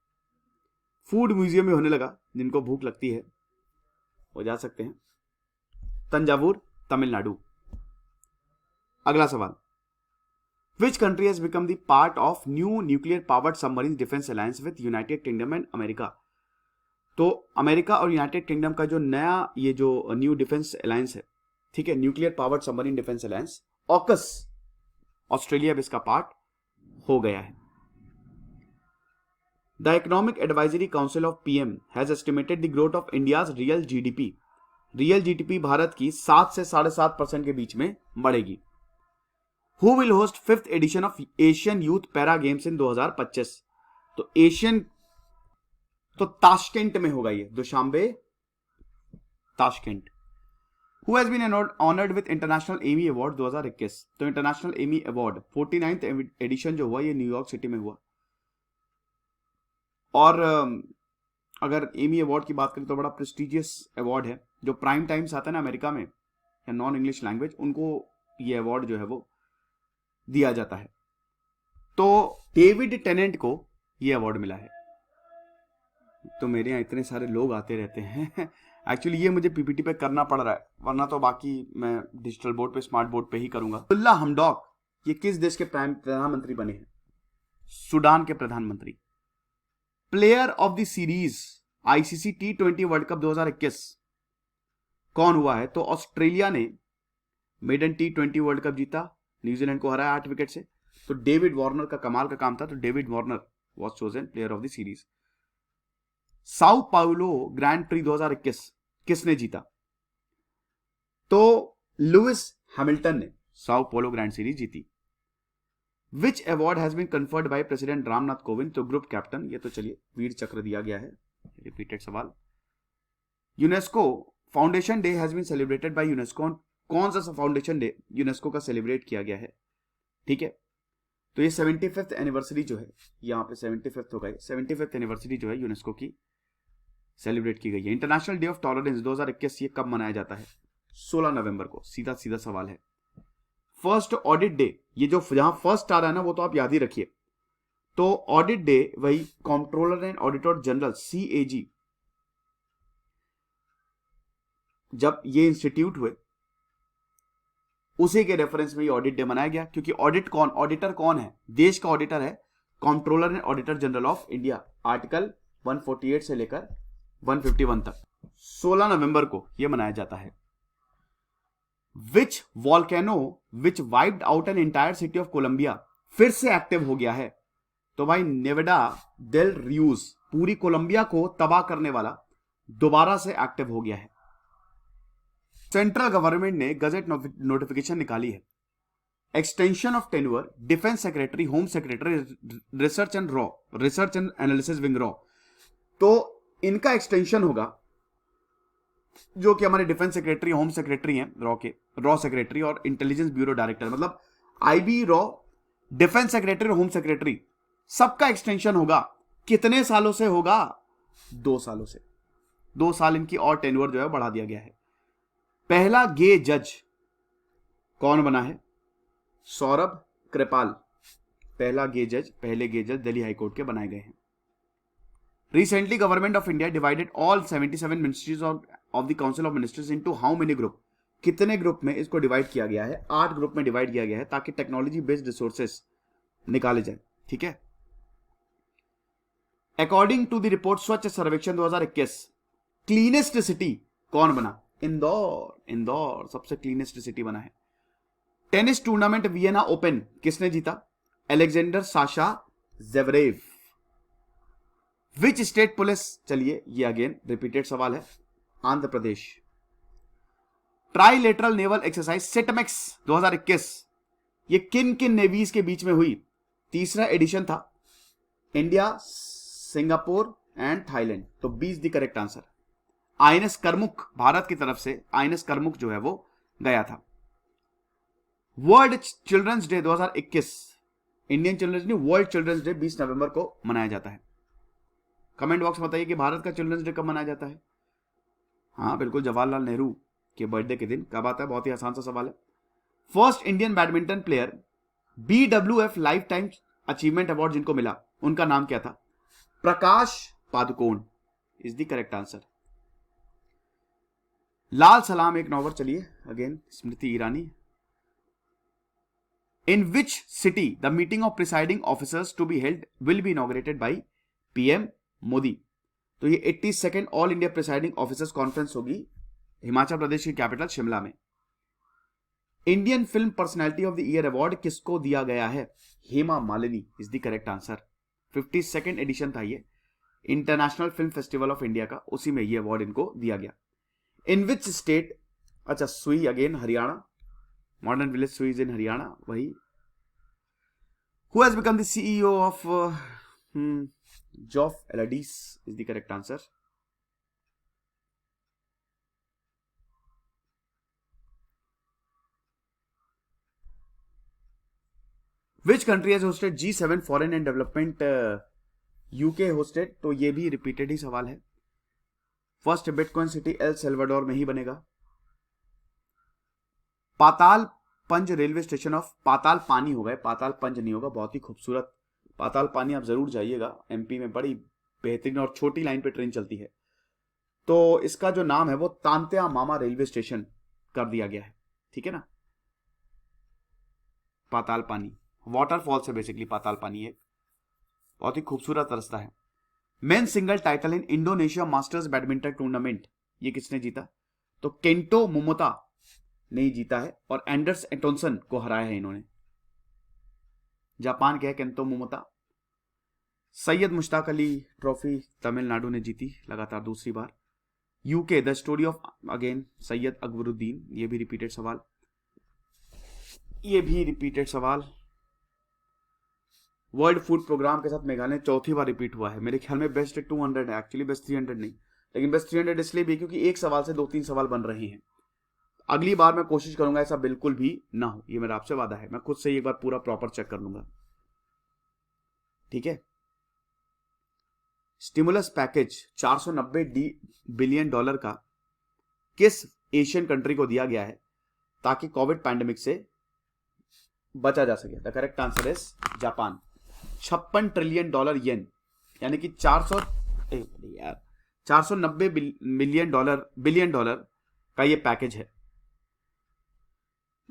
फूड म्यूजियम में होने लगा, जिनको भूख लगती है वो जा सकते हैं। तंजावुर, तमिलनाडु। अगला सवाल, विच country has become the part of new nuclear powered submarine defence alliance with United kingdom and America. तो अमेरिका और यूनाइटेड किंगडम का जो नया ये जो न्यू डिफेंस अलायंस है, ठीक है, nuclear powered submarine defence alliance, AUKUS, Australia भी इसका पार्ट हो गया है। The economic advisory council of PM has estimated the growth of India's real GDP। Real GDP Bharat की 7 से 7.5% के बीच में बढ़ेगी। Who will host 5th edition of Asian youth para games in 2025। तो एशियन तो ताशकेंट में होगा ये, Dushanbe, Tashkent. Who has been honoured with international Emmy award 2021। तो international Emmy award 49th addition जो हुआ ये न्यूयॉर्क सिटी में हुआ। और अगर एमी अवार्ड की बात करें तो बड़ा प्रेस्टिजियस अवार्ड है, जो प्राइम टाइम्स आता है ना अमेरिका में या नॉन इंग्लिश लैंग्वेज, उनको ये अवार्ड जो है वो दिया जाता है। तो डेविड टेनेंट को ये अवार्ड मिला है। तो मेरे यहाँ इतने सारे लोग आते रहते हैं एक्चुअली ये मुझे पीपीटी पे करना पड़ रहा है, वरना तो बाकी मैं डिजिटल बोर्ड पे, स्मार्ट बोर्ड पे ही करूंगा। अब्दुल्ला हमडॉक ये किस देश के प्रधानमंत्री बने हैं? सूडान के प्रधानमंत्री। Player of the series ICC T20 world cup 2021 कौन हुआ है? तो ऑस्ट्रेलिया ने मेडन T20 वर्ल्ड कप जीता, न्यूजीलैंड को हराया 8 विकेट से। तो डेविड वार्नर का कमाल का काम था, तो David Warner was chosen player of the series. साउ पाउलो ग्रैंड प्री 2021 किसने जीता? तो लुइस हैमिल्टन ने साउ पाउलो ग्रैंड सीरीज जीती। Which award has been conferred by president Ramnath Kovind? तो ग्रुप कैप्टन, ये तो चलिए वीर चक्र दिया गया है, रिपीटेड सवाल। UNESCO foundation day has been celebrated by UNESCO. कौन सा फाउंडेशन डे यूनेस्को का सेलिब्रेट किया गया है? ठीक है, तो ये 75th एनिवर्सरी जो है, यहाँ पे 75th होगा, 75th एनिवर्सरी जो है यूनेस्को की सेलिब्रेट की गई है। इंटरनेशनल डे ऑफ टॉलरेंस 2021 ये कब मनाया जाता है? 16 नवंबर को। सीधा सीधा सवाल है। फर्स्ट ऑडिट डे, ये जो जहां फर्स्ट आ रहा है ना वो तो आप याद ही रखिए। तो ऑडिट डे वही controller and auditor general CAG, जब ये इंस्टीट्यूट हुए उसी के रेफरेंस में ये ऑडिट डे मनाया गया, क्योंकि ऑडिटर कौन है? देश का ऑडिटर है controller and auditor general of India, article 148 से लेकर 151 तक। 16 नवंबर को यह मनाया जाता है। Which volcano which wiped out an entire city of Colombia फिर से एक्टिव हो गया है? तो भाई नेवेडा डेल रियूज, पूरी कोलंबिया को तबाह करने वाला दोबारा से एक्टिव हो गया है। सेंट्रल गवर्नमेंट ने गजेट नोटिफिकेशन निकाली है। Extension of tenure defence secretary, home secretary, research and analysis wing raw. तो इनका एक्सटेंशन होगा, जो कि हमारे डिफेंस सेक्रेटरी, होम सेक्रेटरी हैं रॉ सेक्रेटरी और इंटेलिजेंस ब्यूरो डायरेक्टर, मतलब IB रॉ, डिफेंस सेक्रेटरी और होम सेक्रेटरी, सबका एक्सटेंशन होगा। कितने सालों से होगा? 2 सालों से। 2 साल इनकी और टेन्योर जो है बढ़ा दिया गया है। पहला गे जज कौन बना है? सौरभ कृपाल, पहले गे जज दिल्ली हाईकोर्ट के बनाए गए हैं। Recently, Government of India divided all 77 ministries of the Council of Ministers into how many group? कितने ग्रुप में इसको डिवाइड किया गया है? 8 ग्रुप में डिवाइड किया गया है, ताकि टेक्नोलॉजी बेस्ड रिसोर्सेस निकाले जाए। ठीक है, अकॉर्डिंग टू द रिपोर्ट स्वच्छ सर्वेक्षण 2021 क्लीनेस्ट सिटी कौन बना? इंदौर सबसे क्लीनेस्ट सिटी बना है। टेनिस टूर्नामेंट वियना ओपन किसने जीता? Alexander Sasha Zverev. Which state police, चलिए ये अगेन रिपीटेड सवाल है, Andhra Pradesh. Trilateral naval exercise SITMEX 2021 ये किन किन नेवीज के बीच में हुई? 3रा एडिशन था, इंडिया, सिंगापुर एंड थाईलैंड। तो 20 the correct answer. INS Karmuk, Bharat की तरफ से INS करमुक जो है वो गया था। World children's day 2021, Indian children's day, world children's day 20 नवंबर को मनाया जाता है। कमेंट बॉक्स में बताइए कि भारत का चिल्ड्रंस डे कब मनाया जाता है? हाँ बिल्कुल, जवाहरलाल नेहरू के बर्थडे के दिन। कब आता है? बहुत ही आसान सा सवाल है। First Indian badminton player BWF life time achievement award जिनको मिला, उनका नाम क्या था? Prakash Padukone is the correct answer. Lal Salaam एक नॉवल, चलिए again Smriti Irani. In which city the meeting of presiding officers to be held will be inaugurated by PM Modi? तो ये 82nd all India presiding officers conference होगी हिमाचल प्रदेश की कैपिटल शिमला में। Indian film personality of the year award किसको दिया गया है? Hema Malini is the correct answer. 52nd edition था ये international film festival of India का, उसी में ये अवार्ड इनको दिया गया। इन विच स्टेट, अच्छा सुई अगेन हरियाणा, मॉडर्न विलेज सुई इज इन हरियाणा वही। Who has become the CEO of Joff Eladies is the correct answer. Which country has hosted G7 Foreign and Development UK hosted, तो ये भी रिपीटेड ही सवाल है। First bitcoin city El Salvador में ही बनेगा। पाताल पंज रेलवे स्टेशन ऑफ, पाताल पानी होगा, पाताल पंज नहीं होगा, बहुत ही खूबसूरत पाताल पानी, आप जरूर जाइएगा, एमपी में बड़ी बेहतरीन और छोटी लाइन पे ट्रेन चलती है। तो इसका जो नाम है वो तांत्या मामा रेलवे स्टेशन कर दिया गया है, ठीक है ना। पाताल पानी वाटरफॉल से बेसिकली पाताल पानी है, बहुत ही खूबसूरत रास्ता है। Men single title in Indonesia masters badminton tournament, ये किसने जीता? तो केंटो मोमोता ने जीता है और एंडर्स एटोनसन को हराया है इन्होंने। जापान के है Kento Momota. Syed Mushtaq Ali trophy Tamil Nadu ने जीती लगातार दूसरी बार। UK the story of again Syed Akbaruddin, ये भी रिपीटेड सवाल, ये भी रिपीटेड सवाल। वर्ल्ड फूड प्रोग्राम के साथ मेघालय चौथी बार रिपीट हुआ है, मेरे ख्याल में बेस्ट 200 है, एक्चुअली बेस्ट 300 नहीं, लेकिन बेस्ट 300 इसलिए भी क्योंकि एक सवाल से 2-3 सवाल बन रहे हैं। अगली बार मैं कोशिश करूंगा ऐसा बिल्कुल भी ना हो, ये मेरा आपसे वादा है, मैं खुद से एक बार पूरा प्रॉपर चेक कर लूंगा, ठीक है। स्टिमुलस पैकेज 490 बिलियन डॉलर का किस एशियन कंट्री को दिया गया है ताकि कोविड पैंडेमिक से बचा जा सके? The correct answer is Japan. 56 trillion dollar yen, यानी कि 490 बिलियन डॉलर का ये पैकेज है।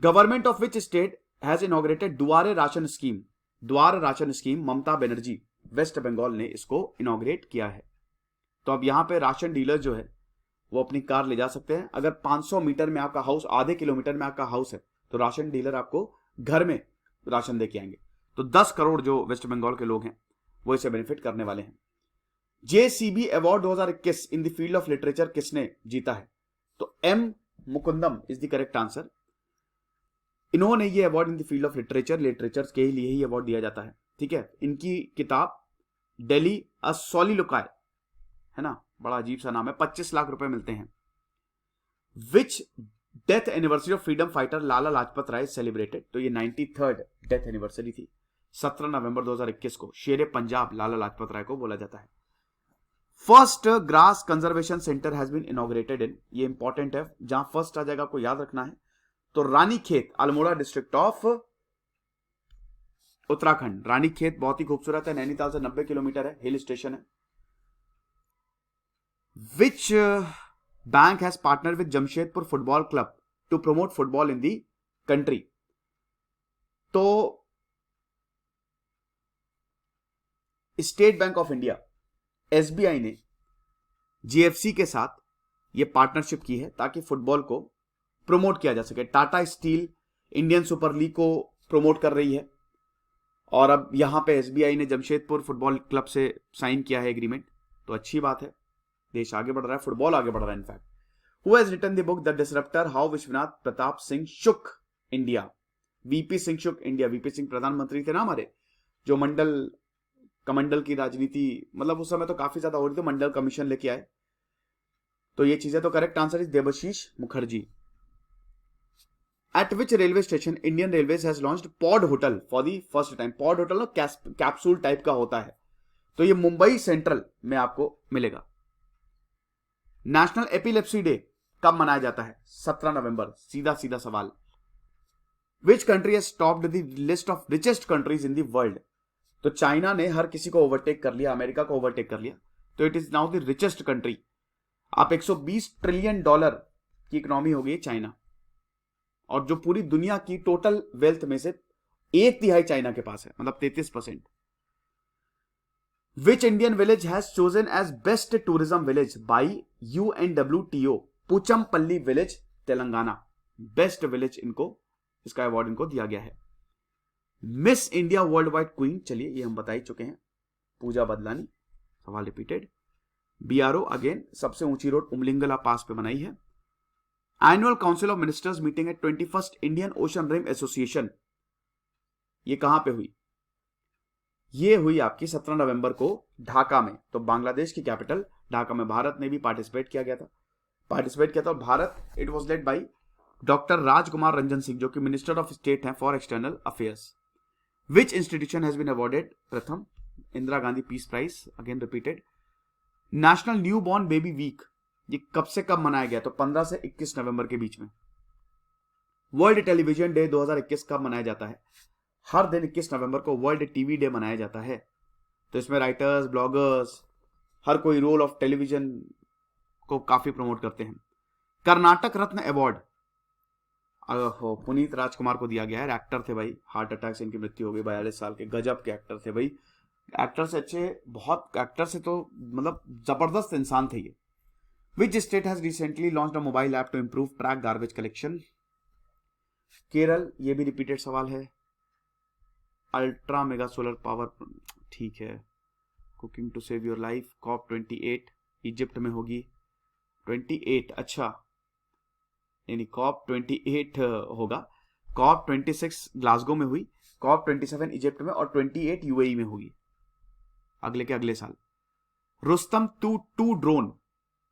Government of which state has inaugurated दुआरे राशन स्कीम? द्वार ration scheme Mamata Banerjee waste Bengal ने इसको इनॉग्रेट किया है। तो अब यहां पे राशन डीलर जो है वो अपनी कार ले जा सकते हैं। अगर 500 मीटर में आपका हाउस, आधे किलोमीटर में आपका हाउस है, तो राशन डीलर आपको घर में राशन देके आएंगे। तो 10 करोड़ जो वेस्ट बंगाल के लोग हैं वो इसे बेनिफिट करने वाले हैं। JCB award 2021 in the field of literature किसने जीता है? तो M Mukundan is the correct answer. इन्होंने ये award in the field of literature के लिए ही अवार्ड दिया जाता है, ठीक है। इनकी किताब दिल्ली अ सोलिलोकाय है ना, बड़ा अजीब सा नाम है, 25 लाख रुपए मिलते हैं। Which death anniversary of freedom fighter Lala Lajpat Rai celebrated? तो ये 93rd डेथ एनिवर्सरी थी, 17 नवंबर 2021 को शेरे पंजाब लाला लाजपत राय को बोला जाता है। First grass conservation centre has been inaugurated in, ये इंपॉर्टेंट है, जहां फर्स्ट आ जाएगा आपको याद रखना है। तो रानीखेत, अल्मोड़ा डिस्ट्रिक्ट ऑफ उत्तराखंड। रानीखेत बहुत ही खूबसूरत है, नैनीताल से 90 किलोमीटर है, हिल स्टेशन है। Which bank has partner with Jamshedpur football club to promote football in the country? तो state bank of India SBI ने जीएफसी के साथ यह पार्टनरशिप की है ताकि फुटबॉल को प्रमोट किया जा सके। Tata steel Indian super league को प्रमोट कर रही है और अब यहां पे एसबीआई ने जमशेदपुर फुटबॉल क्लब से साइन किया है एग्रीमेंट, तो अच्छी बात है, देश आगे बढ़ रहा है, फुटबॉल आगे बढ़ रहा है। In fact who has written the book the disruptor how Vishwanath Pratap Singh shook India? VP Singh shook India. VP Singh प्रधानमंत्री थे ना हमारे, जो कमंडल की राजनीति, मतलब उस समय तो काफी ज्यादा हो रही थी, मंडल कमीशन लेके आए, तो ये चीजें। तो correct answer is Debashish Mukherjee. At which railway station Indian railways has launched pod hotel for the first time? Pod hotel ना कैप्सूल टाइप का होता है, तो ये मुंबई सेंट्रल में आपको मिलेगा। नेशनल एपिलेप्सी डे कब मनाया जाता है? 17 नवंबर। सीधा सीधा सवाल। विच country has topped the list of richest countries in the world? तो चाइना ने हर किसी को ओवरटेक कर लिया, अमेरिका को ओवरटेक कर लिया, तो it is now the richest country. आप 120 ट्रिलियन डॉलर की इकोनॉमी हो गई चाइना, और जो पूरी दुनिया की टोटल वेल्थ में से 1/3 चाइना के पास है, मतलब 33%। Which Indian village has chosen as best tourism village by UNWTO? Pochampally village, Telangana. Best village इनको, इसका अवार्ड इनको दिया गया है। Miss India world wide queen, चलिए ये हम बता ही चुके हैं, पूजा बदलानी। सवाल रिपीटेड। बीआरओ अगेन सबसे ऊंची रोड उमलिंगला पास पे बनाई है। Annual council of ministers meeting at 21st Indian ocean rim association, ये कहां पे हुई? ये हुई आपकी 17 नवंबर को ढाका में। तो बांग्लादेश की कैपिटल ढाका में। भारत ने भी पार्टिसिपेट किया था और Bharat, it was led by doctor Rajkumar Ranjan Singh, जो कि मिनिस्टर ऑफ स्टेट हैं for external affairs. Which institution has been awarded प्रथम Indira Gandhi peace prize again repeated. National new born baby week, ये कब से कब मनाया गया? तो 15 से 21 नवंबर के बीच में। वर्ल्ड टेलीविजन डे 2021 कब मनाया जाता है? हर दिन 21 नवंबर को वर्ल्ड टीवी डे मनाया जाता है। तो इसमें राइटर्स, ब्लॉगर्स, हर कोई रोल ऑफ टेलीविजन को काफी प्रमोट करते हैं। कर्नाटक रत्न अवार्ड पुनीत राजकुमार को दिया गया है। एक्टर थे भाई, हार्ट अटैक से इनकी मृत्यु हो गई, 42 साल के, गजब के एक्टर थे भाई। एक्टर से अच्छे, बहुत एक्टर से तो मतलब जबरदस्त इंसान थे ये। Which state has recently launched a mobile app to improve track garbage collection? Kerala, ये भी रिपीटेड सवाल है। अल्ट्रा मेगा सोलर पावर, ठीक है। Cooking to save your life, COP 28 Egypt में होगी। 28, अच्छा, यानी COP 28 होगा। COP 26 ग्लासगो में हुई, COP 27 इजिप्ट में, और 28 यूएई में होगी अगले के अगले साल। रुस्तम 2 ड्रोन,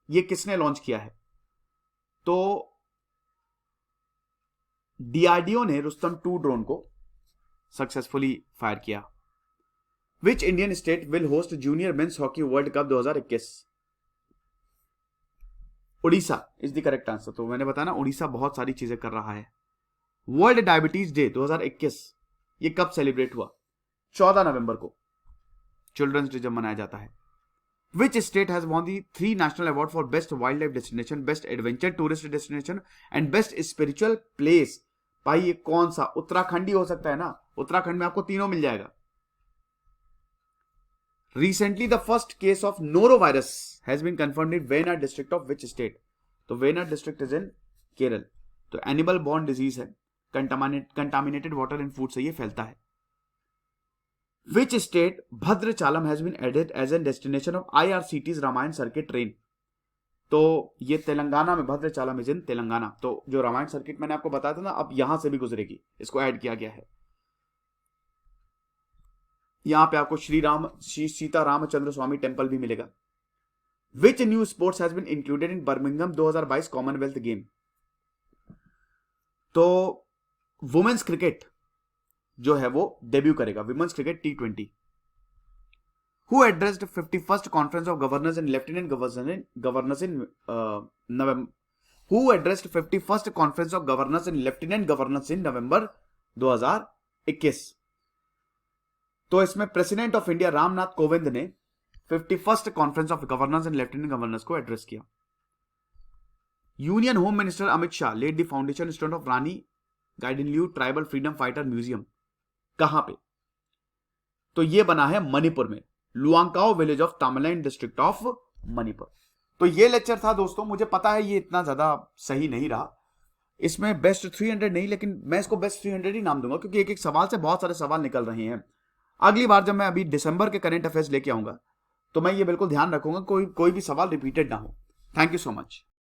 ये किसने लॉन्च किया है? तो डीआरडीओ ने रुस्तम 2 ड्रोन को सक्सेसफुली फायर किया। विच Indian state will host junior men's hockey world cup 2021? Orissa is the correct answer. तो मैंने बताया ना, उड़ीसा बहुत सारी चीजें कर रहा है। वर्ल्ड डायबिटीज डे 2021 ये कब सेलिब्रेट हुआ? 14 नवंबर को चिल्ड्रंस डे जब मनाया जाता है। Which state has won the 3 national award for best wild life destination, best adventure tourist destination and best spiritual place? भाई ये कौन सा? उत्तराखंड ही हो सकता है ना, उत्तराखंड में आपको तीनों मिल जाएगा। Recently, the first case of norovirus has been confirmed in Wayanad district of which state? तो Wayanad district is in Kerala. तो एनिमल बॉर्न डिजीज है, कंटामिनेटेड वाटर एंड फूड से ये फैलता है। Which state Bhadrachalam has been added as a destination of IRCT's Ramayan circuit train? तो ये तेलंगाना में, भद्रचालम इज इन तेलंगाना। तो जो रामायण सर्किट मैंने आपको बताया था ना, अब यहां से भी गुजरेगी, इसको ऐड किया गया है। यहां पे आपको श्री सीता रामचंद्र स्वामी टेम्पल भी मिलेगा। Which new sports has been included in Birmingham 2022 Commonwealth game? तो वुमेन्स क्रिकेट जो है वो डेब्यू करेगा, women's cricket T20। Who addressed 51st conference of governors and lieutenant governors in November? Who addressed 51st conference of governors and lieutenant governors in November 2021? तो इसमें president of India Ramnath Kovind ने 51st conference of governors and lieutenant governors को address किया। Union home minister Amit Shah laid the foundation stone of Rani Gaidinliu tribal freedom fighter museum, कहां पे? तो ये बना है मणिपुर में, Luangkao village of Tamil Nadu district of Manipur. तो ये लेक्चर था दोस्तों, मुझे पता है ये इतना ज्यादा सही नहीं रहा, इसमें बेस्ट 300 नहीं, लेकिन मैं इसको बेस्ट 300 ही नाम दूंगा, क्योंकि एक एक सवाल से बहुत सारे सवाल निकल रहे हैं। अगली बार जब मैं अभी दिसंबर के करंट अफेयर्स लेके आऊंगा, तो मैं ये बिल्कुल ध्यान रखूंगा कोई भी सवाल रिपीटेड ना हो। Thank you so much.